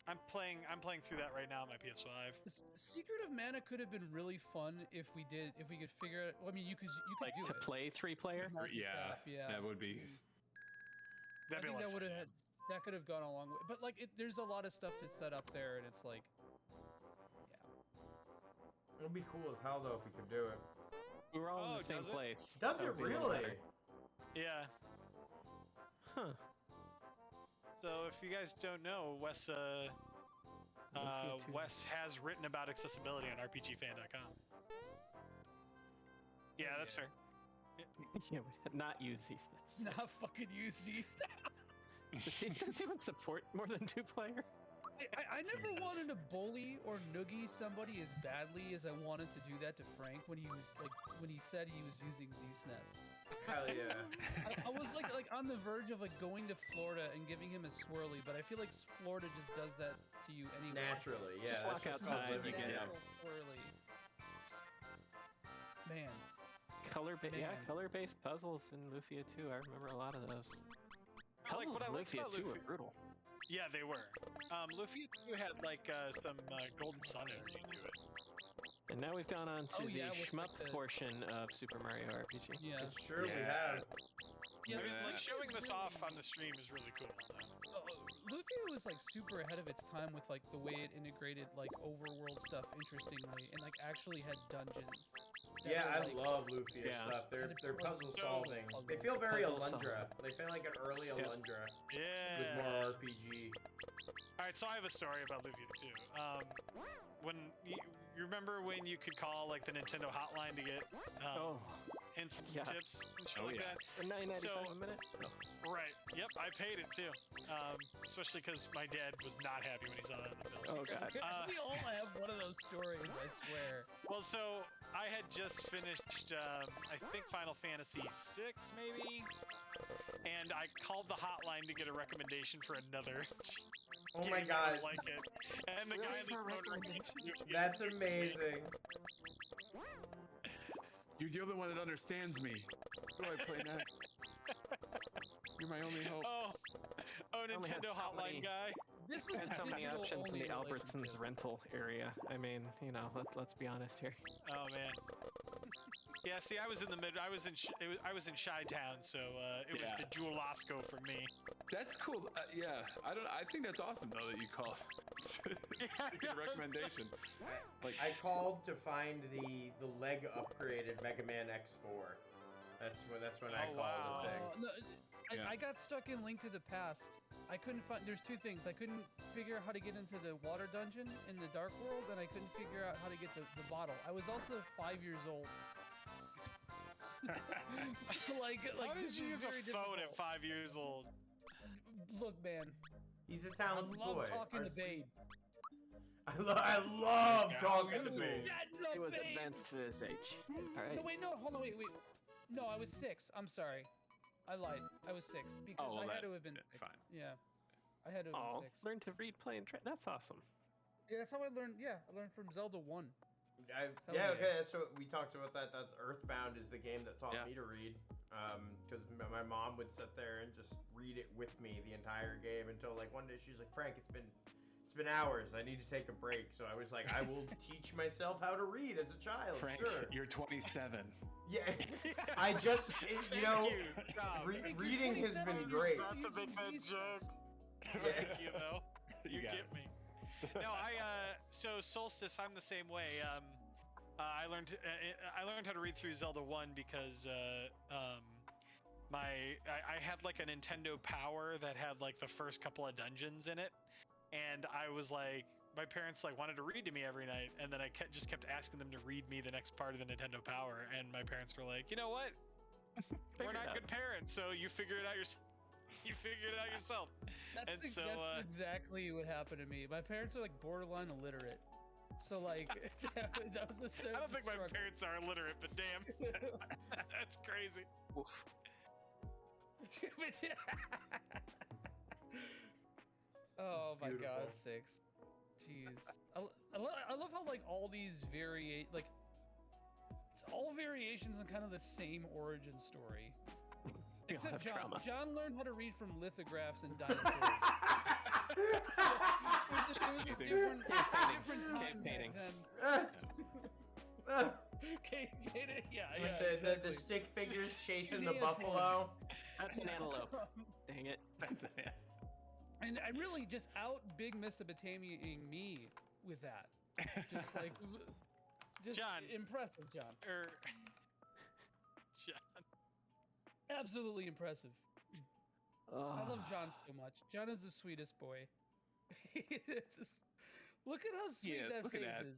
I'm playing through that right now on my PS5.
Secret of Mana could have been really fun if we could figure out. Well, I mean, you could
like
do
to
it.
play 3-player.
Yeah, that would be.
That'd be a lot of fun.
That could have gone a long way. But like, there's a lot of stuff to set up there, and it's like,
It would be cool as hell though if we could do it.
We were all in the
does
same
it?
place.
Does
That
it
would be a little
really?
better.
Yeah.
Huh.
So if you guys don't know, Wes
Lufia 2.
Wes has written about accessibility on RPGFan.com. Yeah, that's fair.
Yeah, we not use these things.
not fucking use these.
Does these even support more than 2-player?
I never wanted to bully or noogie somebody as badly as I wanted to do that to Frank when he said he was using Z-SNES.
Hell yeah.
I was like on the verge of like going to Florida and giving him a swirly, but I feel like Florida just does that to you anyway.
Naturally, yeah.
Just walk
that's
outside,
called
you
living
get
it.
it.
Swirly. Man.
Color-based puzzles in Lufia 2. I remember a lot of those.
Like,
Puzzles
what I
in
liked
Lufia
about
2 were
Lufia-
brutal.
Yeah, they were. Lufia 2 had like some Golden Sun energy to it.
And now we've gone on to
Oh, yeah,
the
with,
shmup
like, the-
portion of Super Mario RPG.
Yeah.
It surely
Yeah.
has.
Yeah,
I mean, like,
Lufia's
showing this
really-
off on the stream is really cool.
Lufia was like super ahead of its time with like the way it integrated like overworld stuff interestingly and like actually had dungeons. that
Yeah,
were,
I
like,
love Lufia
Yeah.
stuff. They're puzzle
So-
solving. They feel very
Puzzle
Alundra. They feel like an early
Yeah.
Alundra
Yeah.
with more RPG.
All right, so I have a story about Lufia 2. When you remember when you could call like the Nintendo hotline to get hints and
yeah.
tips and shit
Oh,
like
yeah.
that?
$9.95
So-
a minute? No.
Right. Yep, I paid it too. Especially because my dad was not happy when he saw that on the bill.
Oh, God.
we all have one of those stories, I swear.
Well, so I had just finished, I think Final Fantasy VI, maybe, and I called the hotline to get a recommendation for another.
Oh my
game that
god.
would like it, and the
Really?
guy
For a
that
recommendation?
That's amazing.
You're the only one that understands me. Who do I play next? You're my only hope.
Oh,
only had
Nintendo
so
hotline
many-
guy.
This was
And
a
so many
digital
options in
only
the Albertsons
relationship.
rental area. I mean, let's be honest here.
Oh man. Yeah, see, I was in I was in Chi-Town, so it was
Yeah.
the Jewel-Osco for me.
That's cool. Yeah, I think that's awesome though that you called to get a recommendation. Like,
I called to find the leg upgraded Mega Man X4. That's when I
Oh,
called
wow.
the thing.
No,
Yeah.
I got stuck in Link to the Past. I couldn't find. There's two things. I couldn't figure out how to get into the water dungeon in the Dark World, and I couldn't figure out how to get the bottle. I was also 5 years old. So, like,
How did
this
you
is
use a
very
phone
difficult.
at 5 years old?
Look, man,
He's a
I
talented
love
boy.
talking to
Our-
Babe.
I love
Yeah.
talking to
Ooh,
Babe.
that- no,
It was
Babe.
advanced to his age. All right.
No, wait, no, hold on, wait. No, I was 6. I'm sorry. I lied. I was 6 because
Oh, well,
I had
that-
to have been.
fine.
Yeah, I had to have
Oh,
been 6.
learn to read, play, and train. That's awesome.
Yeah, that's how I learned. Yeah, I learned from Zelda 1.
Yeah,
yeah.
okay, that's what we talked about. That's Earthbound is the game that taught
Yeah.
me to read. Because my mom would sit there and just read it with me the entire game until like one day she's like, Frank, it's been been hours. I need to take a break. So I was like, I will teach myself how to read as a child.
Frank,
sure.
you're 27.
Yeah, I just, you know,
Tom.
reading has been great.
Not to make that joke.
Yeah.
You know, you
got
get
it.
me. No, so Solstice, I'm the same way. I learned how to read through Zelda 1 because I had like a Nintendo Power that had like the first couple of dungeons in it, and I was like, my parents like wanted to read to me every night, and then I just kept asking them to read me the next part of the Nintendo Power, and my parents were like, you know what? We're not good parents, so you figure it out yourself. You figured it out yourself.
That's exactly what happened to me. My parents are like borderline illiterate. So like that was the
I don't think my parents are illiterate, but damn, that's crazy.
Oh my
Beautiful.
God, 6. Jeez, I love how like all these it's all variations on kind of the same origin story. Except John learned how to read from lithographs and dinosaurs. it was a different time
paintings.
Cave painting, yeah.
With the stick figures chasing the buffalo.
That's an antelope. Dang it.
That's it.
And I really just out big Mesopotamiaing me with that. Just like,
John.
Impressive, John.
John.
Absolutely impressive. I love John so much. John is the sweetest boy. Look at how sweet that face is.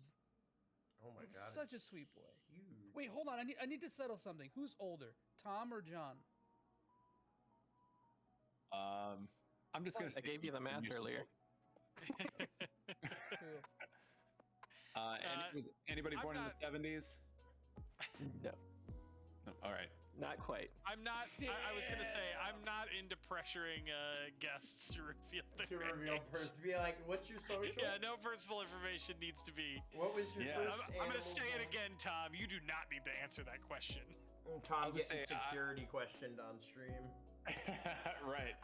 Oh my God.
Such a sweet boy.
Huge.
Wait, hold on. I need to settle something. Who's older, Tom or John?
I'm just gonna say
I gave you the math earlier.
True.
Anybody born in
not-
the 70s?
No,
No, all right.
not quite.
I'm not. I was gonna say I'm not into pressuring guests to reveal their
To reveal
age.
person, be like, what's your social?
Yeah, no personal information needs to be.
What was your
Yeah.
first
I'm gonna
animal
say it
name?
again, Tom. You do not need to answer that question.
Tom
I'll just
getting
say,
security questioned on stream.
Right.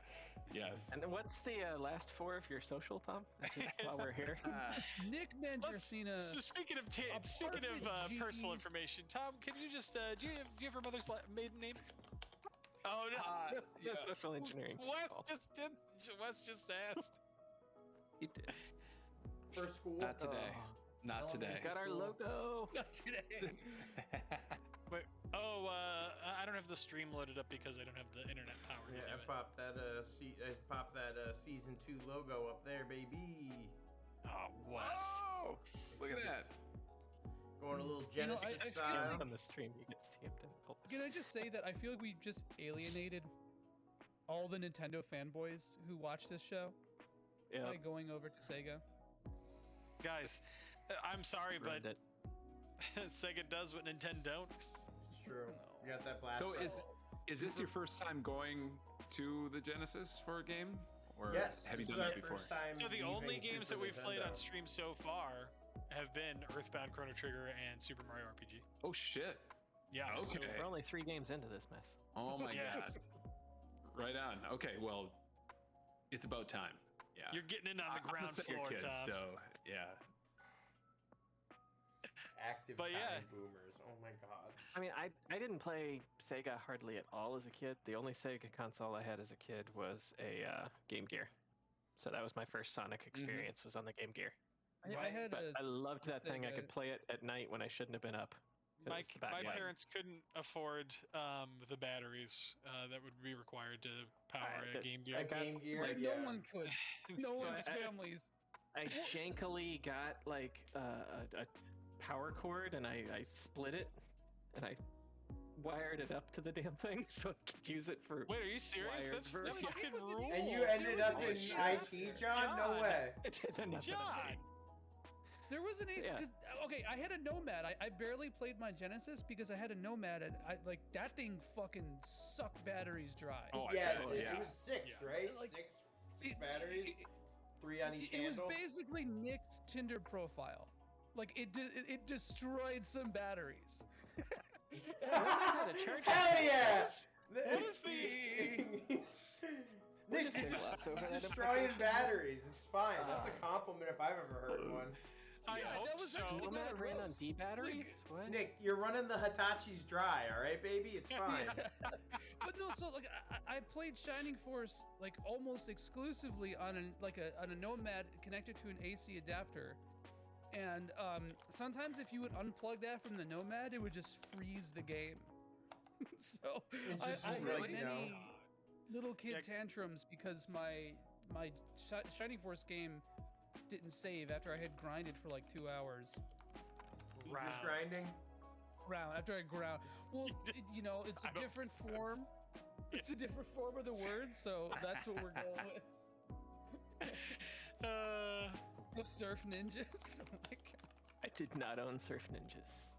Yes.
And what's the last 4 of your social, Tom? Just while we're here.
Nick Mandracina.
So speaking of
apartment
personal
GE.
information, Tom, can you just do you have her mother's maiden name? Oh no.
That's social engineering.
Wes just asked.
You did.
For school?
Not today. Not today.
Got our logo.
Not today.
Wait. I don't have the stream loaded up because I don't have the internet power.
Yeah,
to
I
do it.
popped that season 2 logo up there, baby.
Oh, Wes.
Oh, look at that.
Going a little
You know,
Genesis
I
style.
feel
On the stream, you get stamped in.
Can I just say that I feel like we just alienated all the Nintendo fanboys who watch this show
Yeah.
by going over to Sega?
Guys, I'm sorry, but
Ruined it.
Sega does what Nintendo don't.
It's true. You got that black.
So
belt.
is this your first time going to the Genesis for a game, or
Yes.
have you
this
done
is
that
our
before?
first time
So the only
leaving
games
Super
that we've played on
Nintendo.
stream so far have been Earthbound Chrono Trigger and Super Mario RPG.
Oh shit.
Yeah.
Okay.
So we're only 3 games into this mess.
Oh my
Yeah.
god. Right on. Okay, well, it's about time. Yeah.
You're getting in on the
I'm a
ground
Sega
floor,
kid,
Tom.
so yeah.
Active
But yeah.
time boomers. Oh my god.
I mean, I didn't play Sega hardly at all as a kid. The only Sega console I had as a kid was a Game Gear. So that was my first Sonic experience, was on the Game Gear.
I had
But I loved that thing. I
Sega-
could play it at night when I shouldn't have been up. 'cause
My,
the
my
backlight.
parents couldn't afford the batteries that would be required to power
Alright,
a Game Gear.
A Game Gear.
Like,
yeah.
no one could. No one's
I-
families.
I jankily got like a power cord and I split it and I wired it up to the damn thing so I could use it for.
Wait, are you serious?
wired
That
version.
fucking rules.
And you ended up in
Shit.
IT, John? No
John.
way.
It didn't have
John.
There was an ace.
Yeah.
Okay, I had a Nomad. I barely played my Genesis because I had a Nomad, and like that thing fucking sucked batteries dry.
Oh,
Yeah,
I bet.
it,
Yeah.
it was 6,
Yeah.
right?
Like,
Six batteries, 3 on each
It was
handle.
basically Nick's Tinder profile. Like it destroyed some batteries.
I had a charger.
Hell yeah!
What is the-
We're
Nick,
just gonna gloss over that
destroying
implication.
batteries. It's fine. That's a compliment if I've ever heard one.
I
Yeah,
hope
that was
so.
actually
Nomad
not
ran on
roast.
D batteries? What?
Nick, you're running the Hitachi's dry, all right, baby? It's fine.
But no, so like I played Shining Force like almost exclusively on a Nomad connected to an AC adapter, and sometimes if you would unplug that from the Nomad, it would just freeze the game. So
It's just
I
like,
had
you know.
many little kid
Yeah.
tantrums because my Shining Force game didn't save after I had grinded for like 2 hours.
He was
Round.
grinding.
After I ground. Well, you know, it's a
I don't-
different form. It's a different form of the word, so that's what we're going with. No surf ninjas. Oh my god.
I did not own Surf Ninjas.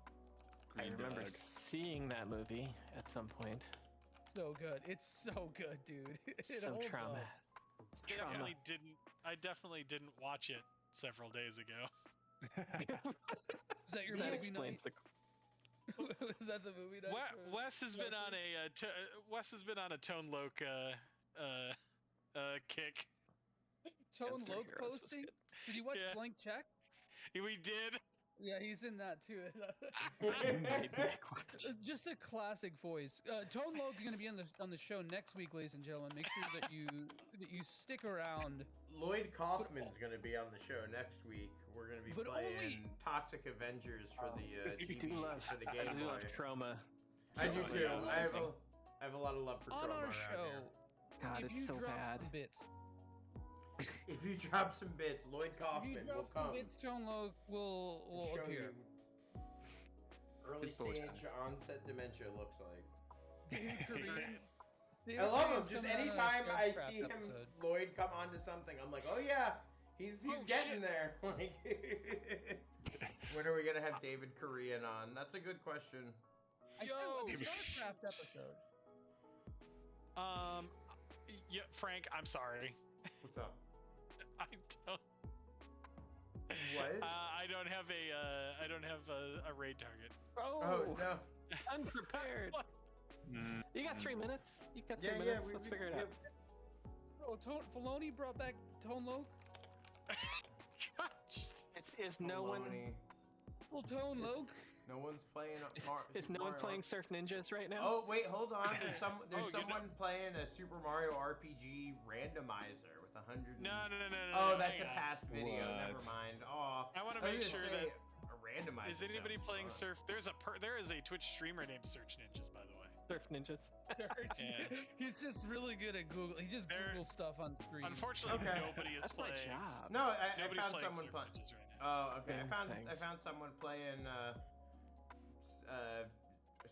I
Green
remember
Dog.
seeing that movie at some point.
So good. It's so good, dude. It
So
holds
trauma.
up.
It's trauma.
I definitely didn't watch it several days ago.
Is that your
That
movie
explains
night?
the.
Is that the movie night?
Wes has been on Wes has been on a Tone Loc kick.
Tone
Gunstar
Loc
Heroes was
posting?
good.
Did you watch
Yeah.
Blank Check?
We did.
Yeah, he's in that too.
Made Nick watch.
Just a classic voice. Tone Loc is going to be on the show next week, ladies and gentlemen. Make sure that you stick around.
Lloyd Kaufman's going to be on the show next week. We're going to be
But
playing
only-
Toxic Avengers for the
I
GB,
do love.
for the
I
Game
do
Boy.
love trauma.
I do
Trauma
too.
is
I
amazing.
have a lot of love for
On
Trauma
our
around
show,
God,
if
it's
you
so
drop
bad.
some bits,
here. If you drop some bits, Lloyd
if you
Kaufman will
drop some
come
bits, Tone Loc will
and show
appear.
you early
His bow tie.
stage onset dementia looks like.
David Korean.
I love him.
Korean's
Just
coming on a
anytime I
Starcraft
see him,
episode.
Lloyd come onto something, I'm like, oh yeah, he's
Oh,
getting
shit.
there. Like, when are we gonna have David Korean on? That's a good question.
I still want
Yo,
the Starcraft episode.
Yeah, Frank, I'm sorry.
What's up?
I don't.
What?
I don't have a raid target.
Oh no.
Unprepared.
Mm,
You got 3 minutes. You got 3
Yeah,
minutes.
yeah.
Let's figure it out.
Oh, Filoni brought back Tone Loc.
Gosh.
Is no one
Well, Tone Loc.
No one's playing.
is no one
Mario
playing Surf Ninjas right now?
Oh wait, hold on. There's
Oh, you
someone playing a Super Mario RPG randomizer with 100.
No.
Oh, that's
hang
a
on.
past video.
What?
Never mind. Oh,
I want to
was
make
gonna
sure
say,
that
a randomizer.
is anybody
sounds
playing
fun.
Surf? There is a Twitch streamer named Search Ninjas, by the way.
Surf Ninjas.
Yeah.
He's just really good at Google. He just
There-
Googles stuff on screen.
Unfortunately,
Okay.
nobody is
That's my
playing.
job.
No, I
Nobody's
found
playing
someone
Surf
playing.
Ninjas right now.
Oh, okay.
Yeah,
I
thanks.
found someone playing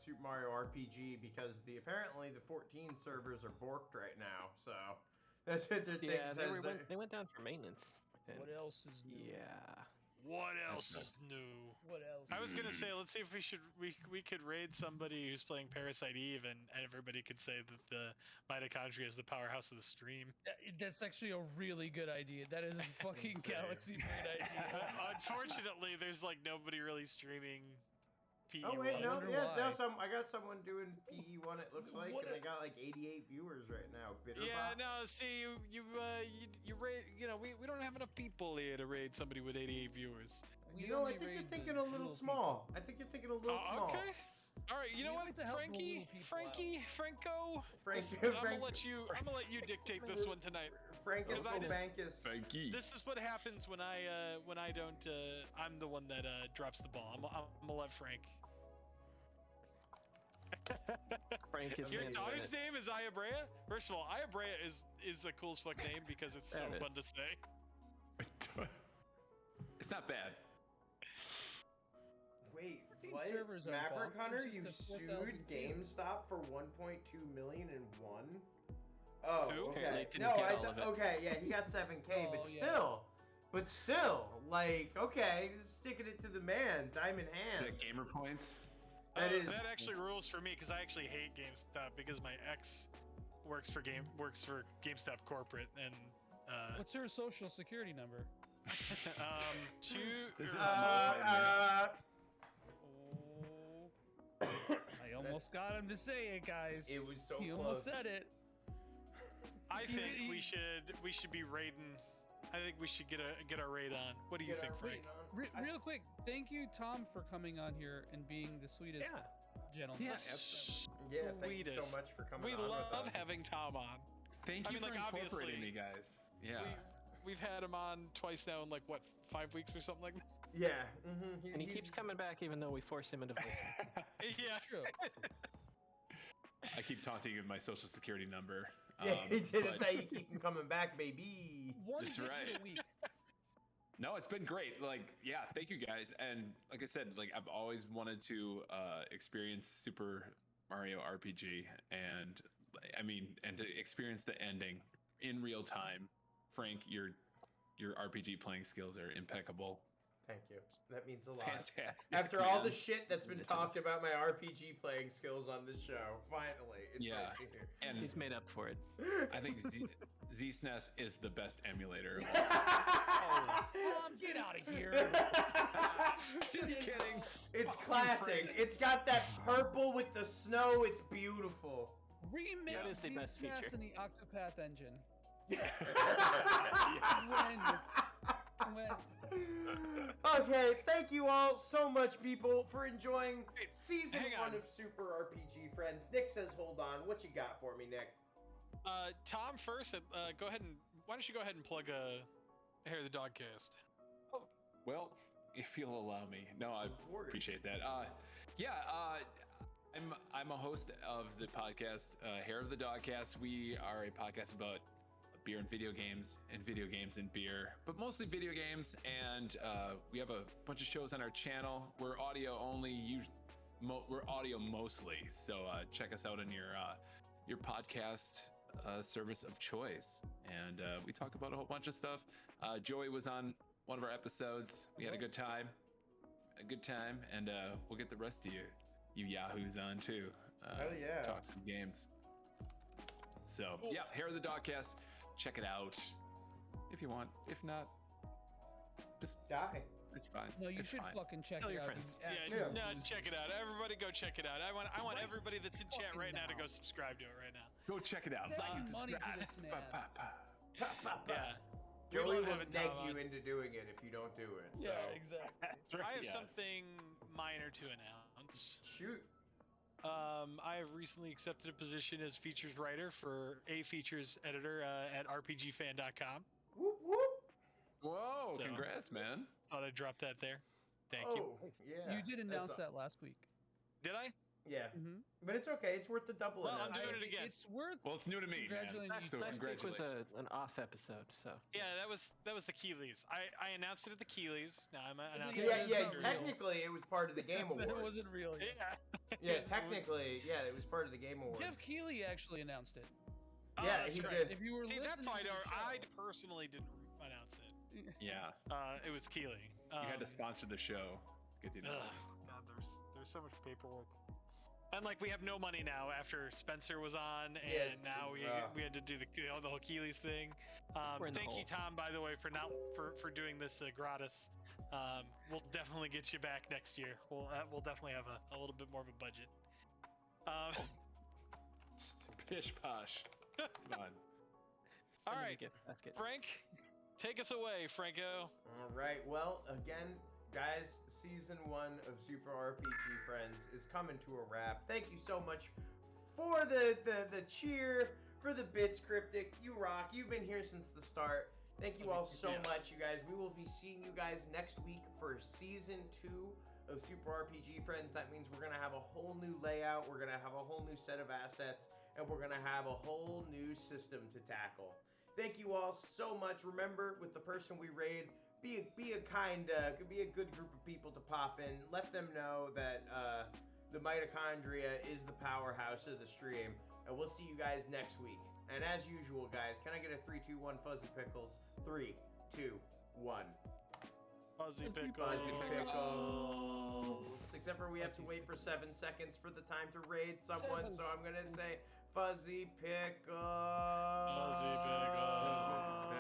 Super Mario RPG because apparently the 14 servers are borked right now. So that's what their thing
Yeah,
says.
they went down for maintenance.
What
and-
else is new?
Yeah.
What else
That's
is new?
What else?
I was gonna say, let's see if we could raid somebody who's playing Parasite Eve, and everybody could say that the mitochondria is the powerhouse of the stream.
That's actually a really good idea. That is a fucking
Insane.
galaxy brain idea.
Unfortunately, there's like nobody really streaming PE.
Oh wait, no,
wonder
yeah,
why.
I got someone doing PE1. It looks like,
What
and
a-
they got like 88 viewers right now.
Yeah,
Bitterbox.
no. See, you raid. You know, we don't have enough people here to raid somebody with 88 viewers.
You
We
know, I
only
think you're
raid the
thinking a little
people.
small. I think you're thinking a little small.
Okay. All right. You know
We
what,
like to help the little people
Franco.
Franco,
I'm gonna let you dictate this one tonight.
Frankis
Because I did-
Bankus.
Frankie.
This is what happens when I don't. I'm the one that drops the ball. I'm gonna let Frank.
Frank is
Your
handling
daughter's
it.
name is Ayabrea? First of all, Ayabrea is a cool as fuck name because it's so
That is.
fun to say.
It's not bad.
Wait,
14
what?
servers are
Maverick
bugged.
Hunter,
There's
you
just a
sued
4,000
GameStop for 1.2 million and won? Oh,
Who?
okay.
Apparently didn't
No,
get
I
all of it.
okay, yeah, he got 7K,
Oh,
but
yeah.
still, like, okay, sticking it to the man, diamond
Is
hands.
that gamer points?
That is-
That actually rules for me because I actually hate GameStop because my ex works for GameStop corporate and
What's her social security number?
two.
This is
er,
Uh,
I almost got him to say it, guys.
It was so
He
close.
almost said it.
I think we should be raiding. I think we should get our raid on. What do you think, Frank?
Real quick, thank you, Tom, for coming on here and being the sweetest gentleman.
Yeah, absolutely.
Yeah, thank you so much for coming on.
We love
with us.
having Tom on.
Thank you for incorporating
obviously,
me, guys. Yeah.
We've had him on twice now in like what 5 weeks or something like that.
Yeah.
And he keeps coming back even though we force him into voicing.
Yeah.
True.
I keep taunting you with my social security number.
Yeah, that's how you keep him coming back, baby.
That's right.
A week.
No, it's been great. Like, yeah, thank you guys. And like I said, like I've always wanted to experience Super Mario RPG, and I mean, and to experience the ending in real time. Frank, your RPG playing skills are impeccable.
Thank you. That means a lot.
Fantastic.
After all the shit that's been talked about my RPG playing skills on this show, finally, it's nice to hear.
And
he's made up for it.
I think Z-SNES is the best emulator.
Get out of here.
Just kidding.
It's classic. It's got that purple with the snow. It's beautiful.
Remake
That is the best
Z-SNES
feature.
in the Octopath engine.
Yes.
When
Okay, thank you all so much, people, for enjoying season
hang
1
on.
of Super RPG Friends. Nick says, hold on. What you got for me, Nick?
Tom first. Go ahead and why don't you go ahead and plug Hair of the Dog cast?
Well, if you'll allow me. No, I appreciate that. I'm a host of the podcast Hair of the Dogcast. We are a podcast about beer and video games and beer, but mostly video games. And we have a bunch of shows on our channel. We're audio only. We're audio mostly. So check us out on your podcast service of choice. And we talk about a whole bunch of stuff. Joie was on one of our episodes. We had a good time. And we'll get the rest of you yahoos on too.
Hell yeah.
Talk some games. So yeah, Hair of the Dogcast. Check it out if you want. If not, just
die.
It's fine.
No, you
it's
should
fine.
fucking check
Tell
it
your
out.
friends.
Check it out. Everybody go check it out. I want everybody that's in chat right now to go subscribe to it right now.
Go check it out.
Pay
Like and
money to
subscribe.
this man.
Yeah.
Joey
love
will
having
neg
Tom
you
on.
into doing it if you don't do it. So.
Yeah, exactly.
I have
Yes.
something minor to announce.
Shoot.
I have recently accepted a position as features writer for a features editor at rpgfan.com.
Whoop whoop.
Whoa!
So-
Congrats, man.
Thought I'd drop that there. Thank you.
Oh, yeah.
You did announce that last week.
Did I?
Yeah.
Mm-hmm.
But it's okay. It's worth the double
Well, I'm
announcement.
doing it again.
It's worth.
Well, it's new to me, man.
Congratulations.
Last
So
week was
congratulations.
an off episode, so.
Yeah, that was the Keeleys. I announced it at the Keeleys. Now I'm announcing
Yeah,
it.
Yeah,
That's not real.
technically it was part of the Game
That
Awards.
wasn't real. Yet.
Yeah.
Yeah, technically, yeah, it was part of the Game Awards.
Jeff Keighley actually announced it.
Oh,
Yeah,
that's
he
right.
did.
If you were
See, that's
listening
why
to the
I
show-
personally didn't announce it.
Yeah.
It was Keeley.
You had to sponsor the show. Get the announcement.
God, there's so much paperwork. And like we have no money now after Spencer was on, and
Yeah,
now we had to do the whole Keeley's thing.
We're in the
Thank you,
hole.
Tom, by the way, for doing this gratis. We'll definitely get you back next year. We'll definitely have a little bit more of a budget.
Pish posh. Come on.
All
Send me
right.
the gift basket.
Frank, take us away, Franco.
All right. Well, again, guys, season 1 of Super RPG Friends is coming to a wrap. Thank you so much for the cheer, for the bits, Cryptic. You rock. You've been here since the start. Thank you all so much, you guys. We will be seeing you guys next week for season 2 of Super RPG Friends. That means we're going to have a whole new layout. We're going to have a whole new set of assets. And we're going to have a whole new system to tackle. Thank you all so much. Remember, with the person we raid, be a good group of people to pop in. Let them know that the mitochondria is the powerhouse of the stream. And we'll see you guys next week. And as usual, guys, can I get a 3, 2, 1 Fuzzy Pickles? 3, 2, 1.
Fuzzy
Fuzzy Pickles. Except for we have to wait for 7 seconds for the time to raid someone, so I'm gonna say Fuzzy Pickles.
Fuzzy Pickles.